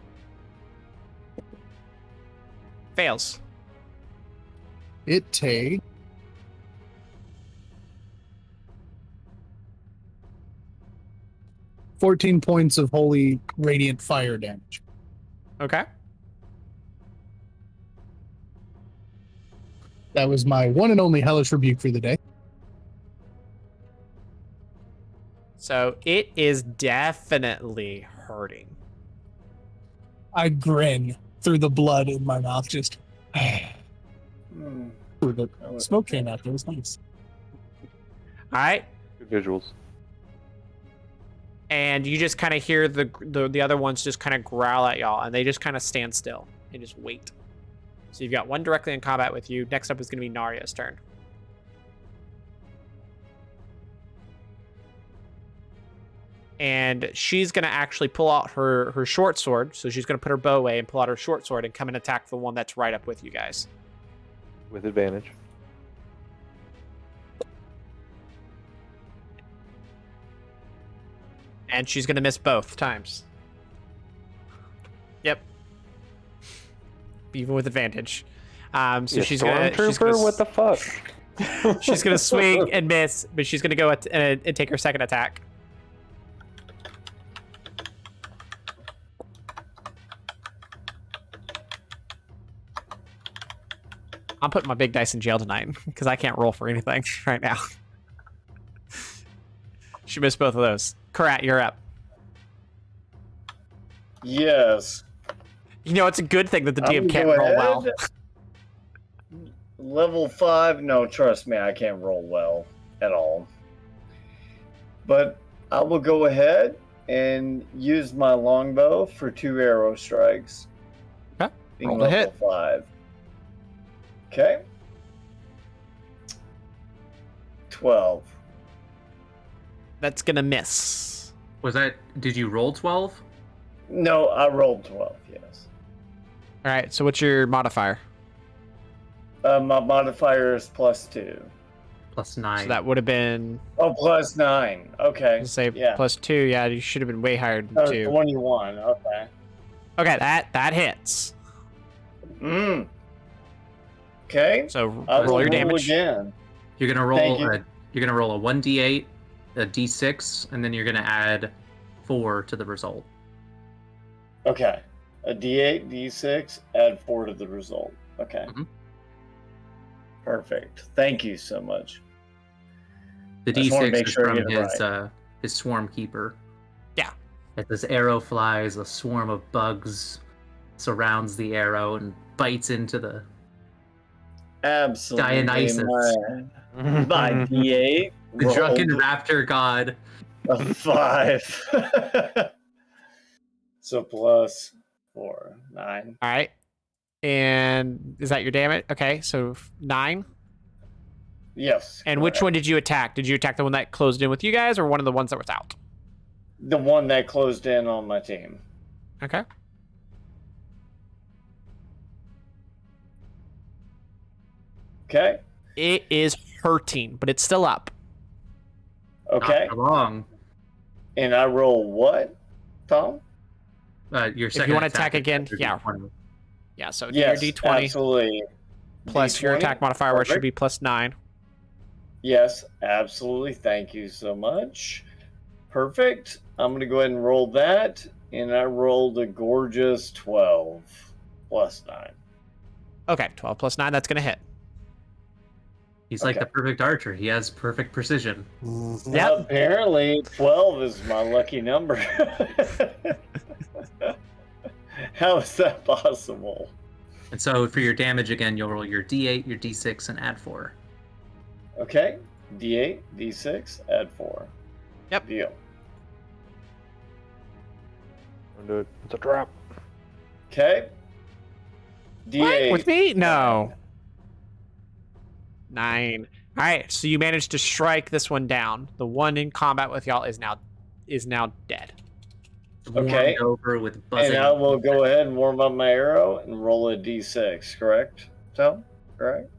Speaker 3: Fails.
Speaker 1: It takes 14 points of holy radiant fire damage.
Speaker 3: Okay.
Speaker 1: That was my one and only hellish rebuke for the day.
Speaker 3: So it is definitely hurting.
Speaker 1: I grin through the blood in my mouth, just
Speaker 2: Hmm.
Speaker 1: Ooh, the smoke came out. That was nice.
Speaker 3: All right.
Speaker 5: Good visuals.
Speaker 3: And you just kind of hear the other ones just kind of growl at y'all, and they just kind of stand still and just wait. So you've got one directly in combat with you. Next up is going to be Narya's turn. and she's gonna actually pull out her short sword. So she's gonna put her bow away and pull out her short sword and come and attack the one that's right up with you guys.
Speaker 5: With advantage.
Speaker 3: And she's gonna miss both times. Yep. Even with advantage. So she's gonna.
Speaker 5: What the fuck?
Speaker 3: She's gonna swing and miss, but she's gonna go and take her second attack. I'm putting my big dice in jail tonight because I can't roll for anything right now. She missed both of those. Karat, you're up.
Speaker 2: Yes.
Speaker 3: You know, it's a good thing that the
Speaker 2: I'm
Speaker 3: DM
Speaker 2: gonna
Speaker 3: can't
Speaker 2: go
Speaker 3: roll well.
Speaker 2: ahead. Level 5, no, trust me, I can't roll well at all. But I will go ahead and use my longbow for 2 arrow strikes.
Speaker 3: Okay.
Speaker 2: Being
Speaker 3: Roll the
Speaker 2: level
Speaker 3: hit.
Speaker 2: 5. Okay. 12.
Speaker 3: That's gonna miss.
Speaker 7: Was that? Did you roll 12?
Speaker 2: No, I rolled 12, yes.
Speaker 3: All right. So what's your modifier?
Speaker 2: My modifier is +2.
Speaker 7: +9.
Speaker 3: So that would have been,
Speaker 2: Oh, +9. Okay.
Speaker 3: let's say,
Speaker 2: Yeah.
Speaker 3: +2. Yeah, you should have been way higher than 2.
Speaker 2: 21. Okay.
Speaker 3: Okay, that hits.
Speaker 2: Okay.
Speaker 3: So
Speaker 2: I will
Speaker 3: roll your
Speaker 2: roll
Speaker 3: damage.
Speaker 2: again.
Speaker 7: You're gonna roll.
Speaker 2: Thank you.
Speaker 7: You're gonna roll a 1d8, a d6, and then you're gonna add 4 to the result.
Speaker 2: Okay. A D8, D6, add 4 to the result. Okay.
Speaker 7: Mhm.
Speaker 2: Perfect. Thank you so much.
Speaker 7: The
Speaker 2: I just wanna
Speaker 7: d6
Speaker 2: make
Speaker 7: is
Speaker 2: sure I
Speaker 7: from
Speaker 2: get it
Speaker 7: his swarm keeper.
Speaker 3: Yeah.
Speaker 7: As this arrow flies, a swarm of bugs surrounds the arrow and bites into the
Speaker 2: Absolutely.
Speaker 7: Dennizens.
Speaker 2: My D8.
Speaker 7: the drunken
Speaker 2: rolled
Speaker 7: raptor god.
Speaker 2: a 5. So +4, 9.
Speaker 3: All right. And is that your damage? Okay, so 9.
Speaker 2: Yes.
Speaker 3: And which one did you attack? Did you attack the one that closed in with you guys, or one of the ones that was out?
Speaker 2: The one that closed in on my team.
Speaker 3: Okay.
Speaker 2: Okay.
Speaker 3: It is hurting, but it's still up.
Speaker 2: Okay.
Speaker 7: Not for long.
Speaker 2: And I roll what, Tom?
Speaker 7: Your
Speaker 3: If
Speaker 7: second
Speaker 3: you want to attack
Speaker 7: is
Speaker 3: again,
Speaker 7: after
Speaker 3: yeah.
Speaker 7: D20.
Speaker 3: Yeah, so
Speaker 2: Yes,
Speaker 3: your D20
Speaker 2: absolutely.
Speaker 3: plus your
Speaker 2: D20?
Speaker 3: attack modifier, which should be +9.
Speaker 2: Yes, absolutely. Thank you so much. Perfect. I'm going to go ahead and roll that. And I rolled a gorgeous 12 +9.
Speaker 3: Okay, 12 plus 9, that's going to hit.
Speaker 7: He's like
Speaker 2: Okay.
Speaker 7: the perfect archer. He has perfect precision.
Speaker 6: Mhm.
Speaker 3: Yep.
Speaker 2: Apparently, 12 is my lucky number. How is that possible?
Speaker 7: And so for your damage again, you'll roll your d8, your d6, and add 4.
Speaker 2: Okay. D8, D6, add 4.
Speaker 3: Yep.
Speaker 2: Deal.
Speaker 5: Don't do it. It's a trap.
Speaker 2: Okay. D8.
Speaker 3: What? With me? No. 9. All right, so you managed to strike this one down. The one in combat with y'all is now dead.
Speaker 2: Okay.
Speaker 7: Warmed over with buzzing.
Speaker 2: And I will go ahead and warm up my arrow and roll a D6, correct? Tom? Correct?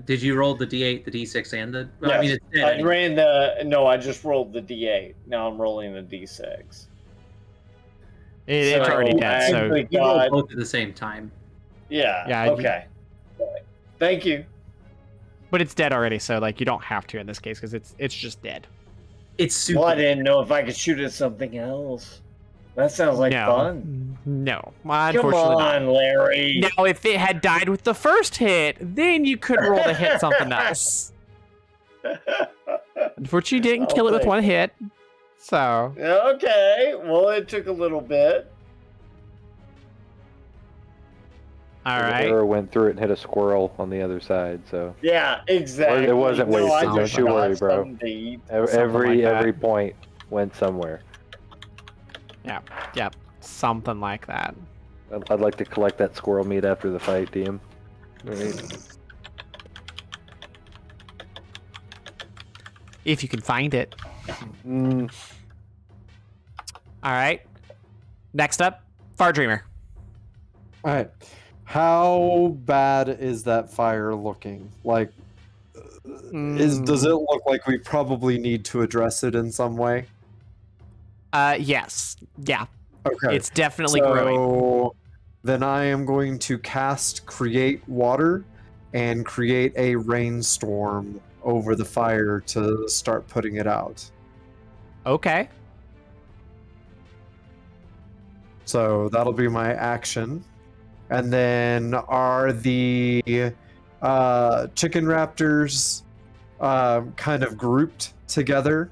Speaker 7: Did you roll the d8, the d6, and the? Well, I
Speaker 2: Yes.
Speaker 7: mean, it's dead.
Speaker 2: I
Speaker 7: anyway.
Speaker 2: ran the. No, I just rolled the D8. Now I'm rolling the D6.
Speaker 3: It's
Speaker 2: So,
Speaker 3: already dead.
Speaker 2: I
Speaker 3: So
Speaker 2: actually
Speaker 7: You roll
Speaker 2: got.
Speaker 7: both at the same time.
Speaker 2: Yeah.
Speaker 3: Yeah,
Speaker 2: Okay. Thank you.
Speaker 3: but it's dead already, so like you don't have to in this case because it's just dead.
Speaker 7: It's super.
Speaker 2: Well, I didn't know if I could shoot at something else. That sounds like
Speaker 3: no.
Speaker 2: fun.
Speaker 3: No.
Speaker 2: Come
Speaker 3: Unfortunately
Speaker 2: on,
Speaker 3: not.
Speaker 2: Larry.
Speaker 3: Now, if it had died with the first hit, then you could roll to hit something else. Unfortunately, you didn't kill it with
Speaker 2: take
Speaker 3: one
Speaker 2: it.
Speaker 3: hit. So,
Speaker 2: Okay. Well, it took a little bit.
Speaker 3: all
Speaker 5: The
Speaker 3: right.
Speaker 5: arrow went through it and hit a squirrel on the other side. So
Speaker 2: Yeah, exactly.
Speaker 5: It wasn't
Speaker 2: No, I
Speaker 5: wasted,
Speaker 2: just
Speaker 5: don't you
Speaker 2: got
Speaker 5: worry, bro.
Speaker 2: something to eat.
Speaker 3: Something like
Speaker 5: every
Speaker 3: that.
Speaker 5: point went somewhere.
Speaker 3: Yep. Something like that.
Speaker 5: I'd like to collect that squirrel meat after the fight, DM.
Speaker 3: If you can find it.
Speaker 5: Mm,
Speaker 3: All right. Next up, Far Dreamer.
Speaker 6: All right. How bad is that fire looking? Like, does it look like we probably need to address it in some way?
Speaker 3: Yes. Yeah.
Speaker 6: Okay.
Speaker 3: It's definitely growing.
Speaker 6: So then I am going to cast Create Water and create a rainstorm over the fire to start putting it out.
Speaker 3: Okay.
Speaker 6: So that'll be my action. And then are the chicken raptors kind of grouped together?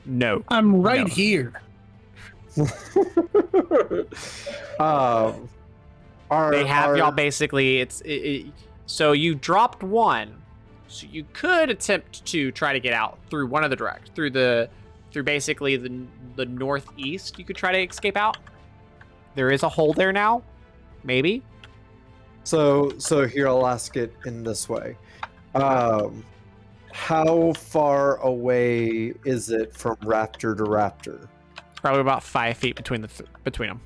Speaker 3: No.
Speaker 1: I'm right
Speaker 3: No.
Speaker 1: here.
Speaker 3: They have y'all basically. So you dropped one, so you could attempt to try to get out through one of the through basically the northeast. You could try to escape out. There is a hole there now, maybe.
Speaker 6: So here I'll ask it in this way. How far away is it from raptor to raptor?
Speaker 3: Probably about 5 feet between between them.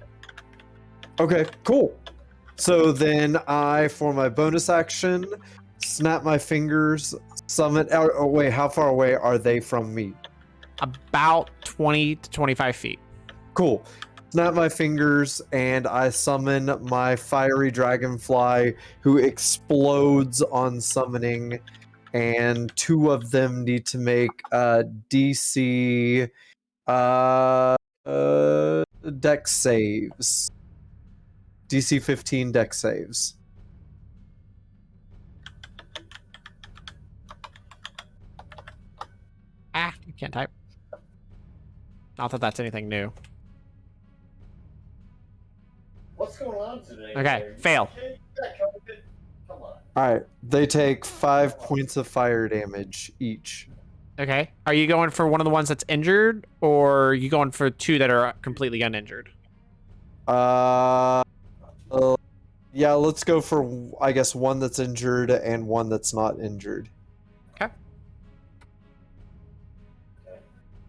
Speaker 6: Okay, cool. So then I, for my bonus action, snap my fingers, summon. Oh wait, how far away are they from me?
Speaker 3: About 20 to 25 feet.
Speaker 6: Cool. Snap my fingers and I summon my fiery dragonfly, who explodes on summoning, and 2 of them need to make DC dex saves. DC 15 dex saves.
Speaker 3: You can't type. Not that that's anything new.
Speaker 2: What's going on today?
Speaker 3: Okay, fail.
Speaker 2: Come on.
Speaker 6: Alright, they take 5 points of fire damage each.
Speaker 3: Okay. Are you going for one of the ones that's injured, or are you going for 2 that are completely uninjured?
Speaker 6: Yeah, let's go for, I guess, one that's injured and one that's not injured.
Speaker 3: Okay.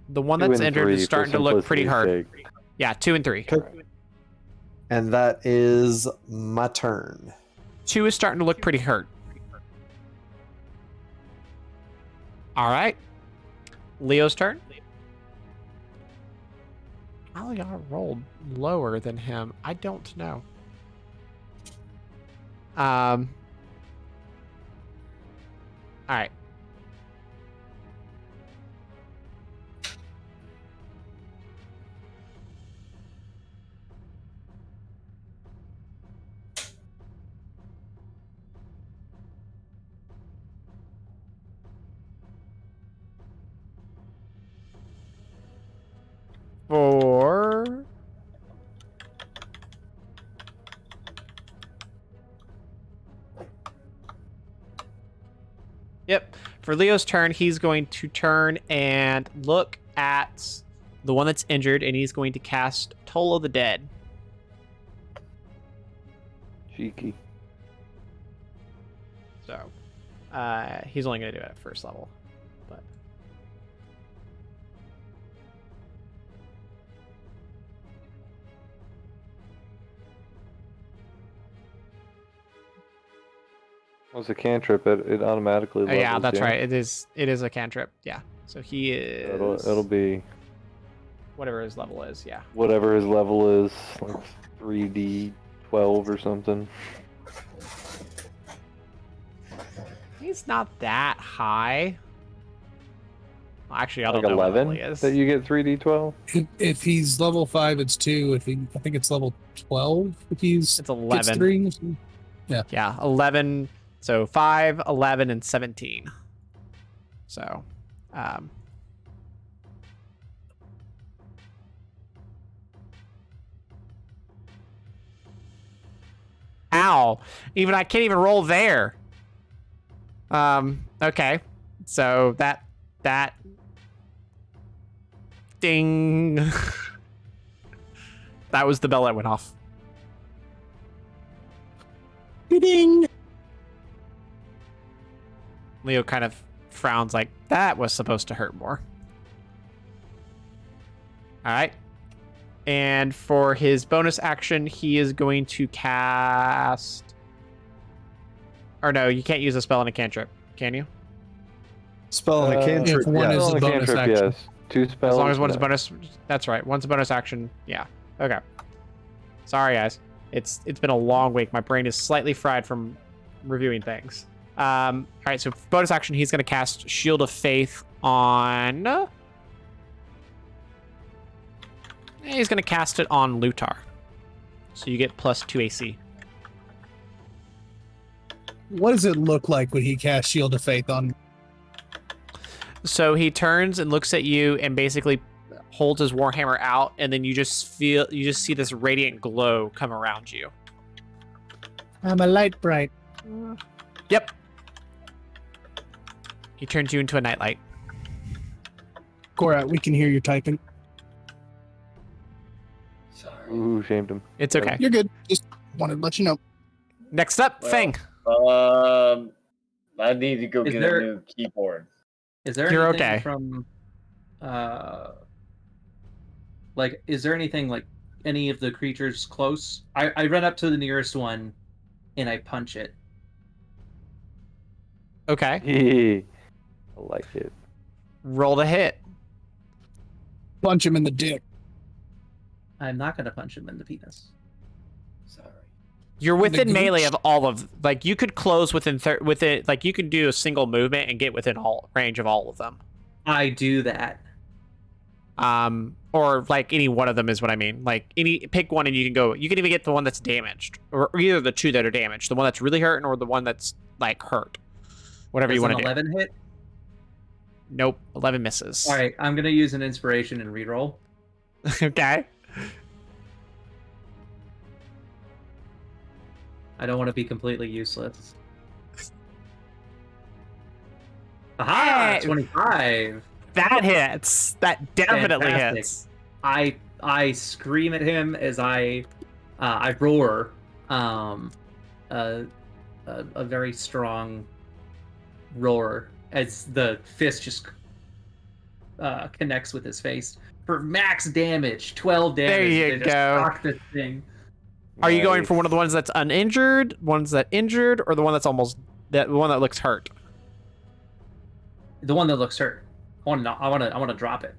Speaker 3: The one
Speaker 5: 2
Speaker 3: that's
Speaker 5: and
Speaker 3: injured
Speaker 5: 3
Speaker 3: is
Speaker 5: for
Speaker 3: starting to look pretty hard.
Speaker 5: simplicity's sake.
Speaker 3: Yeah, 2 and 3.
Speaker 6: Okay. And that is my turn.
Speaker 3: 2 is starting to look pretty hurt. All right. Leo's turn. How y'all rolled lower than him? I don't know. All right. For Yep. For Leo's turn, he's going to turn and look at the one that's injured, and he's going to cast Toll of the Dead.
Speaker 5: Cheeky.
Speaker 3: So, he's only going to do it at first level. But
Speaker 5: Well, it's a cantrip. It automatically levels.
Speaker 3: yeah, that's right. It is a cantrip. Yeah. So he is.
Speaker 5: It'll be
Speaker 3: whatever his level is. Yeah.
Speaker 5: whatever his level is, like 3d12 or something.
Speaker 3: He's not that high. Well, actually, I
Speaker 5: Like
Speaker 3: don't know what
Speaker 5: 11
Speaker 3: level he is.
Speaker 5: that you get 3d12.
Speaker 1: If he's level 5, it's 2. I think it's level 12. If he's
Speaker 3: It's
Speaker 1: gets
Speaker 3: 11.
Speaker 1: 3.
Speaker 3: Yeah, 11. So 5, 11, and 17. So, ow! Even I can't even roll there. Okay. So that ding. That was the bell that went off.
Speaker 1: Ding.
Speaker 3: Leo kind of frowns like, that was supposed to hurt more. All right. And for his bonus action, he is going to cast. Or no, you can't use a spell and a cantrip, can you?
Speaker 6: Spell and a cantrip.
Speaker 1: if one
Speaker 6: yes.
Speaker 1: is a bonus action.
Speaker 5: yes. 2 spells.
Speaker 3: As long as one's
Speaker 5: no.
Speaker 3: bonus. That's right. One's a bonus action. Yeah. Okay. Sorry, guys. It's been a long week. My brain is slightly fried from reviewing things. All right. So bonus action, he's going to cast Shield of Faith on. He's going to cast it on Lutar. So you get +2 AC.
Speaker 1: What does it look like when he casts Shield of Faith on?
Speaker 3: So he turns and looks at you and basically holds his warhammer out, and then you just see this radiant glow come around you.
Speaker 1: I'm a light bright.
Speaker 3: Yep. He turns you into a nightlight.
Speaker 1: Cora, we can hear you typing.
Speaker 2: Sorry.
Speaker 5: Ooh, shamed him.
Speaker 3: It's okay.
Speaker 1: You're good. Just wanted to let you know.
Speaker 3: Next up,
Speaker 2: Well,
Speaker 3: Fang.
Speaker 2: I need to go
Speaker 7: Is
Speaker 2: get
Speaker 7: there-
Speaker 2: a new keyboard.
Speaker 7: Is there
Speaker 3: You're
Speaker 7: anything
Speaker 3: okay.
Speaker 7: from like is there anything like any of the creatures close? I run up to the nearest one and I punch it.
Speaker 3: Okay.
Speaker 5: I like it.
Speaker 3: Roll to hit.
Speaker 1: Punch him in the dick.
Speaker 7: I'm not gonna punch him in the penis.
Speaker 2: Sorry.
Speaker 3: You're within
Speaker 1: gooch?
Speaker 3: melee of all of, like, you could close within like you can do a single movement and get within all range of all of them.
Speaker 7: I do that.
Speaker 3: Or like any one of them is what I mean. Like pick one and you can go. You can even get the one that's damaged, or either the two that are damaged, the one that's really hurting or the one that's like hurt. Whatever you
Speaker 7: Does
Speaker 3: want
Speaker 7: an
Speaker 3: to do.
Speaker 7: 11 hit?
Speaker 3: Nope, 11 misses.
Speaker 7: All right, I'm gonna use an inspiration and reroll.
Speaker 3: Okay.
Speaker 7: I don't want to be completely useless. Aha!
Speaker 3: Hey!
Speaker 7: 25.
Speaker 3: That hits. That definitely
Speaker 7: Fantastic.
Speaker 3: hits.
Speaker 7: I scream at him as I roar. A very strong roar as the fist just connects with his face for max damage. 12 damage.
Speaker 3: There you
Speaker 7: They just
Speaker 3: go.
Speaker 7: rock this thing.
Speaker 3: Are you going for
Speaker 5: Nice.
Speaker 3: one of the ones that's uninjured, ones that injured, or the one that's almost the one that looks hurt?
Speaker 7: The one that looks hurt. I want to drop it.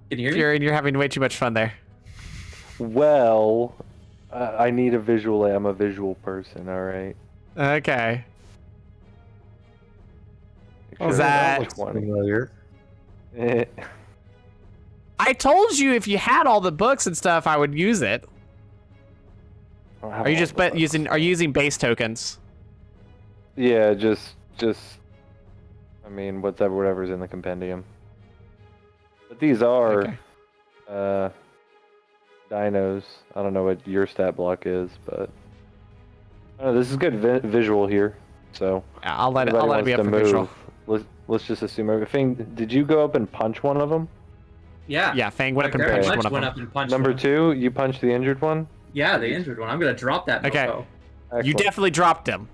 Speaker 7: Can you hear me?
Speaker 3: You're having way too much fun there.
Speaker 5: Well, I need a visual. I'm a visual person. All right.
Speaker 3: Okay.
Speaker 5: Make
Speaker 3: Is
Speaker 5: sure
Speaker 3: that-
Speaker 5: that's 20.
Speaker 6: Familiar.
Speaker 5: Eh.
Speaker 3: I told you if you had all the books and stuff, I would use it.
Speaker 5: I don't have
Speaker 3: Are you
Speaker 5: all
Speaker 3: just
Speaker 5: the books.
Speaker 3: are you using base tokens?
Speaker 5: Yeah, just. I mean, whatever's in the compendium. But these are
Speaker 3: Okay.
Speaker 5: dinos. I don't know what your stat block is, but this is good visual here. So
Speaker 3: Yeah, I'll let it
Speaker 5: anybody
Speaker 3: be up
Speaker 5: wants
Speaker 3: for
Speaker 5: to
Speaker 3: visual.
Speaker 5: Let's just assume everything. Did you go up and punch one of them?
Speaker 7: Yeah.
Speaker 3: Yeah, Fang went up and
Speaker 7: Very
Speaker 3: punched
Speaker 7: much
Speaker 3: one of
Speaker 7: went
Speaker 3: them.
Speaker 7: up and punched
Speaker 5: Number
Speaker 7: one.
Speaker 5: 2, you punched the injured one.
Speaker 7: Yeah, the injured one. I'm gonna drop that.
Speaker 3: Okay.
Speaker 7: mofo.
Speaker 3: You
Speaker 5: Excellent.
Speaker 3: definitely dropped him.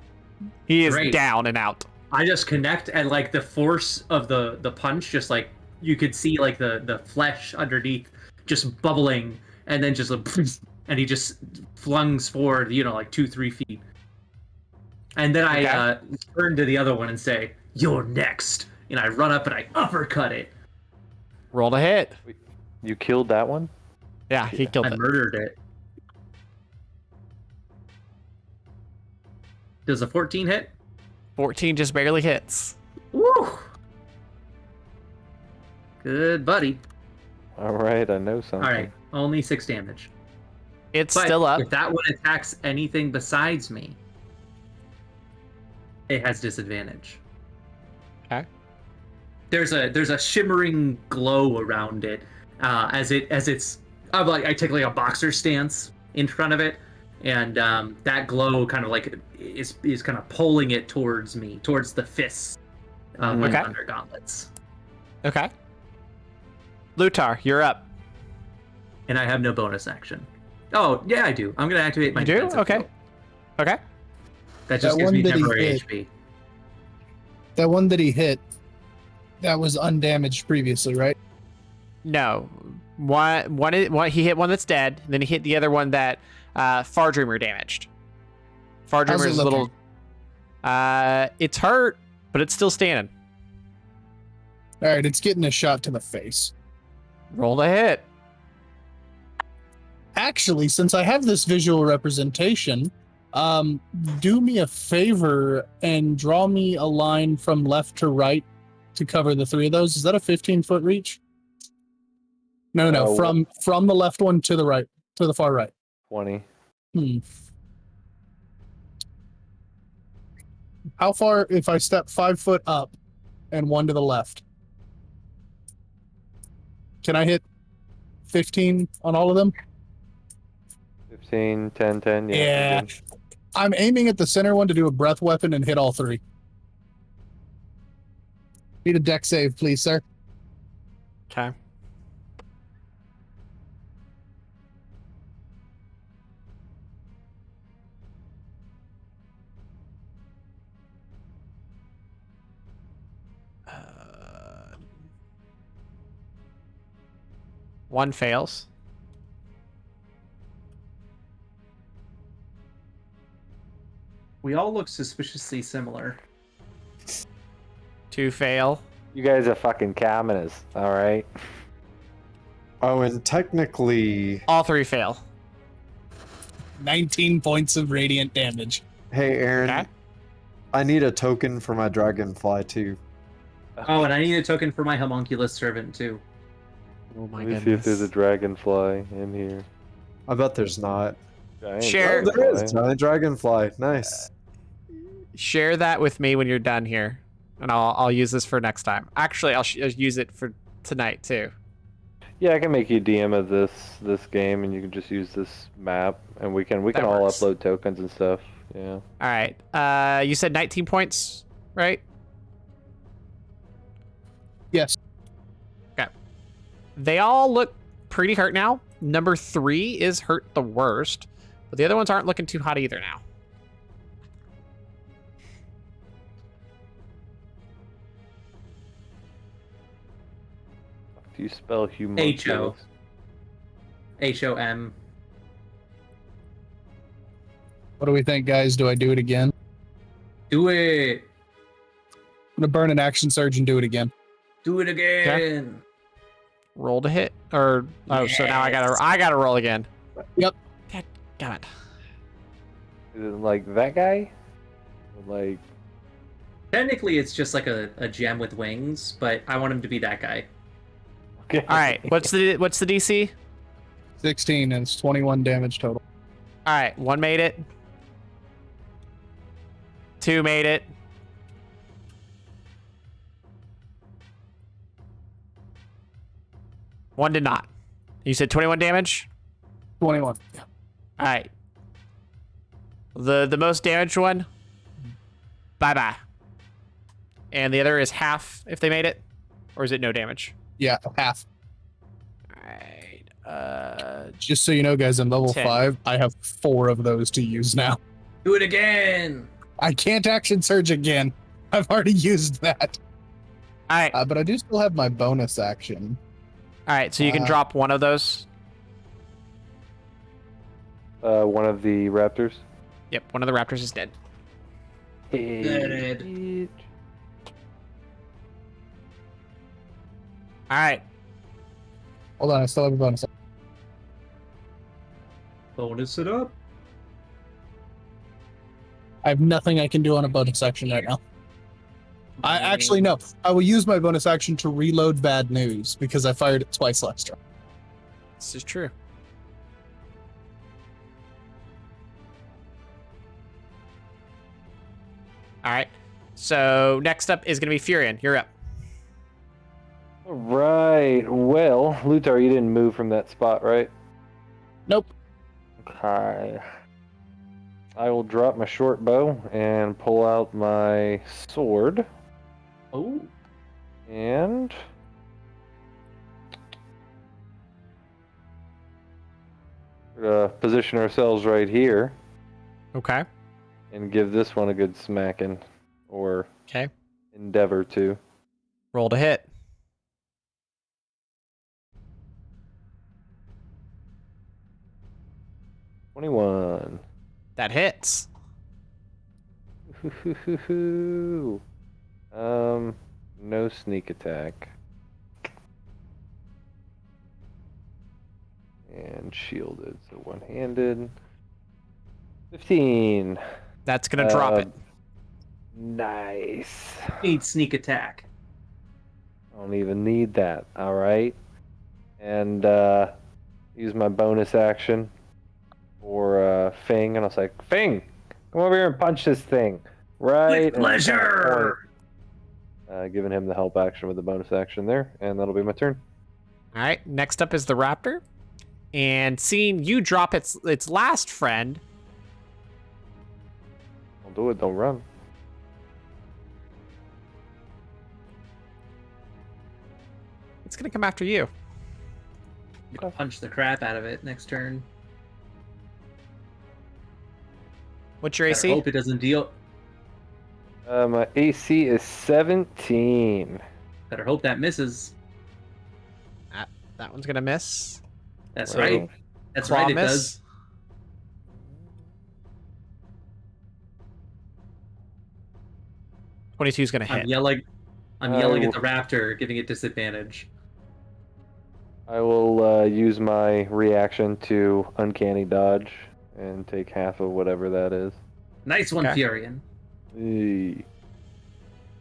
Speaker 3: He is
Speaker 7: Great.
Speaker 3: down and out.
Speaker 7: I just connect and like the force of the punch, just like you could see like the flesh underneath just bubbling, and then just like, and he just flungs forward, like 2-3 feet. And then I turn to the other one and say, "You're next," and I run up and I uppercut it.
Speaker 3: Roll to hit.
Speaker 5: You killed that one.
Speaker 3: Yeah, he killed
Speaker 7: I
Speaker 3: it.
Speaker 7: murdered it. Does a 14 hit?
Speaker 3: 14 just barely hits.
Speaker 7: Woo! Good buddy.
Speaker 5: All right, I know something.
Speaker 7: All right, only 6 damage.
Speaker 3: It's
Speaker 7: But
Speaker 3: still up.
Speaker 7: if that one attacks anything besides me, it has disadvantage.
Speaker 3: Okay.
Speaker 7: There's a shimmering glow around it as it's. I take like a boxer stance in front of it, and that glow kind of like is kind of pulling it towards me, towards the fists of my
Speaker 3: Okay.
Speaker 7: thunder gauntlets.
Speaker 3: Okay. Lutar, you're up.
Speaker 7: And I have no bonus action. Oh yeah, I do. I'm gonna activate my
Speaker 3: You do?
Speaker 7: defensive
Speaker 3: Okay.
Speaker 7: field.
Speaker 3: Okay.
Speaker 7: That just
Speaker 1: That
Speaker 7: gives
Speaker 1: one
Speaker 7: me
Speaker 1: that he
Speaker 7: temporary
Speaker 1: hit.
Speaker 7: HP.
Speaker 1: That one that he hit, that was undamaged previously, right?
Speaker 3: No. One he hit one that's dead, and then he hit the other one that Far Dreamer damaged. Far
Speaker 1: How's it
Speaker 3: Dreamer's little it's hurt, but it's still standing.
Speaker 1: All right, it's getting a shot to the face.
Speaker 3: Roll to hit.
Speaker 1: Actually, since I have this visual representation, do me a favor and draw me a line from left to right to cover the three of those. Is that a 15-foot reach? No, from the left one to the right, to the far right.
Speaker 5: 20.
Speaker 1: How far if I step 5 foot up and one to the left? Can I hit 15 on all of them?
Speaker 5: 15, 10, 10. Yeah.
Speaker 1: Yeah.
Speaker 5: you're good.
Speaker 1: I'm aiming at the center one to do a breath weapon and hit all three. Need a deck save, please, sir.
Speaker 3: Okay. One fails.
Speaker 7: We all look suspiciously similar.
Speaker 3: Two fail.
Speaker 5: You guys are fucking communists, all right?
Speaker 6: Oh, and technically,
Speaker 3: All three fail.
Speaker 1: 19 points of radiant damage.
Speaker 6: hey Aaron,
Speaker 3: Okay.
Speaker 6: I need a token for my dragonfly too.
Speaker 7: Oh, and I need a token for my homunculus servant too.
Speaker 3: Oh my
Speaker 5: Let me see if there's a dragonfly in here.
Speaker 6: I bet there's not.
Speaker 5: Giant
Speaker 3: Share-
Speaker 6: Oh, there is
Speaker 5: dragonfly.
Speaker 6: giant dragonfly. Nice.
Speaker 3: Share that with me when you're done here, and I'll use this for next time. Actually, I'll use it for tonight too.
Speaker 5: Yeah, I can make you DM of this game, and you can just use this map, and we can
Speaker 3: That
Speaker 5: all
Speaker 3: works.
Speaker 5: upload tokens and stuff. Yeah.
Speaker 3: All right. You said 19 points, right?
Speaker 1: Yes.
Speaker 3: They all look pretty hurt now. Number 3 is hurt the worst, but the other ones aren't looking too hot either now.
Speaker 5: Do you spell human?
Speaker 7: H-O. HOM.
Speaker 1: What do we think, guys? Do I do it again?
Speaker 7: Do it.
Speaker 1: I'm gonna burn an action surge and do it again.
Speaker 7: Do it again.
Speaker 3: Roll to hit, or so now I gotta roll again.
Speaker 1: Yep.
Speaker 3: God damn it.
Speaker 5: Is it like that guy? Like,
Speaker 7: Technically, it's just like a gem with wings, but I want him to be that guy.
Speaker 5: okay.
Speaker 3: All right. What's the DC?
Speaker 1: 16 and it's 21 damage total.
Speaker 3: All right. 1 made it. 2 made it. One did not. You said 21 damage?
Speaker 1: 21. Yeah.
Speaker 3: All right. The most damaged one, bye-bye. And the other is half if they made it? Or is it no damage?
Speaker 1: Yeah, half.
Speaker 3: All right.
Speaker 1: Just so you know, guys, I'm level
Speaker 3: 10.
Speaker 1: 5. I have 4 of those to use now.
Speaker 7: Do it again.
Speaker 1: I can't action surge again. I've already used that.
Speaker 3: All right.
Speaker 1: But I do still have my bonus action.
Speaker 3: All right, so you can drop one of those.
Speaker 5: One of the raptors.
Speaker 3: Yep, one of the raptors is dead.
Speaker 7: Dead.
Speaker 3: All right.
Speaker 1: Hold on, I still have a bonus.
Speaker 7: Bonus it up.
Speaker 1: I have nothing I can do on a bonus action right now. I actually no. I will use my bonus action to reload bad news because I fired it twice last round.
Speaker 3: This is true. All right. So next up is going to be Furion. You're up.
Speaker 5: Right. Well, Lutar, you didn't move from that spot, right?
Speaker 1: Nope.
Speaker 5: Okay. I will drop my short bow and pull out my sword.
Speaker 7: Oh.
Speaker 5: And position ourselves right here
Speaker 3: Okay.
Speaker 5: and give this one a good smacking, or
Speaker 3: Okay.
Speaker 5: endeavor to.
Speaker 3: Roll to hit.
Speaker 5: 21.
Speaker 3: That hits.
Speaker 5: No sneak attack. And shielded, so one-handed. 15.
Speaker 3: That's gonna drop it.
Speaker 5: Nice.
Speaker 7: Need sneak attack.
Speaker 5: I don't even need that. All right. And use my bonus action for Fing, and I was like, Fing, come over here and punch this thing. Right.
Speaker 7: With pleasure.
Speaker 5: Giving him the help action with the bonus action there, and that'll be my turn.
Speaker 3: All right. Next up is the raptor, and seeing you drop its last friend,
Speaker 5: Don't do it. Don't run.
Speaker 3: it's gonna come after you.
Speaker 7: I'm gonna punch the crap out of it next turn.
Speaker 3: What's your
Speaker 7: I
Speaker 3: AC?
Speaker 7: hope it doesn't deal.
Speaker 5: My AC is 17.
Speaker 7: Better hope that misses.
Speaker 3: That one's gonna miss.
Speaker 7: That's
Speaker 5: Well,
Speaker 7: right. That's
Speaker 3: Claw
Speaker 7: right. It
Speaker 3: miss.
Speaker 7: does.
Speaker 3: 22 is gonna
Speaker 7: I'm
Speaker 3: hit.
Speaker 7: yelling. I'm
Speaker 5: I
Speaker 7: yelling at
Speaker 5: will-
Speaker 7: the raptor, giving it disadvantage.
Speaker 5: I will use my reaction to uncanny dodge and take half of whatever that is.
Speaker 7: Nice one,
Speaker 3: Okay.
Speaker 7: Furion.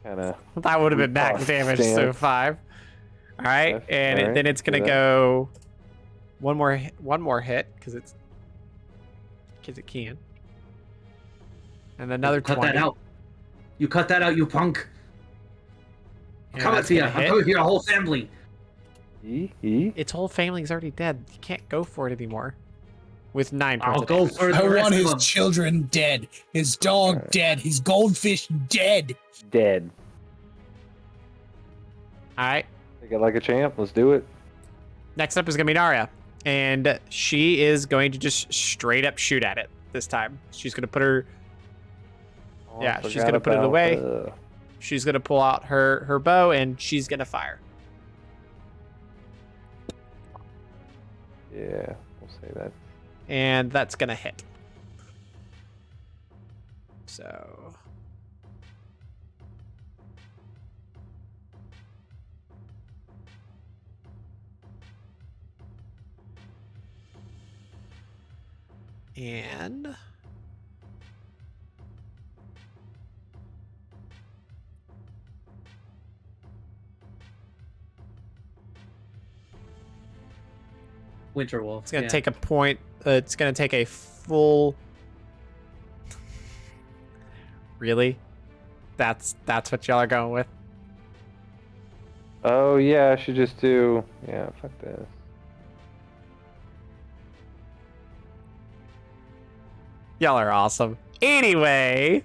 Speaker 5: Kind of.
Speaker 3: That would have been max
Speaker 5: Riposte
Speaker 3: damage, so
Speaker 5: stance.
Speaker 3: 5. All right,
Speaker 5: 5,
Speaker 3: and
Speaker 5: all right,
Speaker 3: then it's
Speaker 5: do
Speaker 3: gonna
Speaker 5: that.
Speaker 3: go one more hit because it can, and another
Speaker 7: Cut
Speaker 3: 20.
Speaker 7: that out. You cut that out, you punk. I'm
Speaker 3: And
Speaker 7: coming
Speaker 3: that's
Speaker 7: for you.
Speaker 3: gonna
Speaker 7: I'm
Speaker 3: hit.
Speaker 7: coming for your whole family.
Speaker 3: Its whole family's already dead. You can't go for it anymore. With 9 points.
Speaker 7: I'll
Speaker 3: of
Speaker 7: go
Speaker 3: damage.
Speaker 7: for
Speaker 1: I
Speaker 7: the rest
Speaker 1: want
Speaker 7: of
Speaker 1: his
Speaker 7: them.
Speaker 1: children dead, his dog dead, his goldfish dead.
Speaker 5: Dead.
Speaker 3: All right.
Speaker 5: Take it like a champ. Let's do it.
Speaker 3: Next up is gonna be Narya, and she is going to just straight up shoot at it this time. She's gonna put her.
Speaker 5: Oh,
Speaker 3: Yeah,
Speaker 5: I
Speaker 3: she's
Speaker 5: forgot
Speaker 3: gonna put it
Speaker 5: about,
Speaker 3: away. She's gonna pull out her bow and she's gonna fire.
Speaker 5: Yeah, we'll say that.
Speaker 3: And that's gonna hit. So and
Speaker 7: Winterwolf.
Speaker 3: it's gonna take a point. It's gonna take a full. Really? That's what y'all are going with?
Speaker 5: Oh yeah, I should just do. Yeah, fuck this.
Speaker 3: Y'all are awesome. Anyway,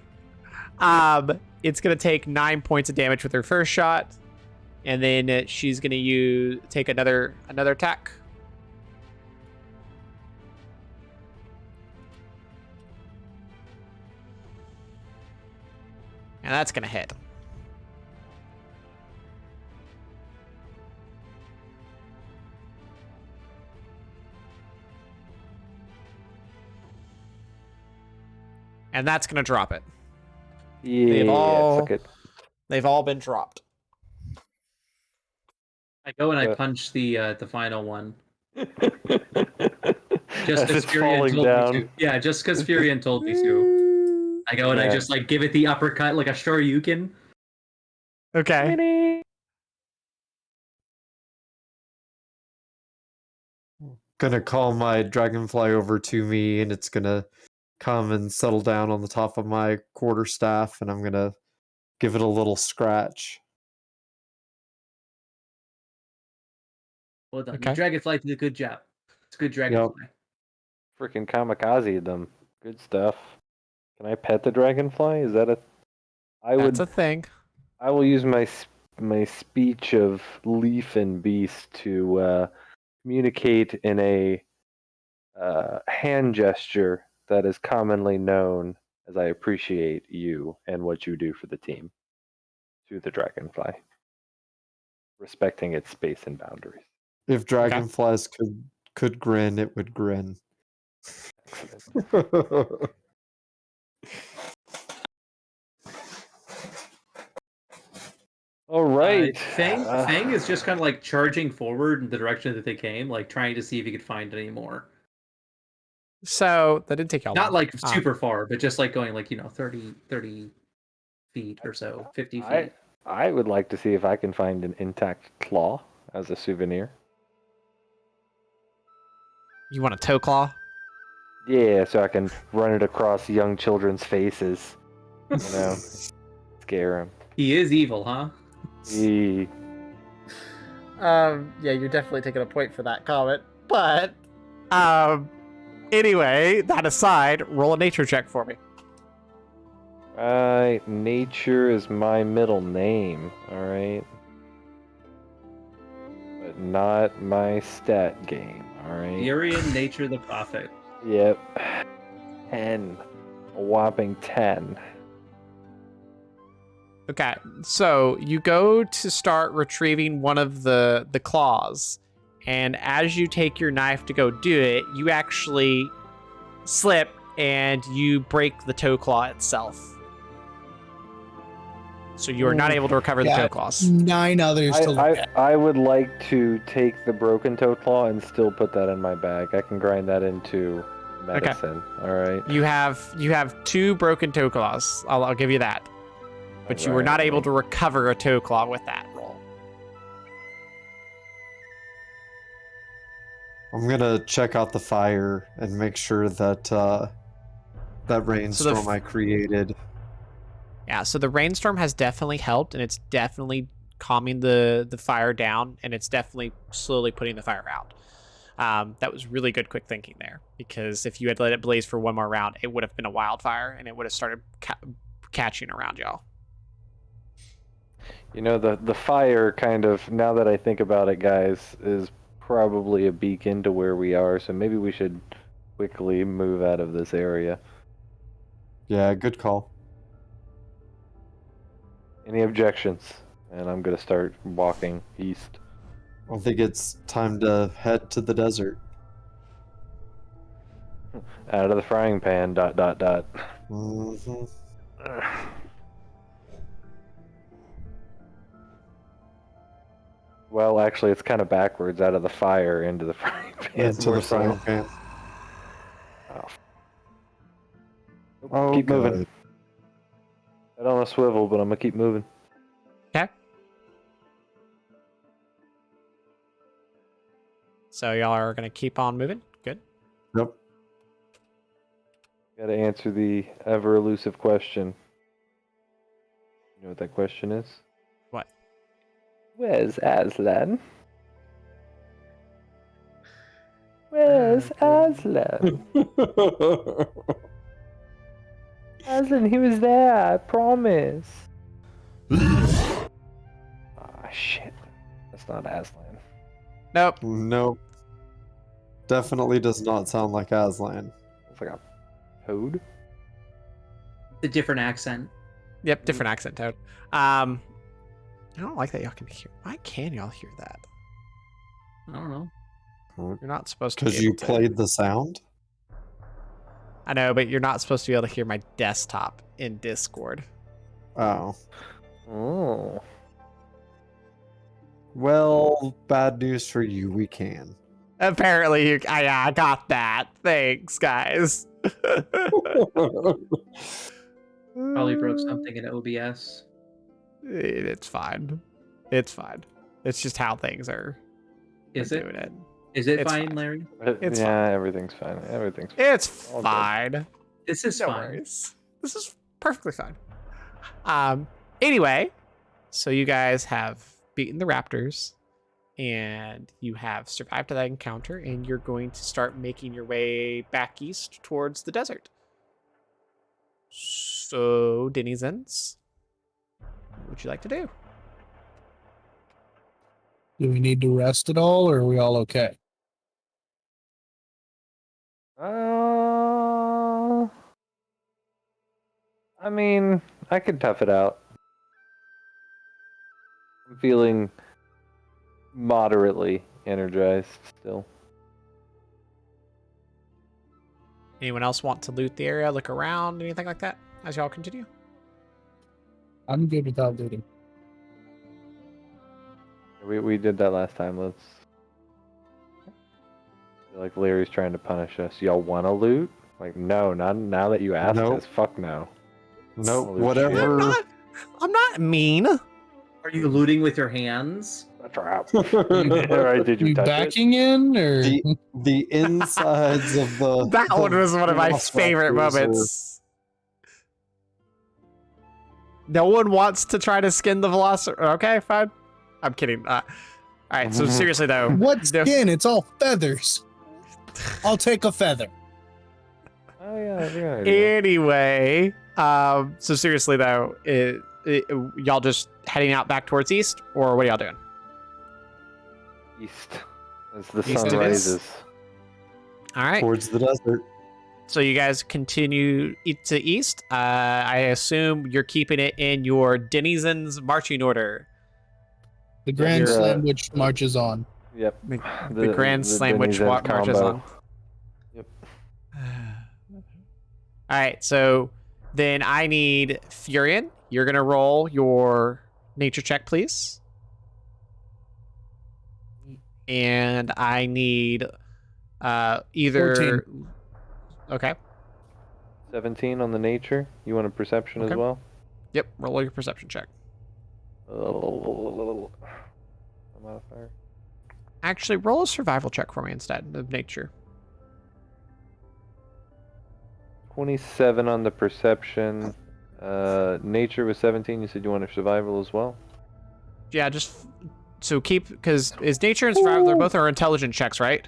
Speaker 3: it's gonna take 9 points of damage with her first shot, and then she's gonna take another attack. And that's gonna hit. And that's gonna drop it.
Speaker 5: Yeah, fuck it.
Speaker 3: They've all been dropped.
Speaker 7: I go and I
Speaker 5: Yeah.
Speaker 7: punch the final one.
Speaker 5: As
Speaker 7: Just because
Speaker 5: it's
Speaker 7: Furion
Speaker 5: falling
Speaker 7: told
Speaker 5: down.
Speaker 7: me to. Yeah, just because Furion told me to. I go and I
Speaker 5: Yeah.
Speaker 7: just like give it the uppercut like a Shoryuken.
Speaker 3: Okay.
Speaker 6: Gonna call my dragonfly over to me, and it's gonna come and settle down on the top of my quarterstaff, and I'm gonna give it a little scratch.
Speaker 7: Well done.
Speaker 3: Okay.
Speaker 7: The Dragonfly did a good job. It's a good Dragonfly.
Speaker 5: Freaking kamikaze them. Good stuff. Can I pet the dragonfly? Is that a?
Speaker 3: That's a thing.
Speaker 5: I will use my speech of leaf and beast to communicate in a hand gesture that is commonly known as "I appreciate you and what you do for the team" to the dragonfly, respecting its space and boundaries.
Speaker 6: If dragonflies could grin, it would grin.
Speaker 5: accident. All right.
Speaker 7: Fang is just kind of like charging forward in the direction that they came, like trying to see if he could find any more.
Speaker 3: So that didn't take y'all
Speaker 7: Not
Speaker 3: long.
Speaker 7: like super far, but just like going like, 30 feet or so, 50 feet.
Speaker 5: I would like to see if I can find an intact claw as a souvenir.
Speaker 3: You want a toe claw?
Speaker 5: Yeah, so I can run it across young children's faces. Scare them.
Speaker 7: He is evil, huh?
Speaker 5: Yeah.
Speaker 3: Yeah, you're definitely taking a point for that comment. But, anyway, that aside, roll a nature check for me.
Speaker 5: Right, nature is my middle name, alright? But not my stat game, alright?
Speaker 7: Urian Nature the Prophet.
Speaker 5: Yep. 10. A whopping 10.
Speaker 3: Okay, so you go to start retrieving one of the claws, and as you take your knife to go do it, you actually slip and you break the toe claw itself. So you are not able to recover the toe claws.
Speaker 1: 9 others to look at.
Speaker 5: I would like to take the broken toe claw and still put that in my bag. I can grind that into medicine. Alright.
Speaker 3: You have 2 broken toe claws. I'll give you that. But you were not able to recover a toe claw with that roll.
Speaker 6: I'm gonna check out the fire and make sure that that rainstorm I created.
Speaker 3: Yeah, so the rainstorm has definitely helped, and it's definitely calming the fire down, and it's definitely slowly putting the fire out. That was really good quick thinking there, because if you had let it blaze for one more round, it would have been a wildfire, and it would have started catching around y'all.
Speaker 5: The fire kind of, now that I think about it, guys, is probably a beacon to where we are, so maybe we should quickly move out of this area.
Speaker 6: Yeah, good call.
Speaker 5: Any objections? And I'm gonna start walking east.
Speaker 6: I think it's time to head to the desert.
Speaker 5: Out of the frying pan, ...
Speaker 6: Mhm.
Speaker 5: Well, actually, it's kind of backwards, out of the fire into the frying pan.
Speaker 6: Into the frying pan. Oh,
Speaker 5: Keep moving.
Speaker 6: good.
Speaker 5: Head on a swivel, but I'm gonna keep moving.
Speaker 3: Okay. So y'all are going to keep on moving? Good.
Speaker 6: Yep.
Speaker 5: Gotta answer the ever elusive question. You know what that question is?
Speaker 3: What?
Speaker 5: Where's Aslan? Where's Aslan? Aslan, he was there, I promise. Ah, shit. That's not Aslan.
Speaker 3: Nope.
Speaker 6: Nope. Definitely does not sound like Aslan.
Speaker 5: It's like a toad.
Speaker 7: The different accent.
Speaker 3: Yep, different accent, Toad. I don't like that y'all can hear. Why can y'all hear that?
Speaker 7: I don't know.
Speaker 3: You're not supposed to be
Speaker 6: Because you
Speaker 3: able to.
Speaker 6: played the sound?
Speaker 3: I know, but you're not supposed to be able to hear my desktop in Discord.
Speaker 6: Oh.
Speaker 5: Oh.
Speaker 6: Well, bad news for you, we can.
Speaker 3: Apparently, I got that. Thanks, guys.
Speaker 7: Probably broke something in OBS.
Speaker 3: It's fine. It's fine. It's just how things are
Speaker 7: Is it?
Speaker 3: doing it.
Speaker 7: Is it
Speaker 3: It's
Speaker 7: fine,
Speaker 3: fine.
Speaker 7: Larry?
Speaker 3: It's
Speaker 5: yeah, everything's fine. Everything's fine.
Speaker 3: It's
Speaker 5: All good.
Speaker 3: fine.
Speaker 7: This is
Speaker 3: No
Speaker 7: fine.
Speaker 3: worries. This is perfectly fine. Anyway, so you guys have beaten the Raptors, and you have survived that encounter, and you're going to start making your way back east towards the desert. So, Dennizens, what would you like to do?
Speaker 1: Do we need to rest at all, or are we all okay?
Speaker 5: I mean, I could tough it out. I'm feeling moderately energized still.
Speaker 3: Anyone else want to loot the area, look around, anything like that as y'all continue?
Speaker 1: I'm good without looting.
Speaker 5: We did that last time. Let's. I feel like Larry's trying to punish us. Y'all want to loot? Like, no, not now that you asked
Speaker 6: Nope.
Speaker 5: us. Fuck no.
Speaker 6: Nope.
Speaker 5: Holy
Speaker 6: Whatever.
Speaker 3: I'm not mean.
Speaker 7: Are you looting with your hands?
Speaker 5: A trap. All right, did you
Speaker 1: You
Speaker 5: touch it?
Speaker 1: backing in or
Speaker 6: The insides of the
Speaker 3: That one
Speaker 6: the
Speaker 3: was one of my favorite
Speaker 6: velociraptors
Speaker 3: moments. No one wants to try to skin the velociraptor. Okay, fine. I'm kidding. All right, so seriously though,
Speaker 1: what
Speaker 3: no-
Speaker 1: skin? It's all feathers. I'll take a feather.
Speaker 5: Oh yeah, that's a good idea.
Speaker 3: Anyway, so seriously though, y'all just heading out back towards east, or what are y'all doing?
Speaker 5: East, as the
Speaker 3: East
Speaker 5: sun
Speaker 3: it is.
Speaker 5: rises.
Speaker 3: All right.
Speaker 6: towards the desert.
Speaker 3: So you guys continue to east. I assume you're keeping it in your Dennizens marching order.
Speaker 1: The Grand
Speaker 5: you're,
Speaker 1: Slam which marches on.
Speaker 5: Yep.
Speaker 3: The Grand Slam, which
Speaker 5: Dennizens
Speaker 3: marches
Speaker 5: combo.
Speaker 3: on.
Speaker 5: Yep.
Speaker 3: All right, so then I need Furion. You're gonna roll your nature check, please. And I need either.
Speaker 1: 14.
Speaker 3: Okay.
Speaker 5: 17 on the nature. You want a perception
Speaker 3: Okay.
Speaker 5: as well?
Speaker 3: Yep. Roll your perception check.
Speaker 5: Modifier.
Speaker 3: Actually, roll a survival check for me instead of nature.
Speaker 5: 27 on the perception. Nature was 17. You said you wanted survival as well?
Speaker 3: Yeah, just so keep because is nature and survival they're both are intelligent checks, right?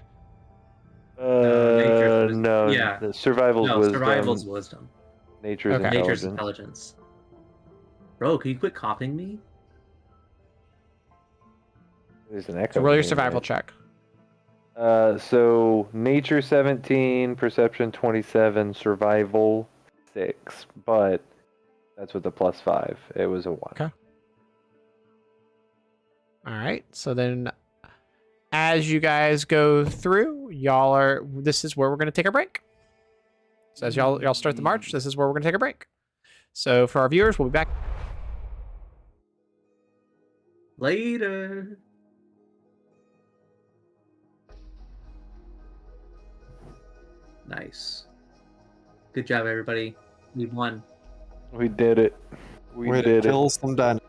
Speaker 7: nature's wisdom.
Speaker 5: No.
Speaker 7: Yeah.
Speaker 5: The survival's
Speaker 7: No,
Speaker 5: wisdom.
Speaker 7: survival's wisdom.
Speaker 5: Nature's
Speaker 3: Okay.
Speaker 5: intelligence.
Speaker 7: Nature's intelligence. Bro, can you quit copying me?
Speaker 5: There's an echo.
Speaker 3: So roll your
Speaker 5: being
Speaker 3: survival
Speaker 5: made.
Speaker 3: check.
Speaker 5: So nature 17, perception 27, survival 6, but that's with the +5. It was a 1.
Speaker 3: Okay. All right. So then, as you guys go through, y'all are. This is where we're going to take a break. So as y'all start the march, this is where we're going to take a break. So for our viewers, we'll be back.
Speaker 7: Later. Nice. Good job, everybody. We won.
Speaker 5: We did it. We
Speaker 6: Way to
Speaker 5: did it.
Speaker 6: kill some dinosaurs.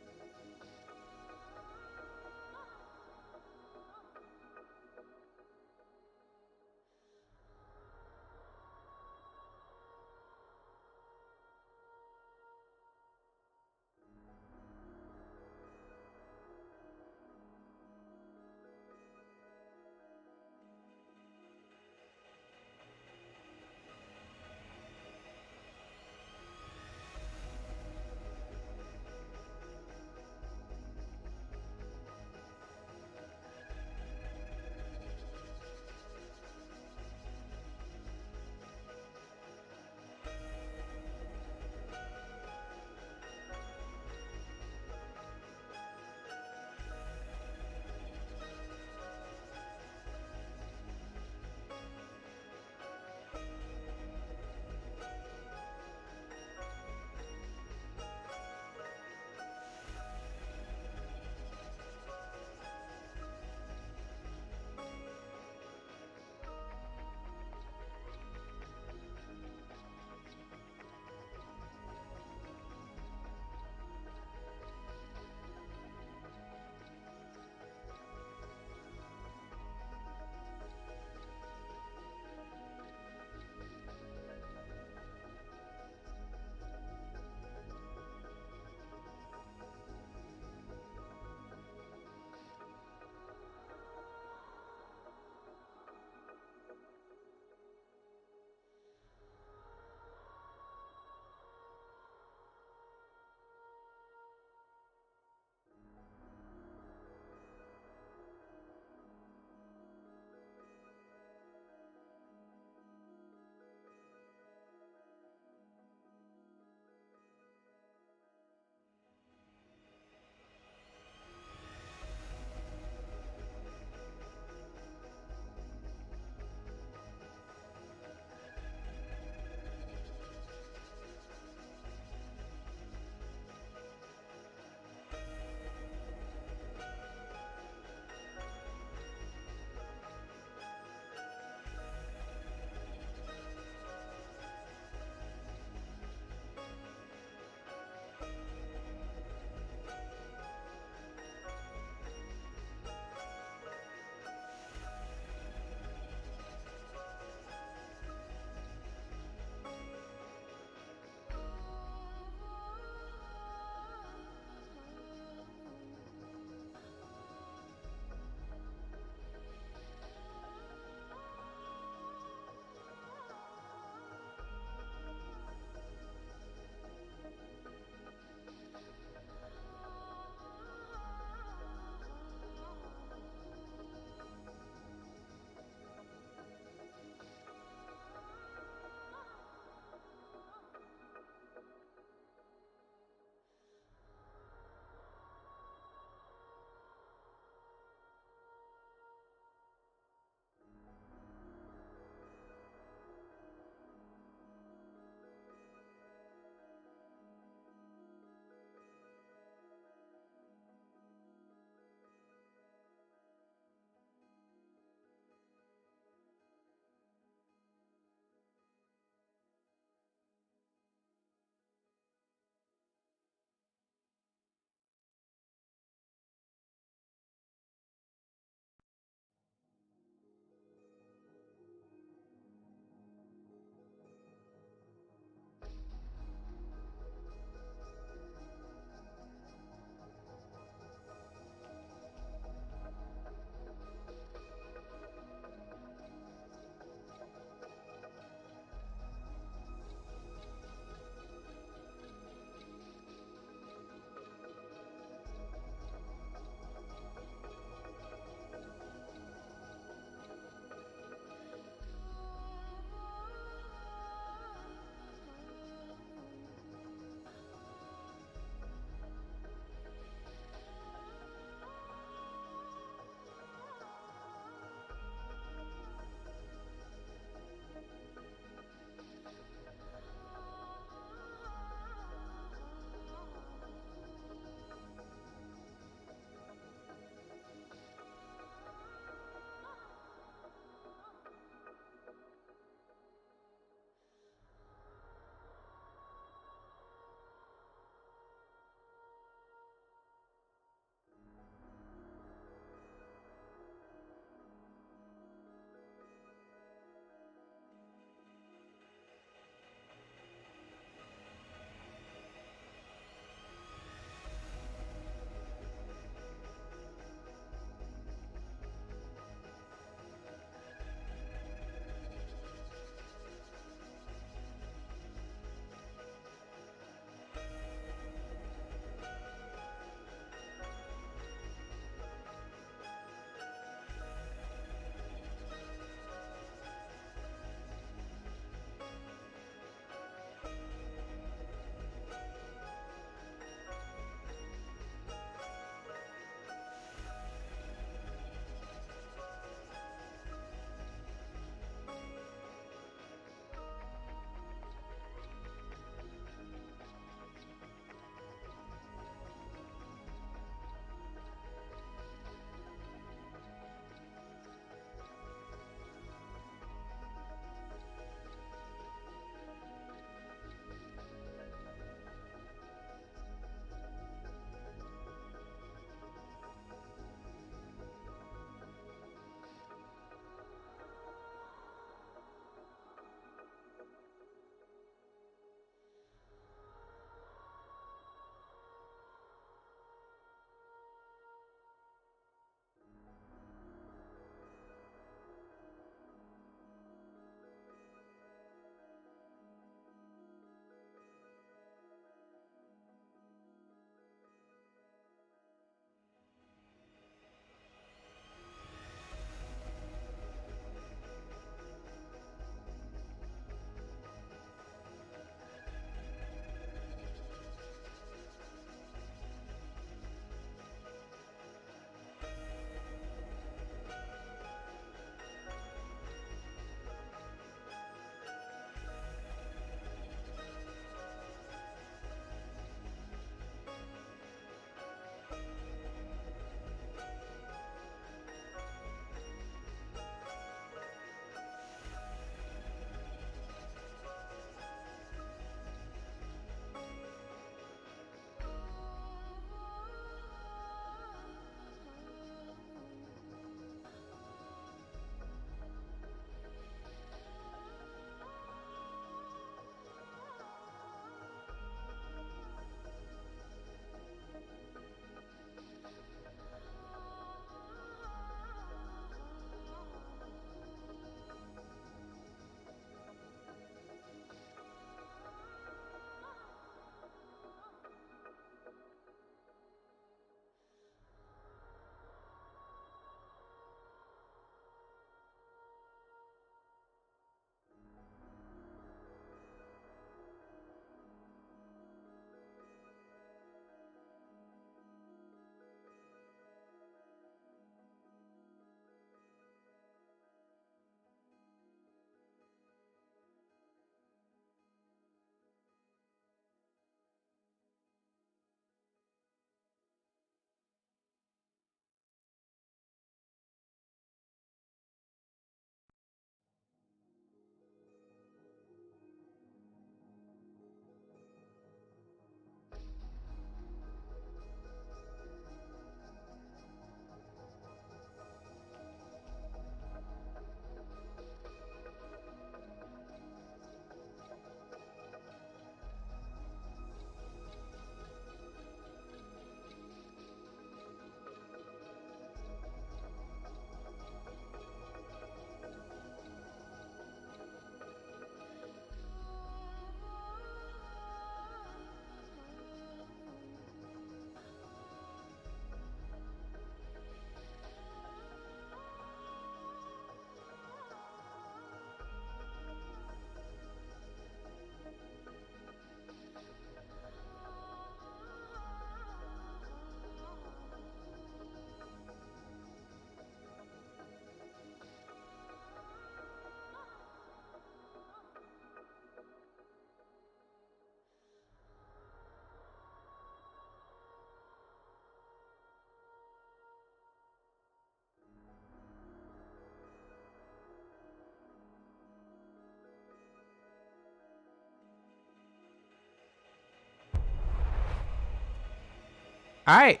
Speaker 3: All right.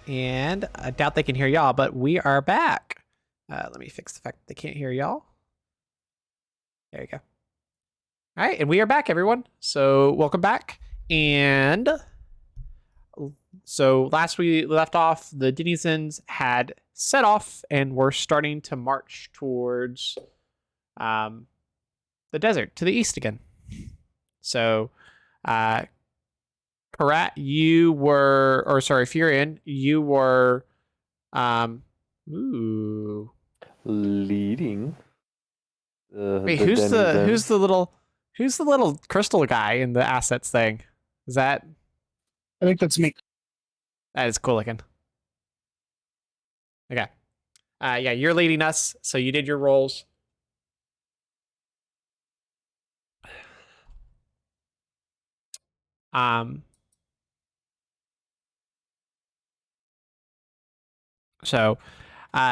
Speaker 3: And I doubt they can hear y'all, but we are back. Let me fix the fact that they can't hear y'all. There you go. All right, and we are back, everyone. So welcome back. And so last we left off, the Dennizens had set off and were starting to march towards the desert to the east again. So, Karat, you were, or sorry, Furion, you were,
Speaker 5: leading.
Speaker 3: Wait,
Speaker 5: the
Speaker 3: who's
Speaker 5: Dennizens.
Speaker 3: the little crystal guy in the assets thing? Is that?
Speaker 1: I think that's me.
Speaker 3: That is cool looking. Okay. Yeah, you're leading us, so you did your rolls. So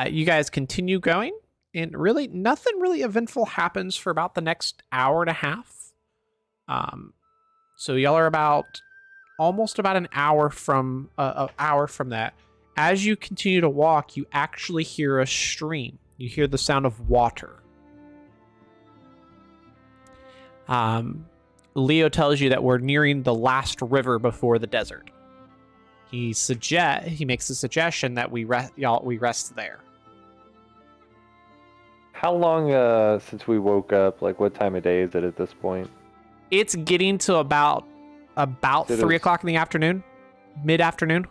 Speaker 3: you guys continue going, and really nothing really eventful happens for about the next hour and a half. So y'all are about almost about an hour from that. As you continue to walk, you actually hear a stream. You hear the sound of water. Leo tells you that we're nearing the last river before the desert. He makes a suggestion that we rest there.
Speaker 5: How long since we woke up? Like, what time of day is it at this point?
Speaker 3: It's getting to about 3 o'clock in the afternoon, mid-afternoon.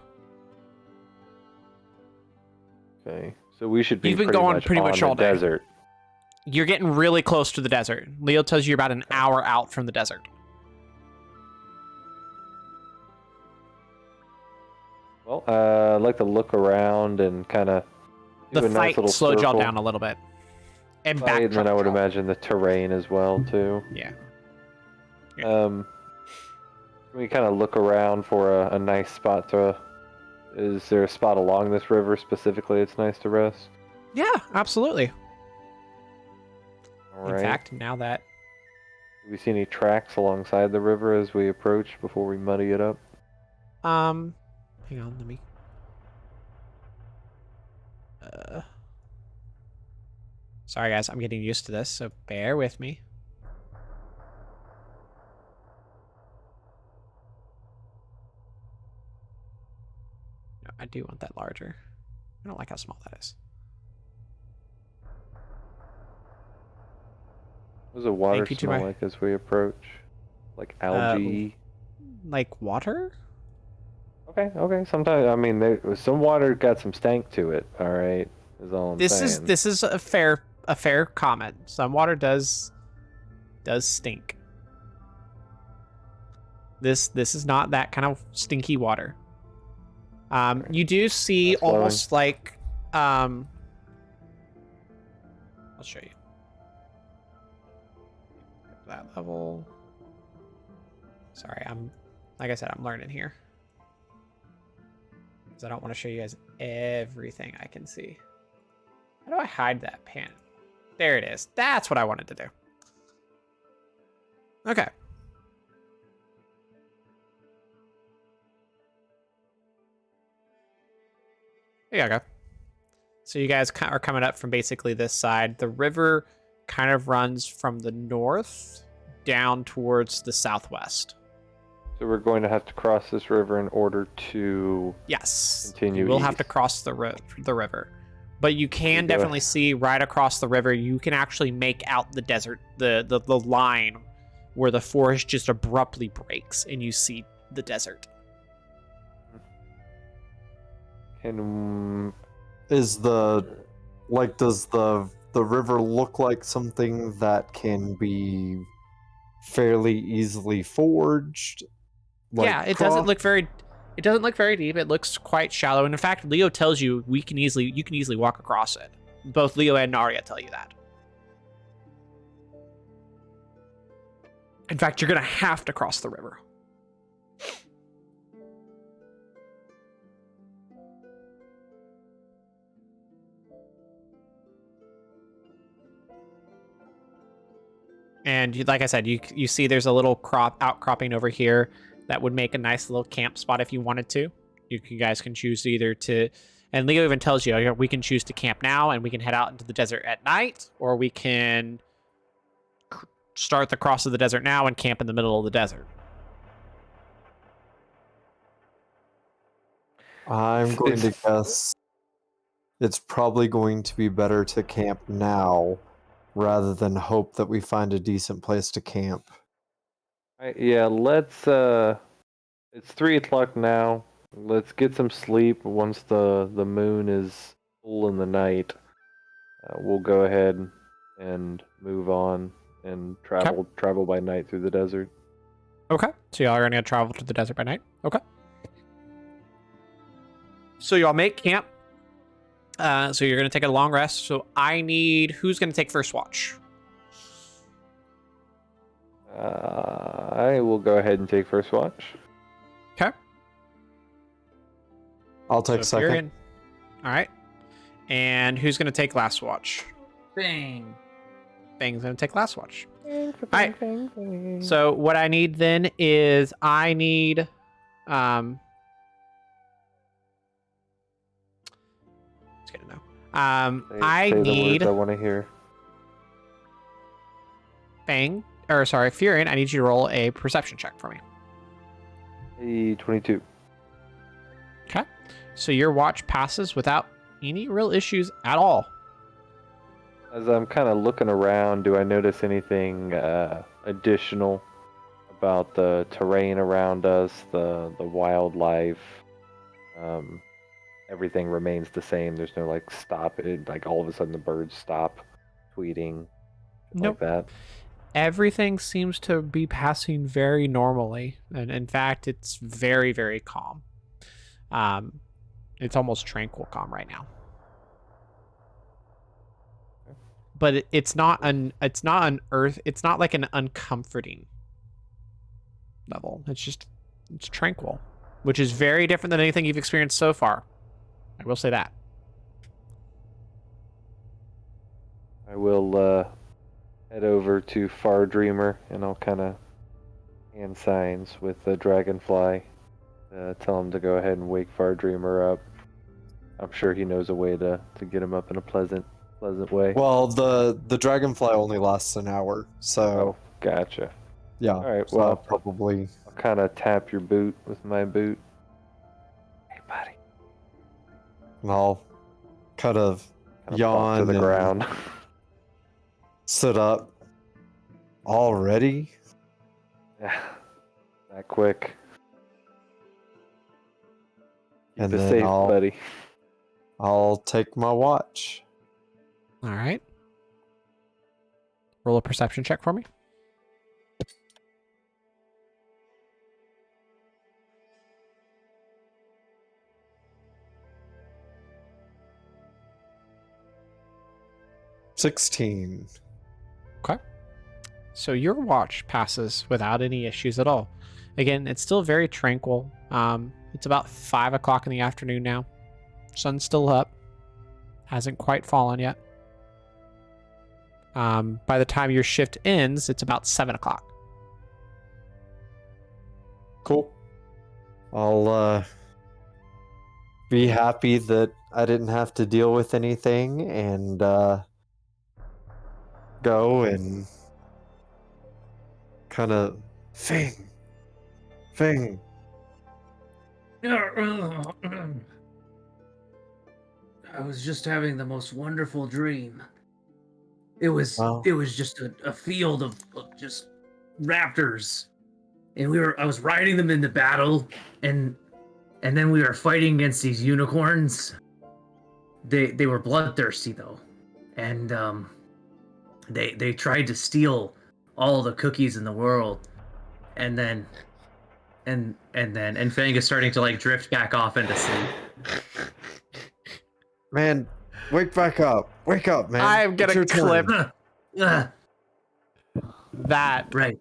Speaker 5: Okay, so we should be
Speaker 3: You've been going pretty much all day.
Speaker 5: Desert.
Speaker 3: You're getting really close to the desert. Leo tells you you're about an hour out from the desert.
Speaker 5: Well, I'd like to look around and kind of do
Speaker 3: The
Speaker 5: a nice
Speaker 3: fight
Speaker 5: little
Speaker 3: slowed y'all
Speaker 5: circle.
Speaker 3: down a little bit. And
Speaker 5: Fight, and then I would
Speaker 3: backtracked y'all.
Speaker 5: imagine the terrain as well too.
Speaker 3: Yeah.
Speaker 5: Can we kind of look around for a nice spot to? Is there a spot along this river specifically it's nice to rest?
Speaker 3: Yeah, absolutely.
Speaker 5: All
Speaker 3: In
Speaker 5: right.
Speaker 3: fact, now that
Speaker 5: Do we see any tracks alongside the river as we approach before we muddy it up?
Speaker 3: hang on, let me sorry guys, I'm getting used to this, so bear with me. No, I do want that larger. I don't like how small that is.
Speaker 5: What does the water
Speaker 3: Thank you to
Speaker 5: smell
Speaker 3: my-
Speaker 5: like as we approach? Like algae?
Speaker 3: Like water?
Speaker 5: Okay. Sometimes, I mean, some water got some stank to it. All right, is all I'm saying.
Speaker 3: This is a fair comment. Some water does stink. This is not that kind of stinky water. You do see
Speaker 5: That's flowing.
Speaker 3: almost like I'll show you. That level. Sorry, like I said, I'm learning here. Because I don't want to show you guys everything I can see. How do I hide that pan? There it is. That's what I wanted to do. Okay. There you go. So you guys are coming up from basically this side. The river kind of runs from the north down towards the southwest.
Speaker 5: So we're going to have to cross this river in order to
Speaker 3: Yes.
Speaker 5: continue.
Speaker 3: You will have to
Speaker 5: east.
Speaker 3: cross the river. But you can
Speaker 5: go.
Speaker 3: definitely see right across the river, you can actually make out the desert, the line where the forest just abruptly breaks and you see the desert.
Speaker 5: And
Speaker 6: Is does the river look like something that can be fairly easily forged?
Speaker 3: Yeah, it doesn't look very deep. It looks quite shallow. And in fact, Leo tells you you can easily walk across it. Both Leo and Narya tell you that. In fact, you're gonna have to cross the river. And like I said, you see there's a little outcropping over here that would make a nice little camp spot if you wanted to. You guys can choose either to, and Leo even tells you, we can choose to camp now and we can head out into the desert at night, or we can start the cross of the desert now and camp in the middle of the desert.
Speaker 6: I'm going to guess it's probably going to be better to camp now rather than hope that we find a decent place to camp.
Speaker 5: Yeah, let's. It's 3 o'clock now. Let's get some sleep. Once the moon is full in the night, we'll go ahead and move on and travel by night through the desert.
Speaker 3: Okay. So y'all are going to travel to the desert by night. Okay. So y'all make camp. So you're going to take a long rest. So I need, who's going to take first watch?
Speaker 5: I will go ahead and take first watch.
Speaker 3: Okay.
Speaker 6: I'll take
Speaker 3: So if you're
Speaker 6: second.
Speaker 3: in- All right. And who's going to take last watch?
Speaker 7: Bang.
Speaker 3: Thing's going to take last watch. All right. So what I need then is I need, let's get it now. I
Speaker 5: say the
Speaker 3: need
Speaker 5: words I want to hear.
Speaker 3: Furion, I need you to roll a perception check for me.
Speaker 5: Hey, 22.
Speaker 3: Okay. So your watch passes without any real issues at all.
Speaker 5: As I'm kind of looking around, do I notice anything additional about the terrain around us, the wildlife? Everything remains the same. There's no like stop it, like all of a sudden the birds stop tweeting,
Speaker 3: Nope.
Speaker 5: like that.
Speaker 3: Everything seems to be passing very normally, and in fact, it's very, very calm. It's almost tranquil calm right now. But it's not it's not like an uncomforting level. It's tranquil, which is very different than anything you've experienced so far. I will say that.
Speaker 5: I will head over to Far Dreamer and I'll kind of hand signs with the dragonfly. Tell him to go ahead and wake Far Dreamer up. I'm sure he knows a way to get him up in a pleasant way.
Speaker 6: Well, the dragonfly only lasts an hour, so
Speaker 5: Oh, gotcha.
Speaker 6: yeah.
Speaker 5: All right,
Speaker 6: so
Speaker 5: well,
Speaker 6: probably.
Speaker 5: I'll kind of tap your boot with my boot. Hey, buddy.
Speaker 6: And I'll kind of
Speaker 5: Kinda plop to
Speaker 6: yawn
Speaker 5: the
Speaker 6: and
Speaker 5: ground.
Speaker 6: sit up. Already?
Speaker 5: Yeah, that quick. Keep
Speaker 6: And
Speaker 5: it
Speaker 6: then
Speaker 5: safe,
Speaker 6: I'll-
Speaker 5: buddy.
Speaker 6: I'll take my watch.
Speaker 3: All right. Roll a perception check for me.
Speaker 6: $16.
Speaker 3: Okay. So your watch passes without any issues at all. Again, it's still very tranquil. It's about 5 o'clock in the afternoon now. Sun's still up. Hasn't quite fallen yet. By the time your shift ends, it's about 7 o'clock.
Speaker 6: Cool. I'll be happy that I didn't have to deal with anything and go and kind of Fing.
Speaker 7: I was just having the most wonderful dream. It was
Speaker 6: Wow.
Speaker 7: just a field of just raptors, and I was riding them into battle, and then we were fighting against these unicorns. They were bloodthirsty though, and they tried to steal all the cookies in the world, and then Fang is starting to like drift back off into sleep.
Speaker 6: Man, wake back up. Wake up, man.
Speaker 3: I'm
Speaker 6: It's
Speaker 3: gonna
Speaker 6: your turn.
Speaker 3: clip that.
Speaker 7: Right.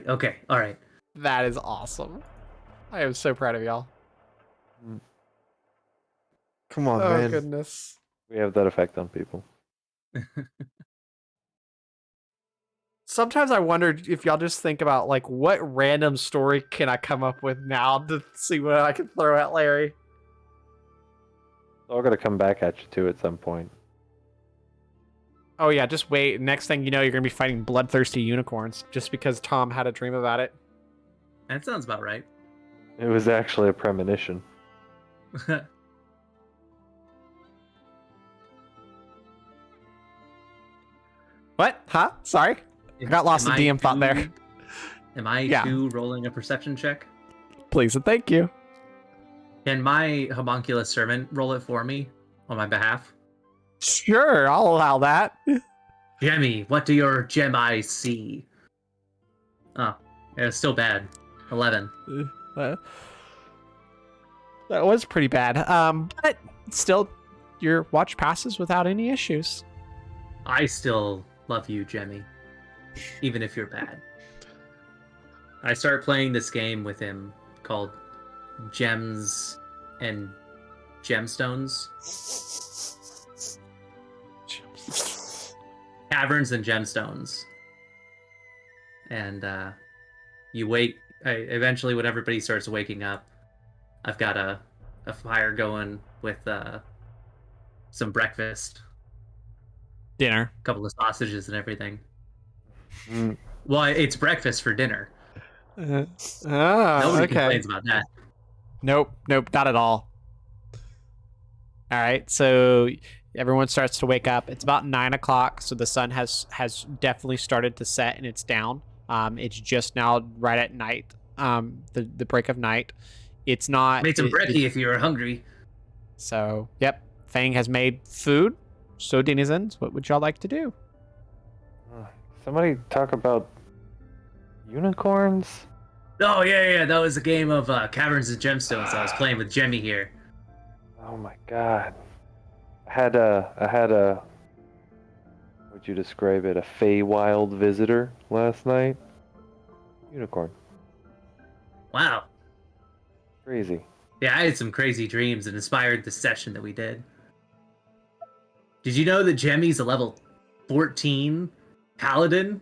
Speaker 7: Okay, all right.
Speaker 3: That is awesome. I am so proud of y'all.
Speaker 6: Come on,
Speaker 3: Oh,
Speaker 6: man.
Speaker 3: goodness.
Speaker 5: We have that effect on people.
Speaker 3: Sometimes I wonder if y'all just think about like what random story can I come up with now to see what I can throw at Larry.
Speaker 5: It's all gonna come back at you too at some point.
Speaker 3: Oh yeah, just wait. Next thing you know, you're gonna be fighting bloodthirsty unicorns just because Tom had a dream about it.
Speaker 7: That sounds about right.
Speaker 5: It was actually a premonition.
Speaker 3: What? Huh? Sorry, I got lost in DM thought there.
Speaker 7: Am I
Speaker 3: Yeah.
Speaker 7: too rolling a perception check?
Speaker 3: Please and thank you.
Speaker 7: Can my homunculus servant roll it for me on my behalf?
Speaker 3: Sure, I'll allow that.
Speaker 7: Jemmy, what do your gem eyes see? Oh, yeah, it's still bad. 11.
Speaker 3: Uh, that was pretty bad. But still, your watch passes without any issues.
Speaker 7: I still love you, Jemmy, even if you're bad. I started playing this game with him called Gems and Gemstones. Caverns and Gemstones. And you wake. Eventually, when everybody starts waking up, I've got a fire going with some breakfast,
Speaker 3: Dinner.
Speaker 7: a couple of sausages and everything.
Speaker 5: Mm.
Speaker 7: Well, it's breakfast for dinner.
Speaker 3: Oh,
Speaker 7: Nobody
Speaker 3: okay.
Speaker 7: complains about that.
Speaker 3: Nope, not at all. All right, so everyone starts to wake up. It's about 9 o'clock, so the sun has definitely started to set and it's down. It's just now right at night, the break of night. It's not.
Speaker 7: Made some brekkie if you were hungry.
Speaker 3: So, yep, Fang has made food. So, Dennizens, what would y'all like to do?
Speaker 5: Somebody talk about unicorns?
Speaker 7: Oh yeah, that was a game of Caverns and Gemstones I was playing with Jemmy here.
Speaker 5: Oh my god. I had a would you describe it? A Feywild visitor last night. Unicorn.
Speaker 7: Wow.
Speaker 5: Crazy.
Speaker 7: Yeah, I had some crazy dreams and inspired the session that we did. Did you know that Jemmy's a level 14 paladin?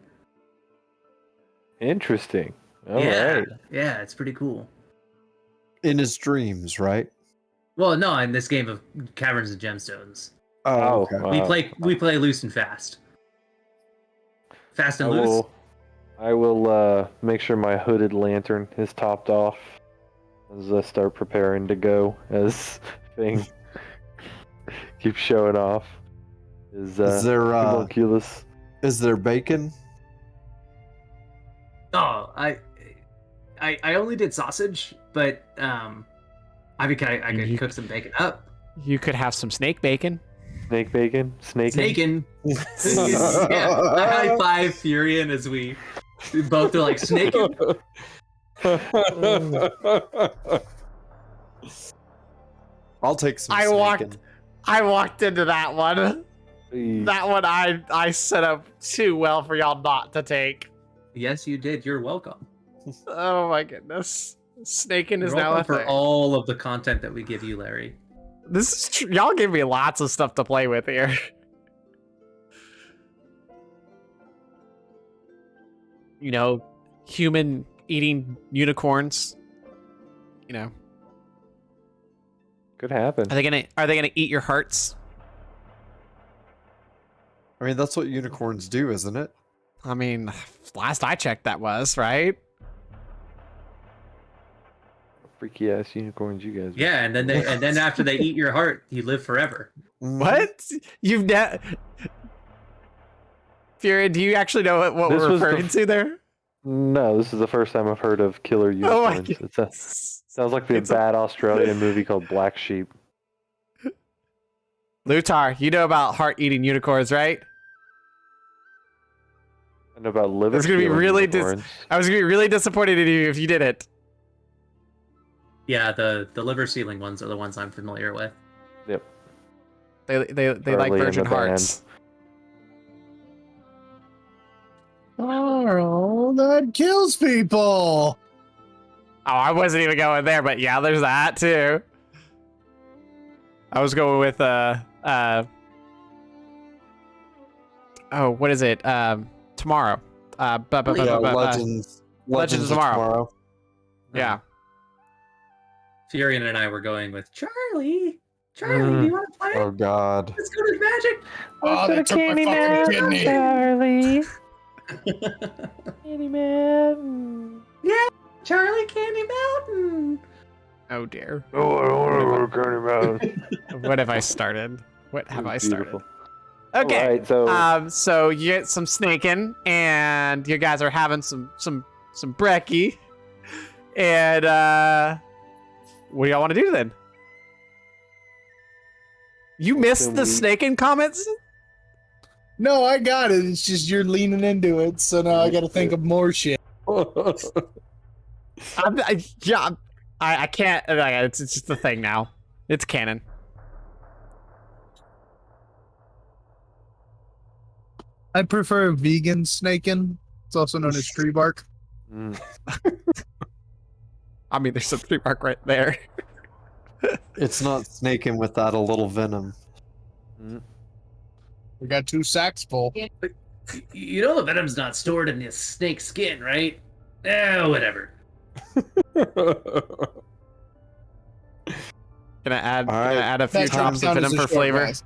Speaker 5: Interesting. All
Speaker 7: yeah,
Speaker 5: right.
Speaker 7: yeah, it's pretty cool.
Speaker 6: In his dreams, right?
Speaker 7: Well, no, in this game of Caverns and Gemstones,
Speaker 5: Oh,
Speaker 6: okay.
Speaker 7: we play loose and fast. Fast and
Speaker 5: I
Speaker 7: loose.
Speaker 5: I will make sure my hooded lantern is topped off as I start preparing to go. As thing keeps showing off.
Speaker 6: Is there
Speaker 5: homunculus.
Speaker 6: is there bacon?
Speaker 7: Oh, I only did sausage, but I could cook some bacon up.
Speaker 3: You could have some snake bacon.
Speaker 5: Snake bacon?
Speaker 7: Snaking. Yeah, I high five Furion as we both are like snaking.
Speaker 6: I'll take some.
Speaker 3: I
Speaker 6: snaking.
Speaker 3: walked into that one.
Speaker 5: Please.
Speaker 3: That one I set up too well for y'all not to take.
Speaker 7: Yes, you did. You're welcome.
Speaker 3: Oh my goodness. Snaking is
Speaker 7: You're
Speaker 3: now a
Speaker 7: welcome for
Speaker 3: thing.
Speaker 7: all of the content that we give you, Larry.
Speaker 3: This is y'all give me lots of stuff to play with here. You know, human eating unicorns. You know,
Speaker 5: Could happen.
Speaker 3: are they gonna eat your hearts?
Speaker 6: I mean, that's what unicorns do, isn't it?
Speaker 3: I mean, last I checked, that was right.
Speaker 5: Freaky ass unicorns, you guys.
Speaker 7: Yeah, and then after they eat your heart, you live forever.
Speaker 3: What? You've never. Fury, do you actually know what
Speaker 5: This
Speaker 3: we're
Speaker 5: was the
Speaker 3: referring to there?
Speaker 5: No, this is the first time I've heard of killer
Speaker 3: Oh my
Speaker 5: unicorns.
Speaker 3: god.
Speaker 5: Sounds like the
Speaker 3: It's a-
Speaker 5: bad Australian movie called Black Sheep.
Speaker 3: Lutar, you know about heart-eating unicorns, right?
Speaker 5: I know about liver.
Speaker 3: It's gonna be
Speaker 5: stealing
Speaker 3: really
Speaker 5: unicorns.
Speaker 3: I was gonna be really disappointed in you if you didn't.
Speaker 7: Yeah, the liver sealing ones are the ones I'm familiar with.
Speaker 5: Yep.
Speaker 3: They like
Speaker 5: Charlie and
Speaker 3: virgin
Speaker 5: the band.
Speaker 3: hearts.
Speaker 1: Oh, that kills people.
Speaker 3: Oh, I wasn't even going there, but yeah, there's that too. I was going with oh, what is it? Tomorrow.
Speaker 6: Legends of tomorrow.
Speaker 3: Yeah.
Speaker 7: Furion and I were going with Charlie. Charlie, do you want to play?
Speaker 6: Oh God.
Speaker 7: Let's go to Magic.
Speaker 1: Oh, they took my fucking kidney.
Speaker 5: Charlie. Candyman.
Speaker 7: Yeah, Charlie Candy Mountain.
Speaker 3: Oh dear.
Speaker 5: Oh, I don't want to go to Candyman.
Speaker 3: What have I started? What have I started?
Speaker 5: Beautiful.
Speaker 3: Okay.
Speaker 5: Alright, so
Speaker 3: So you get some snaking, and you guys are having some brekkie, and what do y'all want to do then? You missed the snaking comments.
Speaker 1: No, I got it. It's just you're leaning into it, so now I got to think of more shit.
Speaker 3: I can't. It's just a thing now. It's canon.
Speaker 1: I prefer vegan snaking. It's also known as tree bark.
Speaker 3: I mean, there's some tree bark right there.
Speaker 6: It's not snaking without a little venom.
Speaker 1: We got 2 sacks full.
Speaker 7: You know the venom's not stored in the snake skin, right? Whatever.
Speaker 3: Can I add?
Speaker 6: All right.
Speaker 3: Can I add a few
Speaker 1: That
Speaker 3: drops of
Speaker 1: down
Speaker 3: venom
Speaker 1: as a
Speaker 3: for
Speaker 1: short
Speaker 3: flavor?
Speaker 1: rest.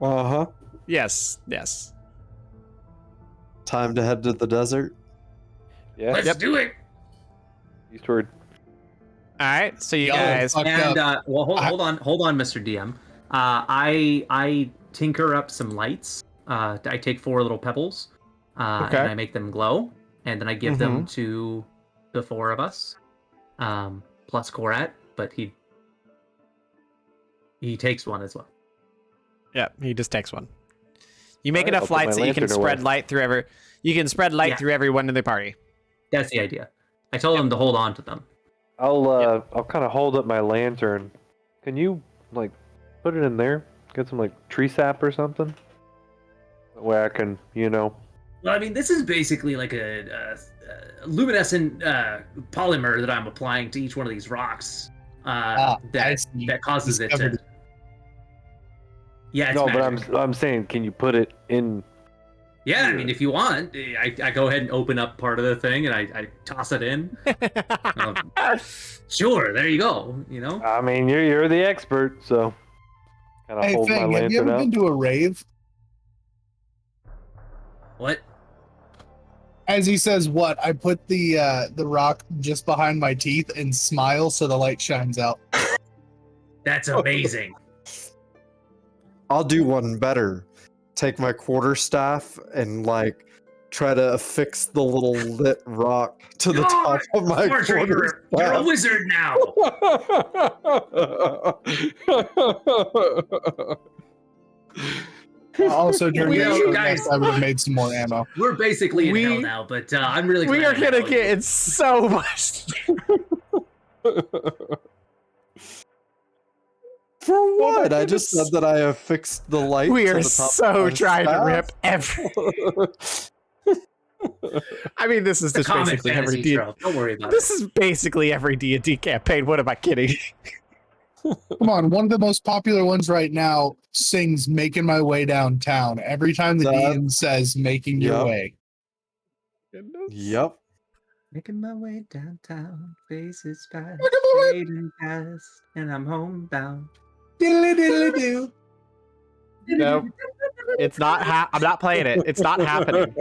Speaker 6: Uh-huh.
Speaker 3: Yes.
Speaker 6: Time to head to the desert.
Speaker 5: yeah,
Speaker 7: Let's do it.
Speaker 5: eastward.
Speaker 3: All right. So you
Speaker 1: Y'all are
Speaker 3: guys.
Speaker 1: fucked
Speaker 7: And
Speaker 1: up.
Speaker 7: well, hold on, Mr. DM. I tinker up some lights. I take 4 little pebbles,
Speaker 3: Okay.
Speaker 7: and I make them glow, and then I give them to the 4 of us, plus Korat, but he takes one as well.
Speaker 3: Yeah, he just takes one. You make
Speaker 5: Alright,
Speaker 3: enough
Speaker 5: I'll put my
Speaker 3: lights that you can
Speaker 5: lantern
Speaker 3: spread
Speaker 5: away.
Speaker 3: light through You can spread light
Speaker 7: Yeah.
Speaker 3: through everyone in the party.
Speaker 7: That's the idea. I told them to hold on to them.
Speaker 5: I'll kind of hold up my lantern. Can you like put it in there? Get some like tree sap or something. That way I can,
Speaker 7: Well, I mean, this is basically like a luminescent polymer that I'm applying to each one of these rocks.
Speaker 1: I
Speaker 7: That
Speaker 1: see.
Speaker 7: causes it
Speaker 1: Discovered
Speaker 7: to. Yeah, it's
Speaker 5: no,
Speaker 7: magic.
Speaker 5: but I'm saying, can you put it in?
Speaker 7: Yeah, I mean, if you want, I go ahead and open up part of the thing and I toss it in. Sure, there you go.
Speaker 5: I mean, you're the expert, so kind of
Speaker 1: Hey,
Speaker 5: hold my
Speaker 1: Fang, have you
Speaker 5: lantern
Speaker 1: ever
Speaker 5: up.
Speaker 1: been to a rave?
Speaker 7: What?
Speaker 1: As he says, what? I put the rock just behind my teeth and smile so the light shines out.
Speaker 7: That's amazing.
Speaker 6: I'll do one better. Take my quarterstaff and like try to affix the little lit rock to the top of my
Speaker 7: Marjorie, you're a
Speaker 6: quarterstaff.
Speaker 7: wizard now.
Speaker 1: Also, during
Speaker 7: We-
Speaker 1: the show,
Speaker 7: guys-
Speaker 1: I would have made some more ammo.
Speaker 7: We're basically in
Speaker 3: We-
Speaker 7: hell now, but I'm really glad
Speaker 3: We are
Speaker 7: I'm
Speaker 3: gonna
Speaker 7: out.
Speaker 3: get in so much.
Speaker 6: For what? I
Speaker 3: goodness.
Speaker 6: just said that I affixed the light.
Speaker 3: We
Speaker 6: to
Speaker 3: are
Speaker 6: the top
Speaker 3: so
Speaker 6: of my
Speaker 3: trying to
Speaker 6: staff.
Speaker 3: rip every. I mean, this is
Speaker 7: It's a
Speaker 3: just
Speaker 7: common
Speaker 3: basically every
Speaker 7: fantasy
Speaker 3: D.
Speaker 7: trope. Don't worry about it.
Speaker 3: This is basically every D&D campaign. What am I kidding?
Speaker 1: Come on, one of the most popular ones right now sings "Making My Way Downtown" every time the
Speaker 6: That-
Speaker 1: DM says "Making Your
Speaker 6: Yep.
Speaker 1: Way."
Speaker 6: Yep.
Speaker 7: Making my way downtown, faces fast,
Speaker 1: Making my way-
Speaker 7: fading past, and I'm homebound.
Speaker 1: Diddly diddly do.
Speaker 3: Nope. It's not. I'm not playing it. It's not happening.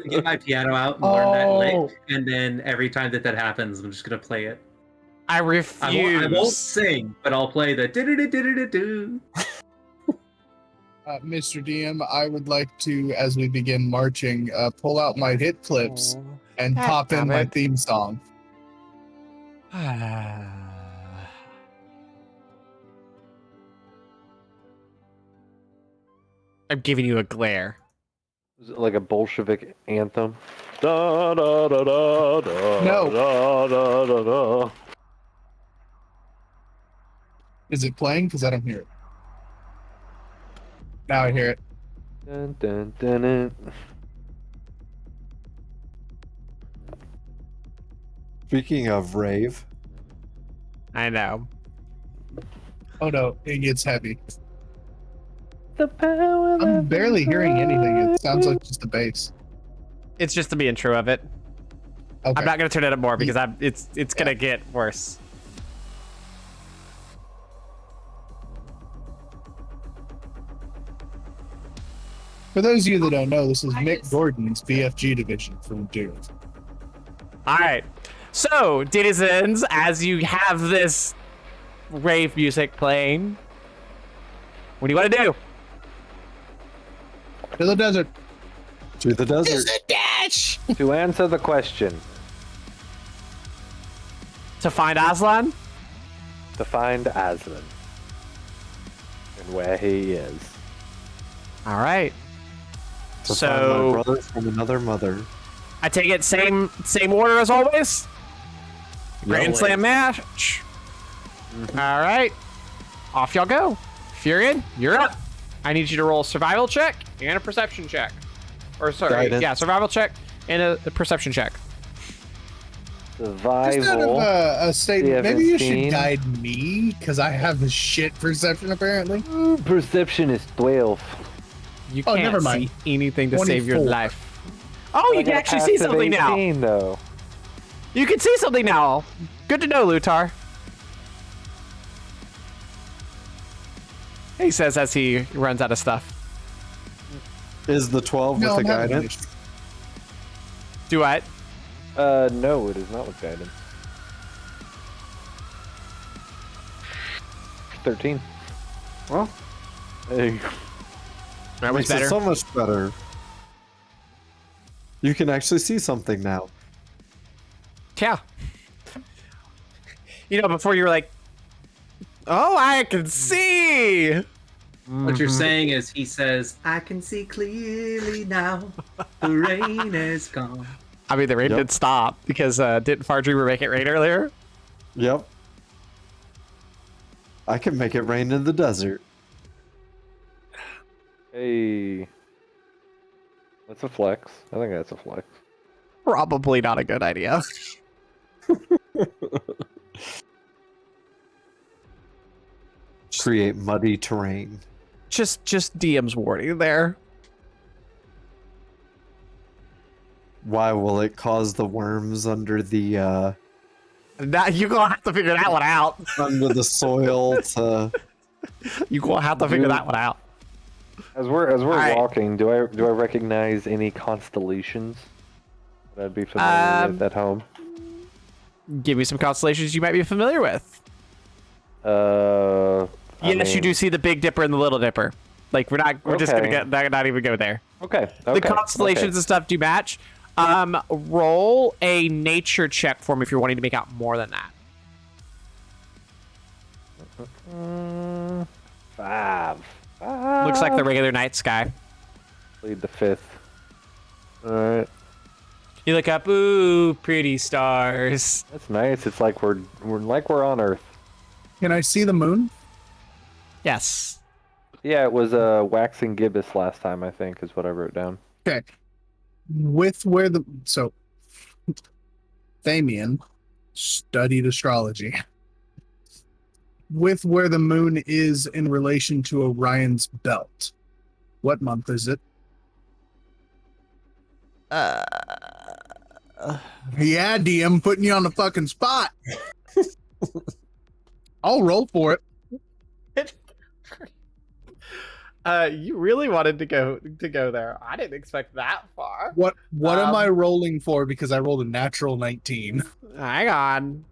Speaker 7: Get my piano out and learn that
Speaker 1: Oh.
Speaker 7: lick, and then every time that happens, I'm just gonna play it.
Speaker 3: I refuse.
Speaker 7: I won't sing, but I'll play the do-do-do-do-do-do.
Speaker 1: Mr. DM, I would like to, as we begin marching, pull out my hit clips and
Speaker 3: God
Speaker 1: pop in
Speaker 3: damn
Speaker 1: my
Speaker 3: it.
Speaker 1: theme song.
Speaker 3: I'm giving you a glare.
Speaker 5: Is it like a Bolshevik anthem? Da da da da da.
Speaker 1: No.
Speaker 5: Da da da da.
Speaker 1: Is it playing? Because I don't hear it. Now I hear it.
Speaker 5: Dun, dun, dun, dun.
Speaker 6: Speaking of rave,
Speaker 3: I know.
Speaker 1: Oh no, it gets heavy.
Speaker 5: The power
Speaker 1: I'm
Speaker 5: that
Speaker 1: barely hearing anything. It sounds
Speaker 5: flies.
Speaker 1: like just the bass.
Speaker 3: It's just the intro of it.
Speaker 1: Okay.
Speaker 3: I'm not gonna turn it up more because it's gonna get worse.
Speaker 1: For those of you that don't know, this is Mick Gordon's BFG division from Doom.
Speaker 3: All right. So, Dennizens, as you have this rave music playing, what do you want to do?
Speaker 1: To the desert.
Speaker 6: To the desert.
Speaker 1: dash.
Speaker 5: To answer the question,
Speaker 3: To find Aslan?
Speaker 5: to find Aslan and where he is.
Speaker 3: All right.
Speaker 6: To
Speaker 3: So-
Speaker 6: find my brother from another mother.
Speaker 3: I take it same order as always. Grand
Speaker 6: Yep.
Speaker 3: Slam match. All right, off y'all go. Furion, you're up. I need you to roll a survival check and a perception check. Or sorry,
Speaker 6: Guidance.
Speaker 3: yeah, survival check and a perception check.
Speaker 5: Survival.
Speaker 1: Just out of a statement,
Speaker 5: Yeah,
Speaker 1: maybe you
Speaker 5: 15.
Speaker 1: should guide me, because I have the shit perception apparently.
Speaker 5: Perception is 12.
Speaker 3: You
Speaker 1: Oh,
Speaker 3: can't
Speaker 1: never mind.
Speaker 3: see anything to save your
Speaker 1: 24.
Speaker 3: life. Oh, you
Speaker 5: I
Speaker 3: can
Speaker 5: got
Speaker 3: actually see
Speaker 5: passive
Speaker 3: something now.
Speaker 5: 18, though.
Speaker 3: You can see something now. Good to know, Lutar. He says as he runs out of stuff.
Speaker 6: Is the 12
Speaker 1: No,
Speaker 6: with the
Speaker 1: I'm having an
Speaker 6: guidance?
Speaker 1: issue.
Speaker 3: Do what?
Speaker 5: No, it is not with guidance. 13.
Speaker 6: Well,
Speaker 5: Hey,
Speaker 3: That was
Speaker 6: makes it
Speaker 3: better.
Speaker 6: so much better. You can actually see something now.
Speaker 3: Yeah. You know, before you were like, oh, I can see.
Speaker 7: What you're saying is, he says, "I can see clearly now. The rain is gone."
Speaker 3: I mean, the rain
Speaker 6: Yep.
Speaker 3: did stop because didn't Fardreamer make it rain earlier?
Speaker 6: Yep. I can make it rain in the desert.
Speaker 5: hey. That's a flex. I think that's a flex.
Speaker 3: Probably not a good idea.
Speaker 6: Create muddy terrain.
Speaker 3: Just DM's warning there.
Speaker 6: Why will it cause the worms under the
Speaker 3: Now you're gonna have to figure that one out.
Speaker 6: under the soil to?
Speaker 3: You're gonna have to figure that one out.
Speaker 5: As we're
Speaker 3: Alright.
Speaker 5: walking, do I recognize any constellations that I'd be familiar with at home?
Speaker 3: Give me some constellations you might be familiar with.
Speaker 5: I
Speaker 3: Yes, you
Speaker 5: mean-
Speaker 3: do see the Big Dipper and the Little Dipper. Like we're just gonna
Speaker 5: Okay.
Speaker 3: not even go there.
Speaker 5: Okay.
Speaker 3: The constellations and stuff do match. Roll a nature check for me if you're wanting to make out more than that.
Speaker 5: 5.
Speaker 3: Looks like the regular night sky.
Speaker 5: Lead the 5th. Alright.
Speaker 3: You look up, ooh, pretty stars.
Speaker 5: That's nice. It's like we're on Earth.
Speaker 1: Can I see the moon?
Speaker 3: Yes.
Speaker 5: Yeah, it was waxing gibbous last time, I think, is what I wrote down.
Speaker 1: Okay. With where the Thamian studied astrology. With where the moon is in relation to Orion's belt. What month is it? Yeah, DM, putting you on the fucking spot. I'll roll for it.
Speaker 3: You really wanted to go there. I didn't expect that far.
Speaker 1: What am
Speaker 3: Um,
Speaker 1: I rolling for? Because I rolled a natural 19.
Speaker 3: Hang on.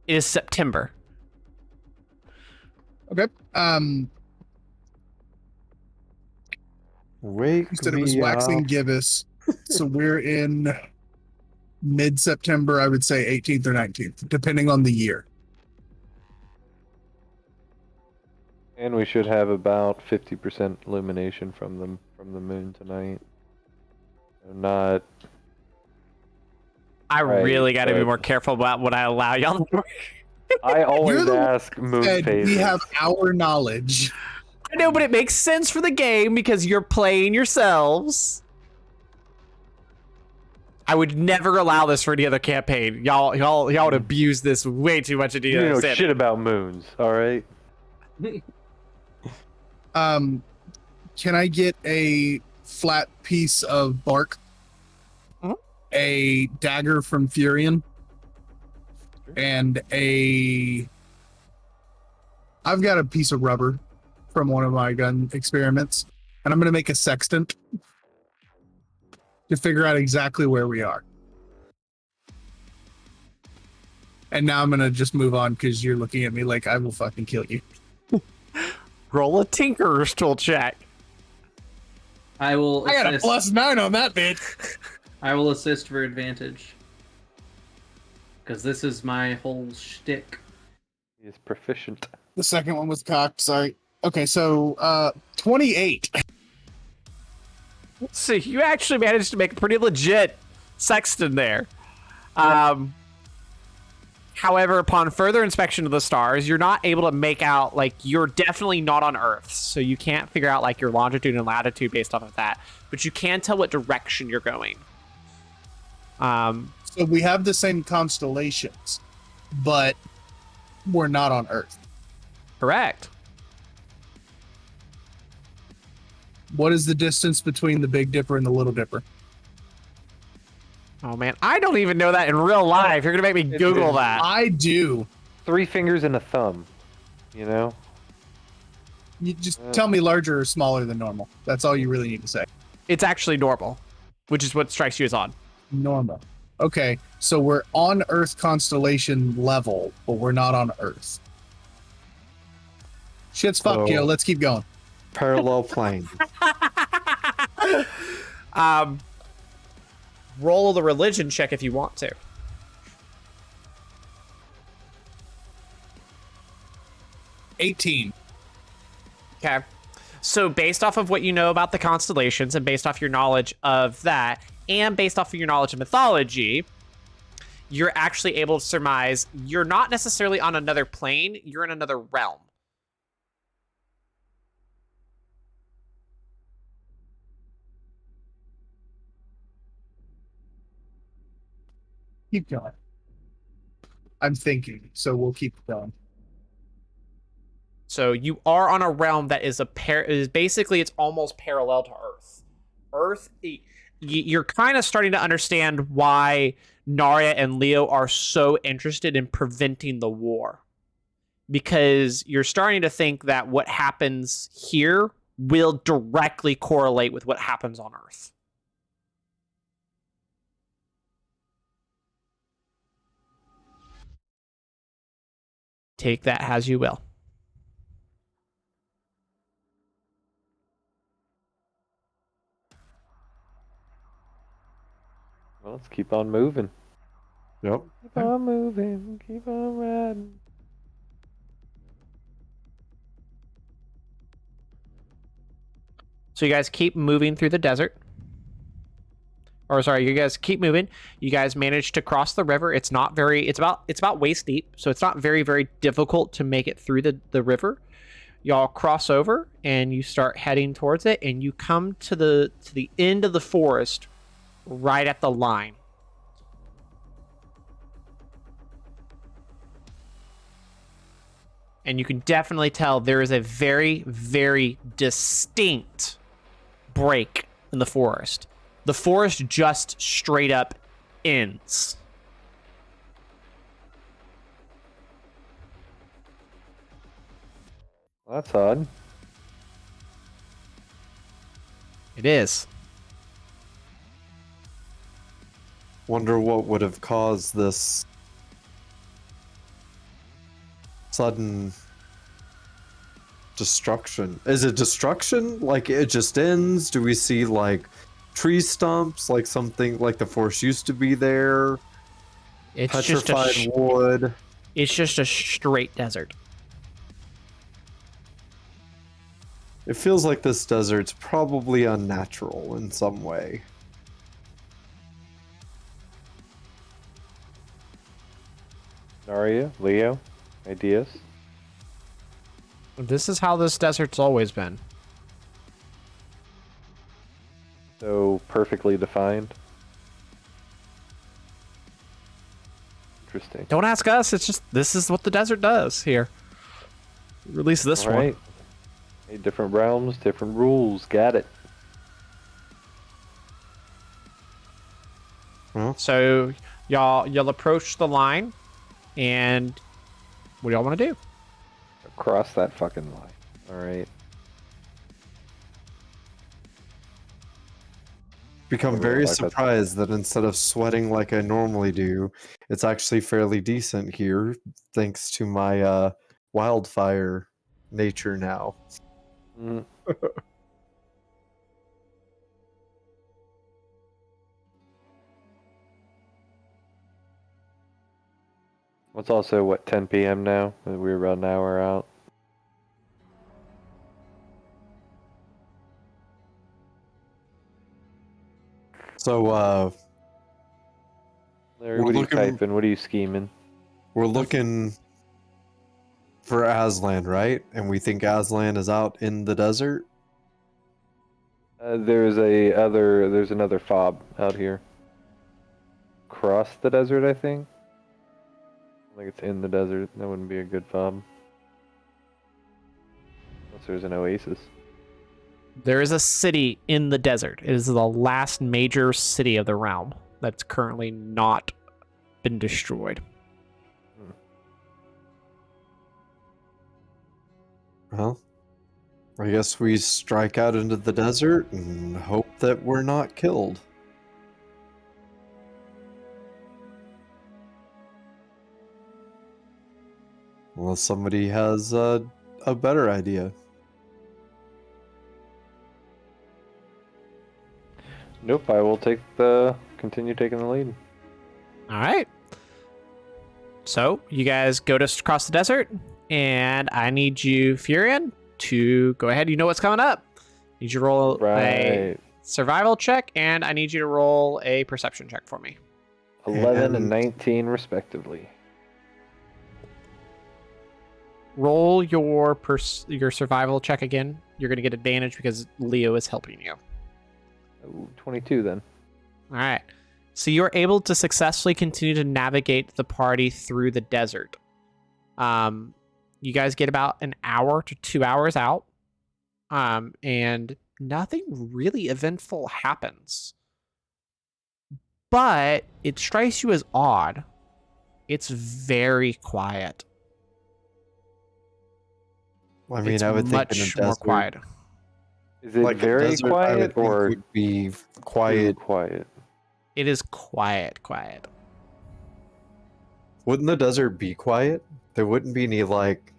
Speaker 3: It is September.
Speaker 1: Okay.
Speaker 6: Wake
Speaker 1: You said it was
Speaker 6: me
Speaker 1: waxing
Speaker 6: up.
Speaker 1: gibbous. So we're in mid-September, I would say 18th or 19th, depending on the year.
Speaker 5: And we should have about 50% illumination from the moon tonight. Not
Speaker 3: I
Speaker 5: Right,
Speaker 3: really got to be
Speaker 5: but-
Speaker 3: more careful about what I allow y'all.
Speaker 5: I always
Speaker 1: You're the one
Speaker 5: ask moon
Speaker 1: And
Speaker 5: phases.
Speaker 1: we have our knowledge.
Speaker 3: I know, but it makes sense for the game because you're playing yourselves. I would never allow this for any other campaign. Y'all would abuse this way too much.
Speaker 5: You know shit about moons, all right?
Speaker 1: Can I get a flat piece of bark?
Speaker 3: Mhm.
Speaker 1: A dagger from Furion? And I've got a piece of rubber from one of my gun experiments, and I'm going to make a sextant to figure out exactly where we are. And now I'm going to just move on because you're looking at me like I will fucking kill you.
Speaker 3: Roll a Tinkerer's tool check.
Speaker 4: I will.
Speaker 1: I got a
Speaker 4: assist.
Speaker 1: +9 on that bitch.
Speaker 4: I will assist for advantage. Because this is my whole shtick.
Speaker 5: He is proficient.
Speaker 1: The second one was cocked. Sorry. Okay, so 28.
Speaker 3: So you actually managed to make a pretty legit sextant there. However, upon further inspection of the stars, you're not able to make out, like, you're definitely not on Earth. So you can't figure out, like, your longitude and latitude based off of that. But you can tell what direction you're going.
Speaker 1: So we have the same constellations, but we're not on Earth.
Speaker 3: Correct.
Speaker 1: What is the distance between the Big Dipper and the Little Dipper?
Speaker 3: Oh, man. I don't even know that in real life. You're going to make me Google that.
Speaker 1: I do.
Speaker 5: 3 fingers and a thumb. You know?
Speaker 1: You just tell me larger or smaller than normal. That's all you really need to say.
Speaker 3: It's actually normal, which is what strikes you as odd.
Speaker 1: Normal. Okay, so we're on Earth constellation level, but we're not on Earth. Shit's fucked, yo. Let's keep going.
Speaker 6: Parallel plane.
Speaker 3: Roll the religion check if you want to.
Speaker 1: $18.
Speaker 3: Okay. So based off of what you know about the constellations and based off your knowledge of that and based off of your knowledge of mythology, you're actually able to surmise you're not necessarily on another plane, you're in another realm.
Speaker 1: Keep going. I'm thinking, so we'll keep going.
Speaker 3: So you are on a realm that is is basically it's almost parallel to Earth. Earth, you're kind of starting to understand why Narya and Leo are so interested in preventing the war. Because you're starting to think that what happens here will directly correlate with what happens on Earth. Take that as you will.
Speaker 5: Well, let's keep on moving.
Speaker 6: Yep.
Speaker 5: Keep on moving. Keep on riding.
Speaker 3: So you guys keep moving through the desert. Or sorry, you guys keep moving. You guys manage to cross the river. It's not very, it's about waist deep, so it's not very, very difficult to make it through the river. Y'all cross over and you start heading towards it, and you come to the end of the forest right at the line. And you can definitely tell there is a very, very distinct break in the forest. The forest just straight up ends.
Speaker 5: Well, that's odd.
Speaker 3: It is.
Speaker 6: Wonder what would have caused this sudden destruction. Is it destruction? Like it just ends? Do we see like tree stumps? Like something like the forest used to be there?
Speaker 3: It's
Speaker 6: Petrified
Speaker 3: just
Speaker 6: wood.
Speaker 3: it's just a straight desert.
Speaker 6: It feels like this desert's probably unnatural in some way.
Speaker 5: Narya, Leo, ideas?
Speaker 3: This is how this desert's always been.
Speaker 5: So perfectly defined. Interesting.
Speaker 3: Don't ask us. It's just this is what the desert does here. Release this
Speaker 5: All
Speaker 3: one.
Speaker 5: right. Hey, different realms, different rules. Got it.
Speaker 3: So y'all approach the line, and what do y'all want to do?
Speaker 5: Cross that fucking line. All right.
Speaker 6: Become
Speaker 5: Never
Speaker 6: very
Speaker 5: like that.
Speaker 6: surprised that instead of sweating like I normally do, it's actually fairly decent here, thanks to my wildfire nature now.
Speaker 5: Mm. It's also what 10 p.m. now. We're about an hour out.
Speaker 6: So
Speaker 5: Larry,
Speaker 6: We're
Speaker 5: what are you
Speaker 6: looking-
Speaker 5: typing? What are you scheming?
Speaker 6: we're looking for Aslan, right? And we think Aslan is out in the desert.
Speaker 5: There's another fob out here. Across the desert, I think. I think it's in the desert. That wouldn't be a good fob. Unless there's an oasis.
Speaker 3: There is a city in the desert. It is the last major city of the realm that's currently not been destroyed.
Speaker 6: Well, I guess we strike out into the desert and hope that we're not killed. Unless somebody has a better idea.
Speaker 5: Nope, I will continue taking the lead.
Speaker 3: All right. So you guys go to cross the desert, and I need you, Furion, to go ahead. You know what's coming up. Need you to roll a
Speaker 5: Right.
Speaker 3: survival check, and I need you to roll a perception check for me.
Speaker 5: 11 and
Speaker 6: And-
Speaker 5: 19 respectively.
Speaker 3: Roll your survival check again. You're going to get advantage because Leo is helping you.
Speaker 5: Ooh, 22 then.
Speaker 3: All right. So you're able to successfully continue to navigate the party through the desert. You guys get about an hour to 2 hours out. And nothing really eventful happens. But it strikes you as odd. It's very quiet.
Speaker 6: I mean,
Speaker 3: It's
Speaker 6: I would think in a
Speaker 3: much more
Speaker 6: desert,
Speaker 3: quiet.
Speaker 5: Is it
Speaker 6: like a
Speaker 5: very
Speaker 6: desert, I
Speaker 5: quiet
Speaker 6: would think
Speaker 5: or
Speaker 6: would be
Speaker 5: too
Speaker 6: quiet.
Speaker 5: quiet?
Speaker 3: It is quiet.
Speaker 6: Wouldn't the desert be quiet? There wouldn't be any like.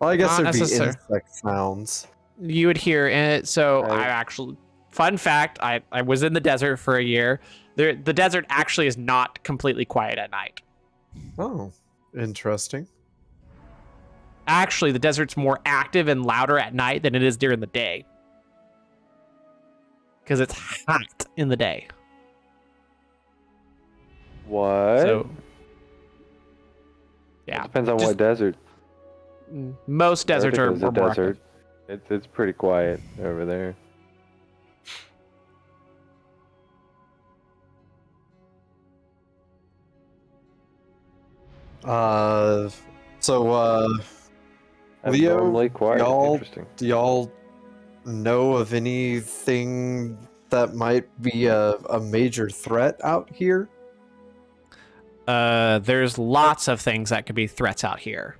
Speaker 6: Well, I guess
Speaker 3: Not
Speaker 6: there'd be
Speaker 3: necessar-
Speaker 6: insect sounds.
Speaker 3: You would hear it. So
Speaker 5: Right.
Speaker 3: I actually, fun fact, I was in the desert for a year. The desert actually is not completely quiet at night.
Speaker 6: Oh, interesting.
Speaker 3: Actually, the desert's more active and louder at night than it is during the day. Because it's hot in the day.
Speaker 5: What?
Speaker 3: So, yeah.
Speaker 5: Depends on
Speaker 3: Just-
Speaker 5: what desert.
Speaker 3: Most deserts are
Speaker 5: Antarctica's a
Speaker 3: more
Speaker 5: desert.
Speaker 3: active.
Speaker 5: It's pretty quiet over there.
Speaker 6: So Leo,
Speaker 5: Abnormally quiet.
Speaker 6: y'all-
Speaker 5: Interesting.
Speaker 6: do y'all know of anything that might be a major threat out here?
Speaker 3: There's lots of things that could be threats out here.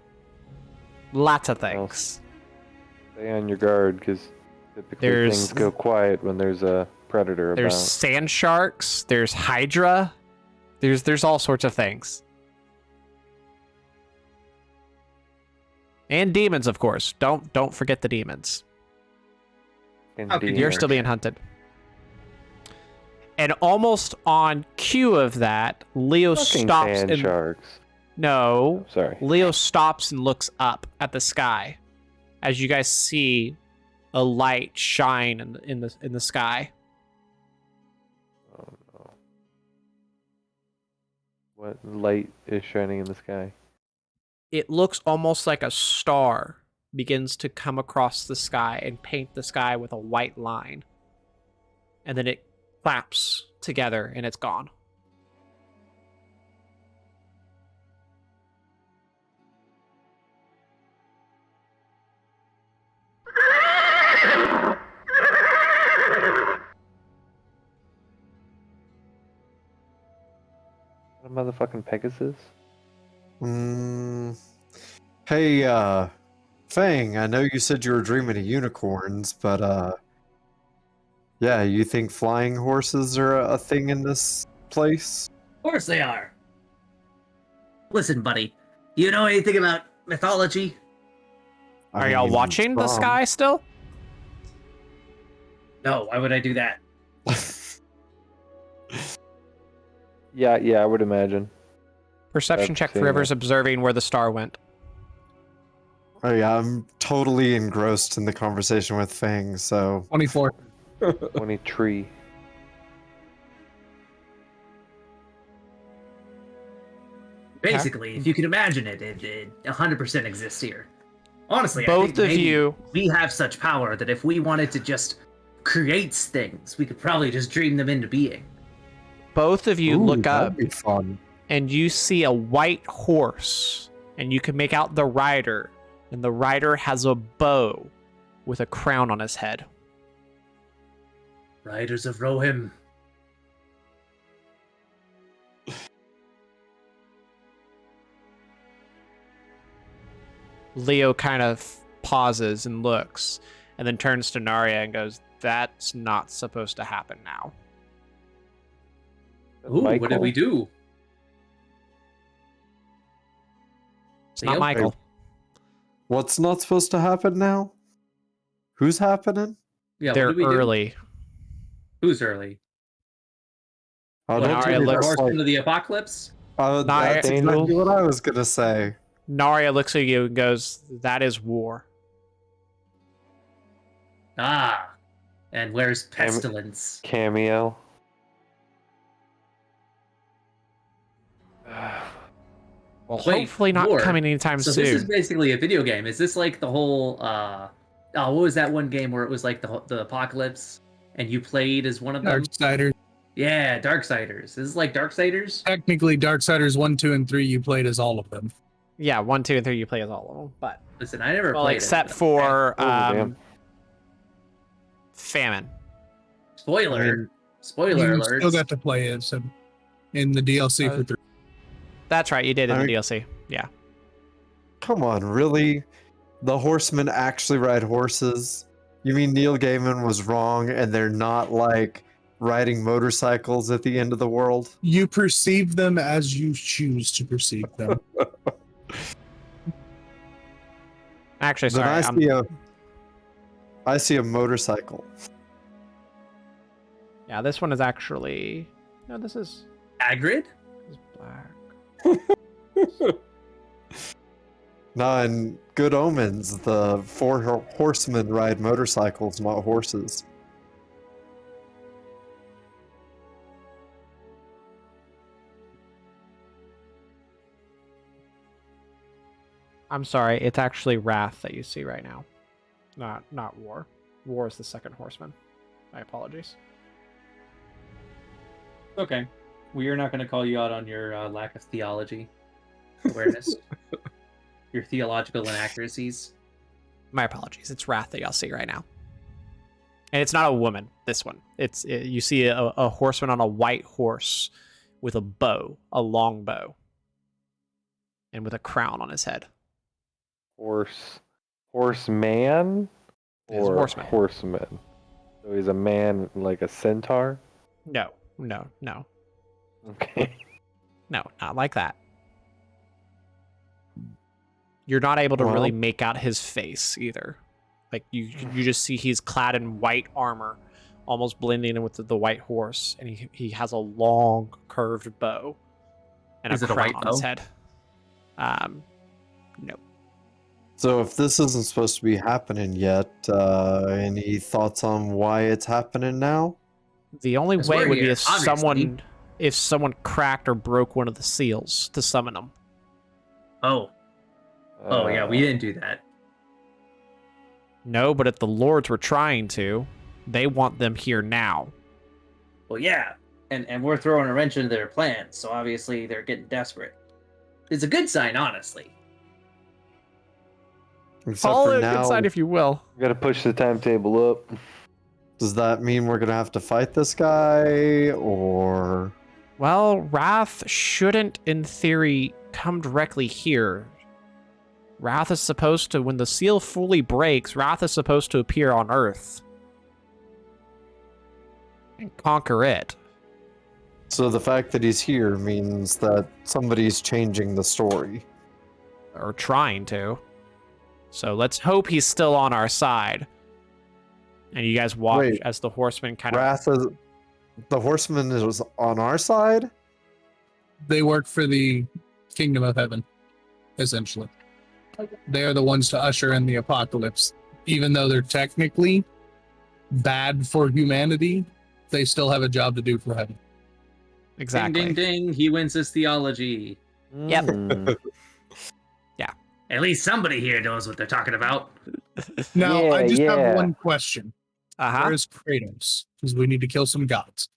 Speaker 3: Lots of
Speaker 5: Well,
Speaker 3: things.
Speaker 5: Stay on your guard, because typically
Speaker 3: There's-
Speaker 5: things go quiet when there's a predator
Speaker 3: There's
Speaker 5: about.
Speaker 3: sand sharks. There's hydra. There's all sorts of things. And demons, of course. Don't forget the demons.
Speaker 7: How could
Speaker 3: You're
Speaker 7: Yeah.
Speaker 3: still being hunted. And almost on cue of that, Leo
Speaker 5: Fucking
Speaker 3: stops
Speaker 5: sand
Speaker 3: and
Speaker 5: sharks.
Speaker 3: no,
Speaker 5: Sorry.
Speaker 3: Leo stops and looks up at the sky as you guys see a light shine in the sky.
Speaker 5: Oh no. What light is shining in the sky?
Speaker 3: It looks almost like a star begins to come across the sky and paint the sky with a white line. And then it claps together and it's gone.
Speaker 5: motherfucking Pegasus?
Speaker 6: Hey, Fang, I know you said you were dreaming of unicorns, but yeah, you think flying horses are a thing in this place?
Speaker 7: Of course they are. Listen, buddy, you know anything about mythology?
Speaker 6: I
Speaker 3: Are y'all
Speaker 6: mean,
Speaker 3: watching the
Speaker 6: some.
Speaker 3: sky still?
Speaker 7: No, why would I do that?
Speaker 5: Yeah, I would imagine.
Speaker 3: Perception
Speaker 5: I've
Speaker 3: check for
Speaker 5: seen
Speaker 3: Rivers
Speaker 5: it.
Speaker 3: observing where the star went.
Speaker 6: Oh yeah, I'm totally engrossed in the conversation with Fang, so
Speaker 1: 24.
Speaker 5: 23.
Speaker 7: Basically, if you can imagine it, it 100% exists here. Honestly, I
Speaker 3: Both
Speaker 7: think
Speaker 3: of
Speaker 7: maybe
Speaker 3: you,
Speaker 7: we have such power that if we wanted to just create things, we could probably just dream them into being.
Speaker 3: both of you
Speaker 6: Ooh,
Speaker 3: look
Speaker 6: that'd
Speaker 3: up
Speaker 6: be fun.
Speaker 3: and you see a white horse, and you can make out the rider, and the rider has a bow with a crown on his head.
Speaker 7: Riders of Rohim.
Speaker 3: Leo kind of pauses and looks, and then turns to Narya and goes, "That's not supposed to happen now."
Speaker 7: Ooh, what did
Speaker 5: Michael?
Speaker 7: we do?
Speaker 3: It's not
Speaker 7: Leo?
Speaker 3: Michael.
Speaker 6: What's not supposed to happen now? Who's happening?
Speaker 7: Yeah,
Speaker 3: They're
Speaker 7: what did we
Speaker 3: early.
Speaker 7: do? Who's early?
Speaker 6: Oh,
Speaker 7: What,
Speaker 6: don't
Speaker 3: Arya
Speaker 6: tell me
Speaker 3: looks
Speaker 6: that's
Speaker 7: horsemen
Speaker 6: like-
Speaker 7: of the apocalypse?
Speaker 6: that's
Speaker 3: Arya-
Speaker 6: exactly what I was gonna say.
Speaker 3: Narya looks at you and goes, "That is war."
Speaker 7: Ah, and where's pestilence?
Speaker 5: Cameo.
Speaker 3: Well,
Speaker 7: Wait,
Speaker 3: hopefully not
Speaker 7: war?
Speaker 3: coming anytime
Speaker 7: So
Speaker 3: soon.
Speaker 7: this is basically a video game. Is this like the whole? Oh, what was that one game where it was like the apocalypse, and you played as one of them?
Speaker 1: Darksiders.
Speaker 7: Yeah, Darksiders. Is this like Darksiders?
Speaker 1: Technically, Darksiders 1, 2, and 3, you played as all of them.
Speaker 3: Yeah, 1, 2, and 3 you play as all of them, but
Speaker 7: Listen, I never
Speaker 3: well,
Speaker 7: played
Speaker 3: except
Speaker 7: it.
Speaker 3: for
Speaker 5: Oh, damn.
Speaker 3: Famine.
Speaker 7: Spoiler.
Speaker 6: I mean,
Speaker 7: Spoiler
Speaker 1: You
Speaker 7: alert.
Speaker 1: still got to play it so in the DLC for 3.
Speaker 3: That's right, you did in
Speaker 6: I
Speaker 3: the
Speaker 6: mean-
Speaker 3: DLC. Yeah.
Speaker 6: Come on, really? The horsemen actually ride horses? You mean Neil Gaiman was wrong and they're not like riding motorcycles at the end of the world?
Speaker 1: You perceive them as you choose to perceive them.
Speaker 3: Actually,
Speaker 6: Then
Speaker 3: sorry.
Speaker 6: I see a motorcycle.
Speaker 3: Yeah, this one is actually. No, this is
Speaker 7: Hagrid?
Speaker 3: black.
Speaker 6: Nah, in Good Omens, the horsemen ride motorcycles, not horses.
Speaker 3: I'm sorry, it's actually Wrath that you see right now. Not War. War is the second horseman. My apologies.
Speaker 7: Okay. We are not going to call you out on your lack of theology awareness. Your theological inaccuracies.
Speaker 3: My apologies. It's Wrath that y'all see right now. And it's not a woman, this one. You see a horseman on a white horse with a bow, a long bow, and with a crown on his head.
Speaker 5: Horseman?
Speaker 3: He's a
Speaker 5: Or
Speaker 3: horseman.
Speaker 5: horseman? So he's a man like a centaur?
Speaker 3: No.
Speaker 5: Okay.
Speaker 3: No, not like that. You're not able to really
Speaker 6: Well-
Speaker 3: make out his face either. Like you just see he's clad in white armor, almost blending in with the white horse, and he has a long curved bow and
Speaker 7: Is
Speaker 3: a
Speaker 7: it a
Speaker 3: crown
Speaker 7: white
Speaker 3: on his
Speaker 7: bow?
Speaker 3: head. No.
Speaker 6: So if this isn't supposed to be happening yet, any thoughts on why it's happening now?
Speaker 3: The only
Speaker 7: 'Cause
Speaker 3: way
Speaker 7: we're
Speaker 3: would be
Speaker 7: here,
Speaker 3: if someone cracked or broke one of the seals to summon them.
Speaker 7: Oh. Oh, yeah, we didn't do that.
Speaker 3: No, but if the lords were trying to, they want them here now.
Speaker 7: Well, yeah. And we're throwing a wrench into their plans, so obviously they're getting desperate. It's a good sign, honestly.
Speaker 6: Except
Speaker 3: Call
Speaker 6: for
Speaker 3: it
Speaker 6: now,
Speaker 3: inside if you will.
Speaker 5: Gotta push the timetable up.
Speaker 6: does that mean we're gonna have to fight this guy, or
Speaker 3: Well, Wrath shouldn't, in theory, come directly here. Wrath is supposed to, when the seal fully breaks, Wrath is supposed to appear on Earth and conquer it.
Speaker 6: So the fact that he's here means that somebody's changing the story.
Speaker 3: Or trying to. So let's hope he's still on our side. And you guys watch
Speaker 6: Wait,
Speaker 3: as the horseman kind of...
Speaker 6: Wrath is the horseman is on our side?
Speaker 1: They work for the kingdom of heaven, essentially. They are the ones to usher in the apocalypse. Even though they're technically bad for humanity, they still have a job to do for heaven.
Speaker 3: Exactly.
Speaker 7: Ding, ding, ding. He wins his theology.
Speaker 3: Yep.
Speaker 5: Mm.
Speaker 7: At least somebody here knows what they're talking about.
Speaker 1: Now,
Speaker 5: Yeah,
Speaker 1: I just
Speaker 5: yeah.
Speaker 1: have one question.
Speaker 3: Uh-huh.
Speaker 1: Where is Kratos? Because we need to kill some gods.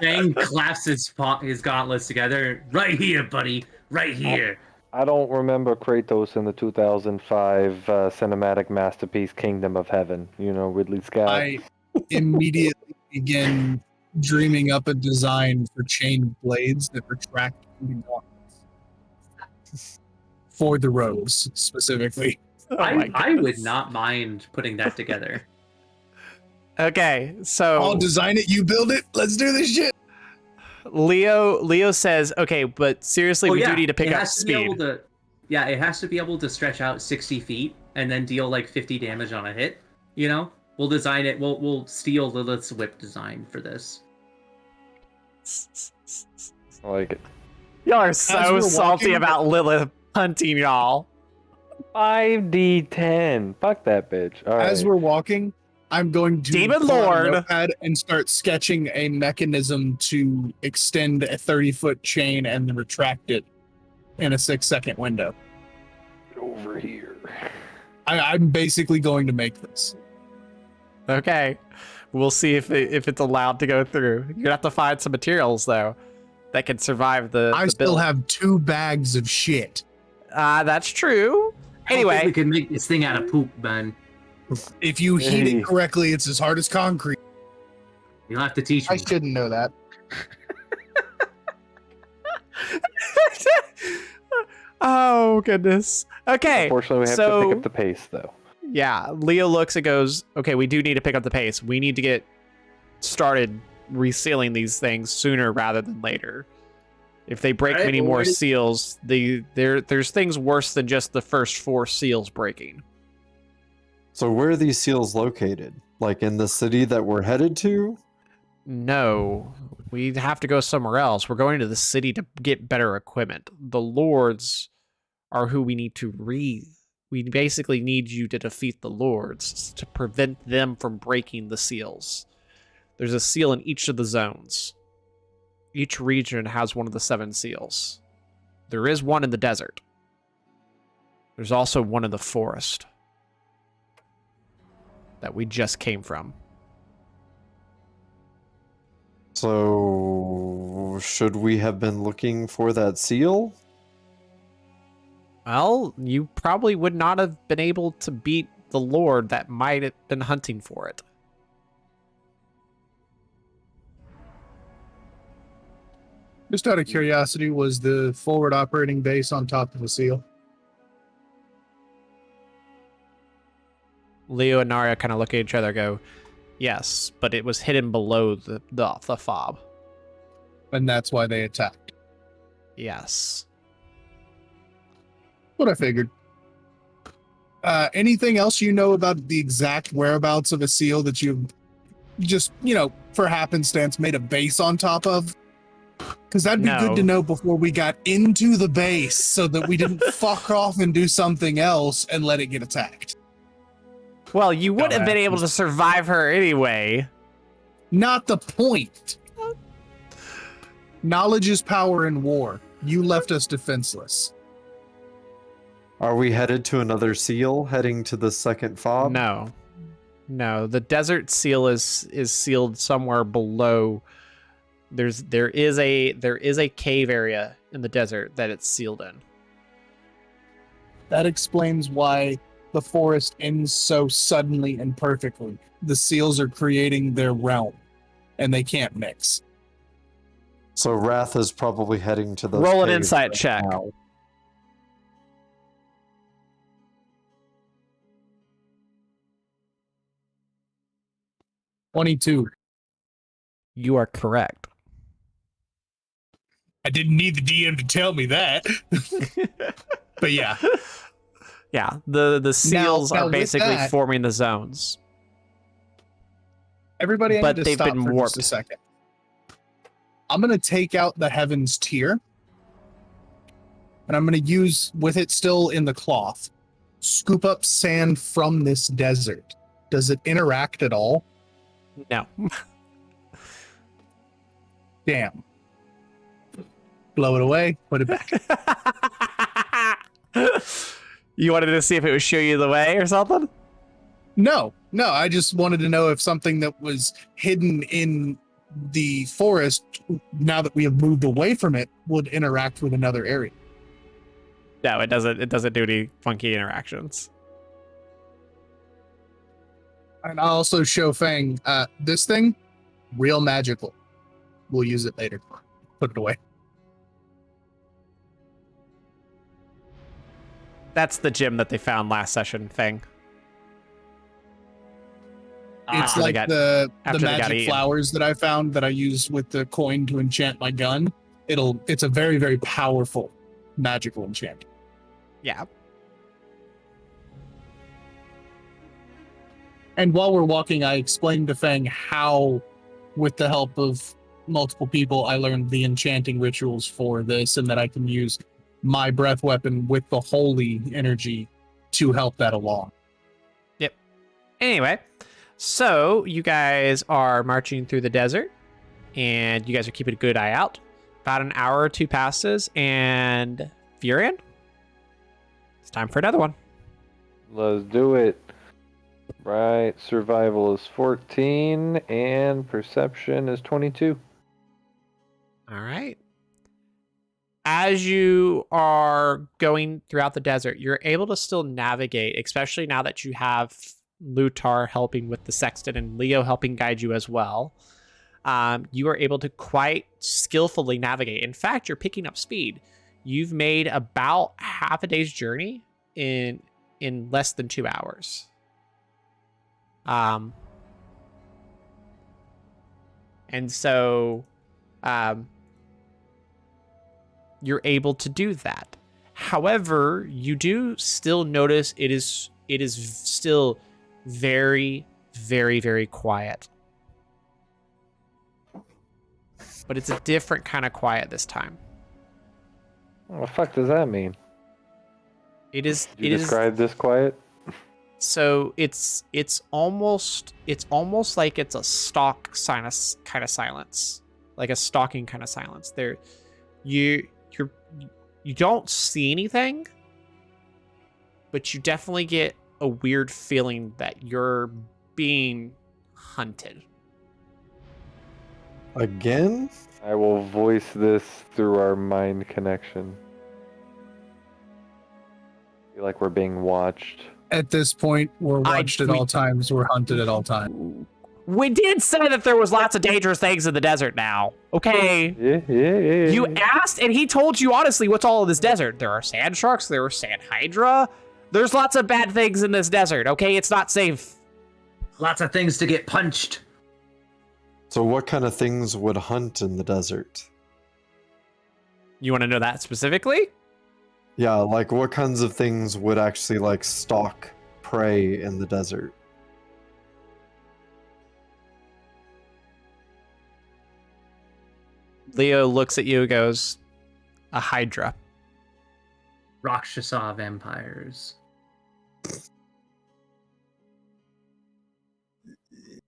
Speaker 7: Dang claps his gauntlets together. Right here, buddy. Right here.
Speaker 5: I don't remember Kratos in the 2005 cinematic masterpiece Kingdom of Heaven. You know, Ridley Scott.
Speaker 1: I immediately begin dreaming up a design for chain blades that retract into gauntlets. For the rogues, specifically.
Speaker 3: Oh my
Speaker 7: I would
Speaker 3: goodness.
Speaker 7: not mind putting that together.
Speaker 3: Okay, so
Speaker 1: I'll design it, you build it. Let's do this shit.
Speaker 3: Leo says, okay, but seriously, we do need to pick
Speaker 7: it
Speaker 3: up
Speaker 7: has to be able
Speaker 3: speed.
Speaker 7: to, yeah, it has to be able to stretch out 60 feet and then deal like 50 damage on a hit. You know, we'll design it. We'll steal Lilith's whip design for this.
Speaker 5: I like it.
Speaker 3: Y'all are
Speaker 1: As
Speaker 3: so
Speaker 1: we're
Speaker 3: salty
Speaker 1: walking-
Speaker 3: about Lilith hunting y'all.
Speaker 5: 5d10. Fuck that bitch. All
Speaker 1: As
Speaker 5: right.
Speaker 1: we're walking, I'm going to
Speaker 3: Demon
Speaker 1: pull out a
Speaker 3: Lord.
Speaker 1: notepad and start sketching a mechanism to extend a 30-foot chain and then retract it in a 6-second window.
Speaker 5: Over here.
Speaker 1: I'm basically going to make this.
Speaker 3: Okay, we'll see if it's allowed to go through. You're gonna have to find some materials though that can survive the.
Speaker 1: I
Speaker 3: the
Speaker 1: still
Speaker 3: build.
Speaker 1: have 2 bags of shit.
Speaker 3: That's true.
Speaker 7: I don't think
Speaker 3: Anyway,
Speaker 7: we can make this thing out of poop, man.
Speaker 1: If you heat
Speaker 5: Hey.
Speaker 1: it correctly, it's as hard as concrete.
Speaker 7: You'll have to teach
Speaker 1: I
Speaker 7: me.
Speaker 1: shouldn't know that.
Speaker 3: oh goodness. Okay.
Speaker 5: Unfortunately, we have to
Speaker 3: so-
Speaker 5: pick up the pace, though.
Speaker 3: Yeah, Leo looks and goes, okay, we do need to pick up the pace. We need to get started resealing these things sooner rather than later. If they break
Speaker 7: Alright,
Speaker 3: many
Speaker 7: well,
Speaker 3: more
Speaker 7: where did-
Speaker 3: seals, there's things worse than just the first 4 seals breaking.
Speaker 6: So where are these seals located? Like in the city that we're headed to?
Speaker 3: No, we'd have to go somewhere else. We're going to the city to get better equipment. The lords are who we need to We basically need you to defeat the lords to prevent them from breaking the seals. There's a seal in each of the zones. Each region has one of the 7 seals. There is one in the desert. There's also one in the forest that we just came from.
Speaker 6: So should we have been looking for that seal?
Speaker 3: Well, you probably would not have been able to beat the lord that might have been hunting for it.
Speaker 1: Just out of curiosity, was the forward operating base on top of the seal?
Speaker 3: Leo and Narya kind of look at each other and go, yes, but it was hidden below the fob.
Speaker 1: And that's why they attacked.
Speaker 3: Yes.
Speaker 1: What I figured. Anything else you know about the exact whereabouts of a seal that you just, for happenstance made a base on top of? Because that'd be
Speaker 3: No.
Speaker 1: good to know before we got into the base so that we didn't fuck off and do something else and let it get attacked.
Speaker 3: Well, you would have been able
Speaker 1: Dumbasses.
Speaker 3: to survive her anyway.
Speaker 1: Not the point. Knowledge is power in war. You left us defenseless.
Speaker 6: Are we headed to another seal heading to the second fob?
Speaker 3: No. No, the desert seal is sealed somewhere below. There is a cave area in the desert that it's sealed in.
Speaker 1: That explains why the forest ends so suddenly and perfectly. The seals are creating their realm. and they can't mix.
Speaker 6: So Wrath is probably heading to those
Speaker 3: Roll an
Speaker 6: caves
Speaker 3: insight
Speaker 6: right
Speaker 3: check.
Speaker 6: now.
Speaker 1: $22.
Speaker 3: You are correct.
Speaker 1: I didn't need the DM to tell me that. But yeah.
Speaker 3: Yeah, the seals
Speaker 1: now
Speaker 3: are
Speaker 1: with
Speaker 3: basically
Speaker 1: that-
Speaker 3: forming the zones.
Speaker 1: Everybody, I
Speaker 3: But
Speaker 1: need to
Speaker 3: they've
Speaker 1: stop
Speaker 3: been
Speaker 1: for
Speaker 3: warped.
Speaker 1: just a second. I'm going to take out the Heavens tier. And I'm going to use, with it still in the cloth, scoop up sand from this desert. Does it interact at all?
Speaker 3: No.
Speaker 1: Damn. Blow it away, put it back.
Speaker 3: You wanted to see if it would show you the way or something?
Speaker 1: No, I just wanted to know if something that was hidden in the forest, now that we have moved away from it, would interact with another area.
Speaker 3: No, it doesn't. It doesn't do any funky interactions.
Speaker 1: And I'll also show Fang, this thing, real magical. We'll use it later. Put it away.
Speaker 3: That's the gem that they found last session thing.
Speaker 1: It's
Speaker 3: After they
Speaker 1: like
Speaker 3: got-
Speaker 1: the
Speaker 3: after they got
Speaker 1: magic
Speaker 3: eaten.
Speaker 1: flowers that I found that I use with the coin to enchant my gun. It's a very, very powerful magical enchant.
Speaker 3: Yeah.
Speaker 1: And while we're walking, I explained to Fang how, with the help of multiple people, I learned the enchanting rituals for this, and that I can use my breath weapon with the holy energy to help that along.
Speaker 3: Anyway, so you guys are marching through the desert, and you guys are keeping a good eye out. About an hour or two passes, and Furion, it's time for another one.
Speaker 5: Let's do it. Right, survival is 14 and perception is 22.
Speaker 3: All right. As you are going throughout the desert, you're able to still navigate, especially now that you have Lutar helping with the sextant and Leo helping guide you as well. You are able to quite skillfully navigate. In fact, you're picking up speed. You've made about half a day's journey in less than 2 hours. And so you're able to do that. However, you do still notice it is still very, very, very quiet. But it's a different kind of quiet this time.
Speaker 5: What the fuck does that mean?
Speaker 3: It is.
Speaker 5: Did you describe this quiet?
Speaker 3: So it's almost like it's a stalk kind of silence, like a stalking kind of silence. There, you don't see anything, but you definitely get a weird feeling that you're being hunted.
Speaker 6: Again?
Speaker 5: I will voice this through our mind connection. Feel like we're being watched.
Speaker 1: At this point, we're watched at all times. We're hunted at all times.
Speaker 3: We did say that there was lots of dangerous things in the desert now. Okay.
Speaker 5: Yeah.
Speaker 3: You asked, and he told you honestly what's all in this desert. There are sand sharks, there are sand hydra. There's lots of bad things in this desert, okay? It's not safe.
Speaker 7: Lots of things to get punched.
Speaker 6: So what kind of things would hunt in the desert?
Speaker 3: You want to know that specifically?
Speaker 6: Yeah, like what kinds of things would actually like stalk prey in the desert?
Speaker 3: Leo looks at you and goes, a hydra.
Speaker 7: Rakshasa vampires.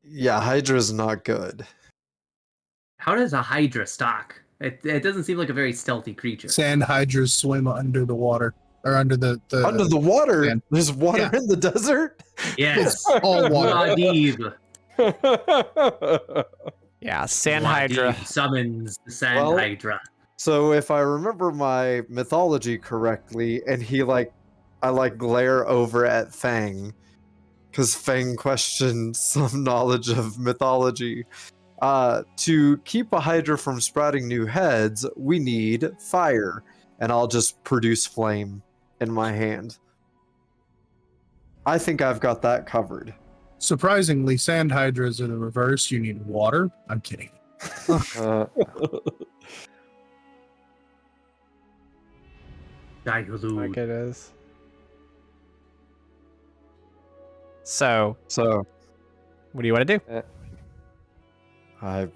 Speaker 6: Yeah, Hydra's not good.
Speaker 7: How does a hydra stalk? It doesn't seem like a very stealthy creature.
Speaker 1: Sand hydras swim under the water, or under the
Speaker 6: Under the water?
Speaker 1: sand.
Speaker 6: There's water
Speaker 1: Yeah.
Speaker 6: in the desert?
Speaker 7: Yes.
Speaker 1: all water.
Speaker 7: Muad'Dib.
Speaker 3: Yeah, sand
Speaker 7: Muad'Dib
Speaker 3: hydra.
Speaker 7: summons the sand
Speaker 6: Well-
Speaker 7: hydra.
Speaker 6: So if I remember my mythology correctly, and I glare over at Fang, because Fang questioned some knowledge of mythology, To keep a Hydra from sprouting new heads, we need fire. And I'll just produce flame in my hand. I think I've got that covered.
Speaker 1: Surprisingly, sand hydras are the reverse. You need water. I'm kidding.
Speaker 5: Uh,
Speaker 7: Dialute.
Speaker 3: it is. So,
Speaker 6: So
Speaker 3: what do you want to do?
Speaker 6: I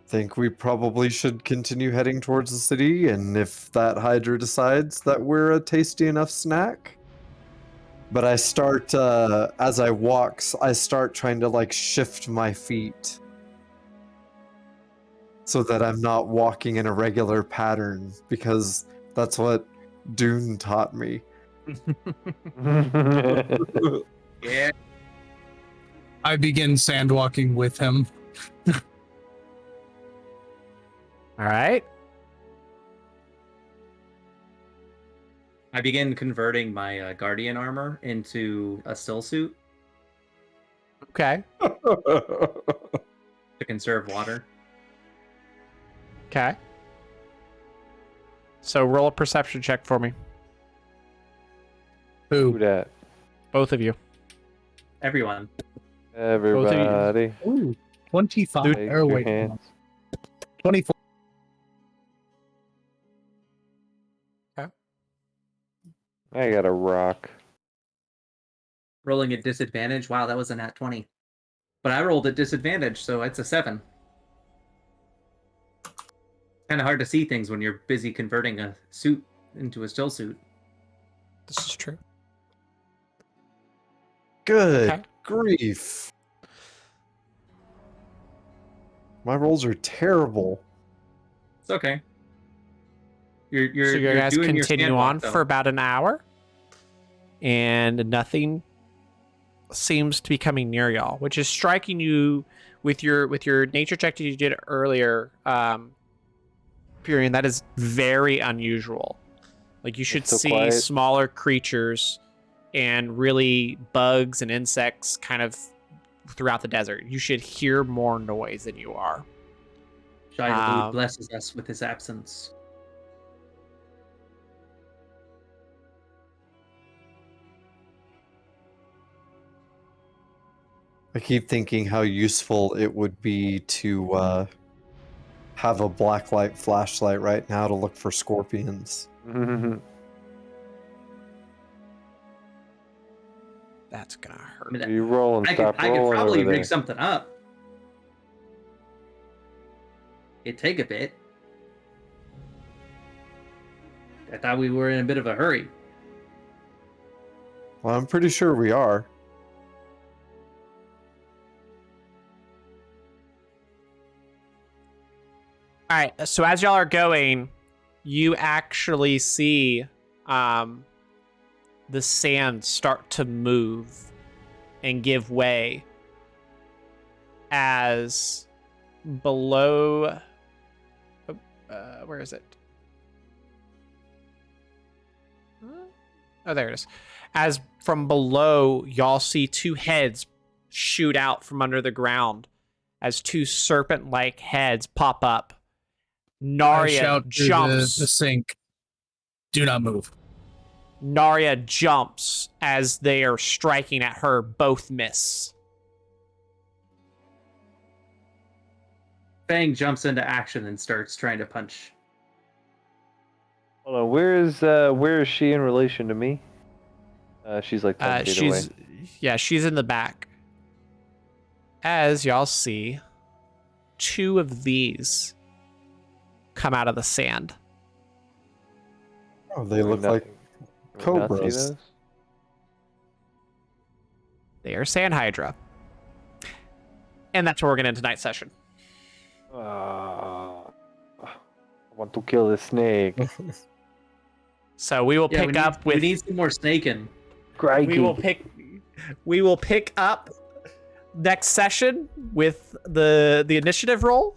Speaker 6: think we probably should continue heading towards the city, and if that Hydra decides that we're a tasty enough snack. But I start, as I walk, I start trying to like shift my feet so that I'm not walking in a regular pattern, because that's what Dune taught me.
Speaker 7: Yeah.
Speaker 1: I begin sand walking with him.
Speaker 3: All right.
Speaker 7: I begin converting my guardian armor into a still suit
Speaker 3: Okay.
Speaker 7: to conserve water.
Speaker 3: Okay. So roll a perception check for me,
Speaker 5: Who
Speaker 1: Who?
Speaker 5: that?
Speaker 3: both of you.
Speaker 7: Everyone.
Speaker 5: Everybody.
Speaker 1: Ooh, 25.
Speaker 5: Raise
Speaker 1: Or
Speaker 5: your
Speaker 1: wait,
Speaker 5: hands.
Speaker 1: 24.
Speaker 5: I got a rock.
Speaker 7: Rolling at disadvantage. Wow, that was a nat 20. But I rolled at disadvantage, so it's a 7. Kind of hard to see things when you're busy converting a suit into a still suit.
Speaker 3: This is true.
Speaker 6: Good
Speaker 3: Okay.
Speaker 6: grief. My rolls are terrible.
Speaker 7: It's okay.
Speaker 3: So you guys
Speaker 7: doing your
Speaker 3: continue
Speaker 7: stand walk,
Speaker 3: on
Speaker 7: though.
Speaker 3: for about an hour, and nothing seems to be coming near y'all, which is striking you with your nature check that you did earlier, Furion. That is very unusual. Like, you should
Speaker 5: so
Speaker 3: see
Speaker 5: quiet.
Speaker 3: smaller creatures and really bugs and insects kind of throughout the desert. You should hear more noise than you are.
Speaker 7: Shai blesses us with his absence.
Speaker 6: I keep thinking how useful it would be to have a blacklight flashlight right now to look for scorpions.
Speaker 3: That's gonna hurt.
Speaker 7: I mean,
Speaker 5: You roll and
Speaker 7: I
Speaker 5: stop
Speaker 7: could
Speaker 5: rolling
Speaker 7: probably
Speaker 5: over
Speaker 7: rig
Speaker 5: there.
Speaker 7: something up. It'd take a bit. I thought we were in a bit of a hurry.
Speaker 6: Well, I'm pretty sure we are.
Speaker 3: All right, so as y'all are going, you actually see the sand start to move and give way as below... where is it? Oh, there it is. As from below, y'all see two heads shoot out from under the ground as two serpent-like heads pop up.
Speaker 1: I
Speaker 3: Narya
Speaker 1: shout to
Speaker 3: jumps.
Speaker 1: the sink. Do not move.
Speaker 3: Narya jumps as they are striking at her. Both miss.
Speaker 7: Fang jumps into action and starts trying to punch.
Speaker 5: Hold on, where is she in relation to me? She's like 10 feet away.
Speaker 3: She's in the back. As y'all see, two of these come out of the sand.
Speaker 6: Oh, they look like
Speaker 5: Can we not see
Speaker 6: cobras.
Speaker 5: those?
Speaker 3: They are sand hydra. And that's where we're going to end tonight's session.
Speaker 5: I want to kill the snake.
Speaker 3: So we will pick up with...
Speaker 7: We need some more snaking.
Speaker 3: We will pick up next session with the initiative roll,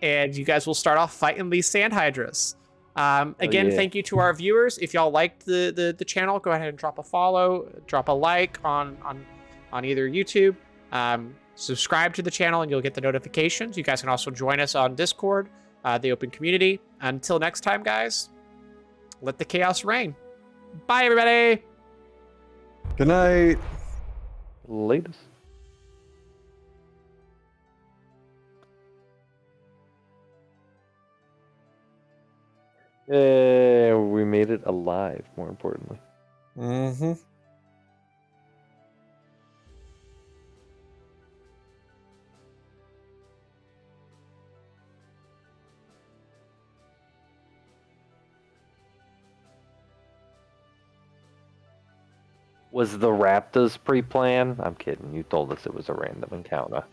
Speaker 3: and you guys will start off fighting these sand hydras. Again,
Speaker 5: yeah.
Speaker 3: thank you to our viewers. If y'all liked the channel, go ahead and drop a follow, drop a like on either YouTube. subscribe to the channel and you'll get the notifications. You guys can also join us on Discord, the open community. Until next time, guys, let the chaos reign. Bye, everybody.
Speaker 6: Good night.
Speaker 5: Latest. Yeah, we made it alive, more importantly.
Speaker 6: Mm-hmm.
Speaker 5: Was the Raptors pre-planned? I'm kidding. You told us it was a random encounter.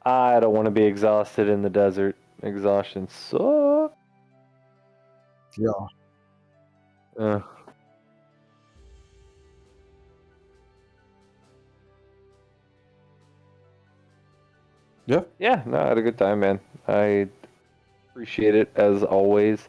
Speaker 5: I don't want to be exhausted in the desert. Exhaustion sucks.
Speaker 6: Yeah.
Speaker 5: Uh,
Speaker 6: Yeah.
Speaker 5: yeah, no, I had a good time, man. I appreciate it as always.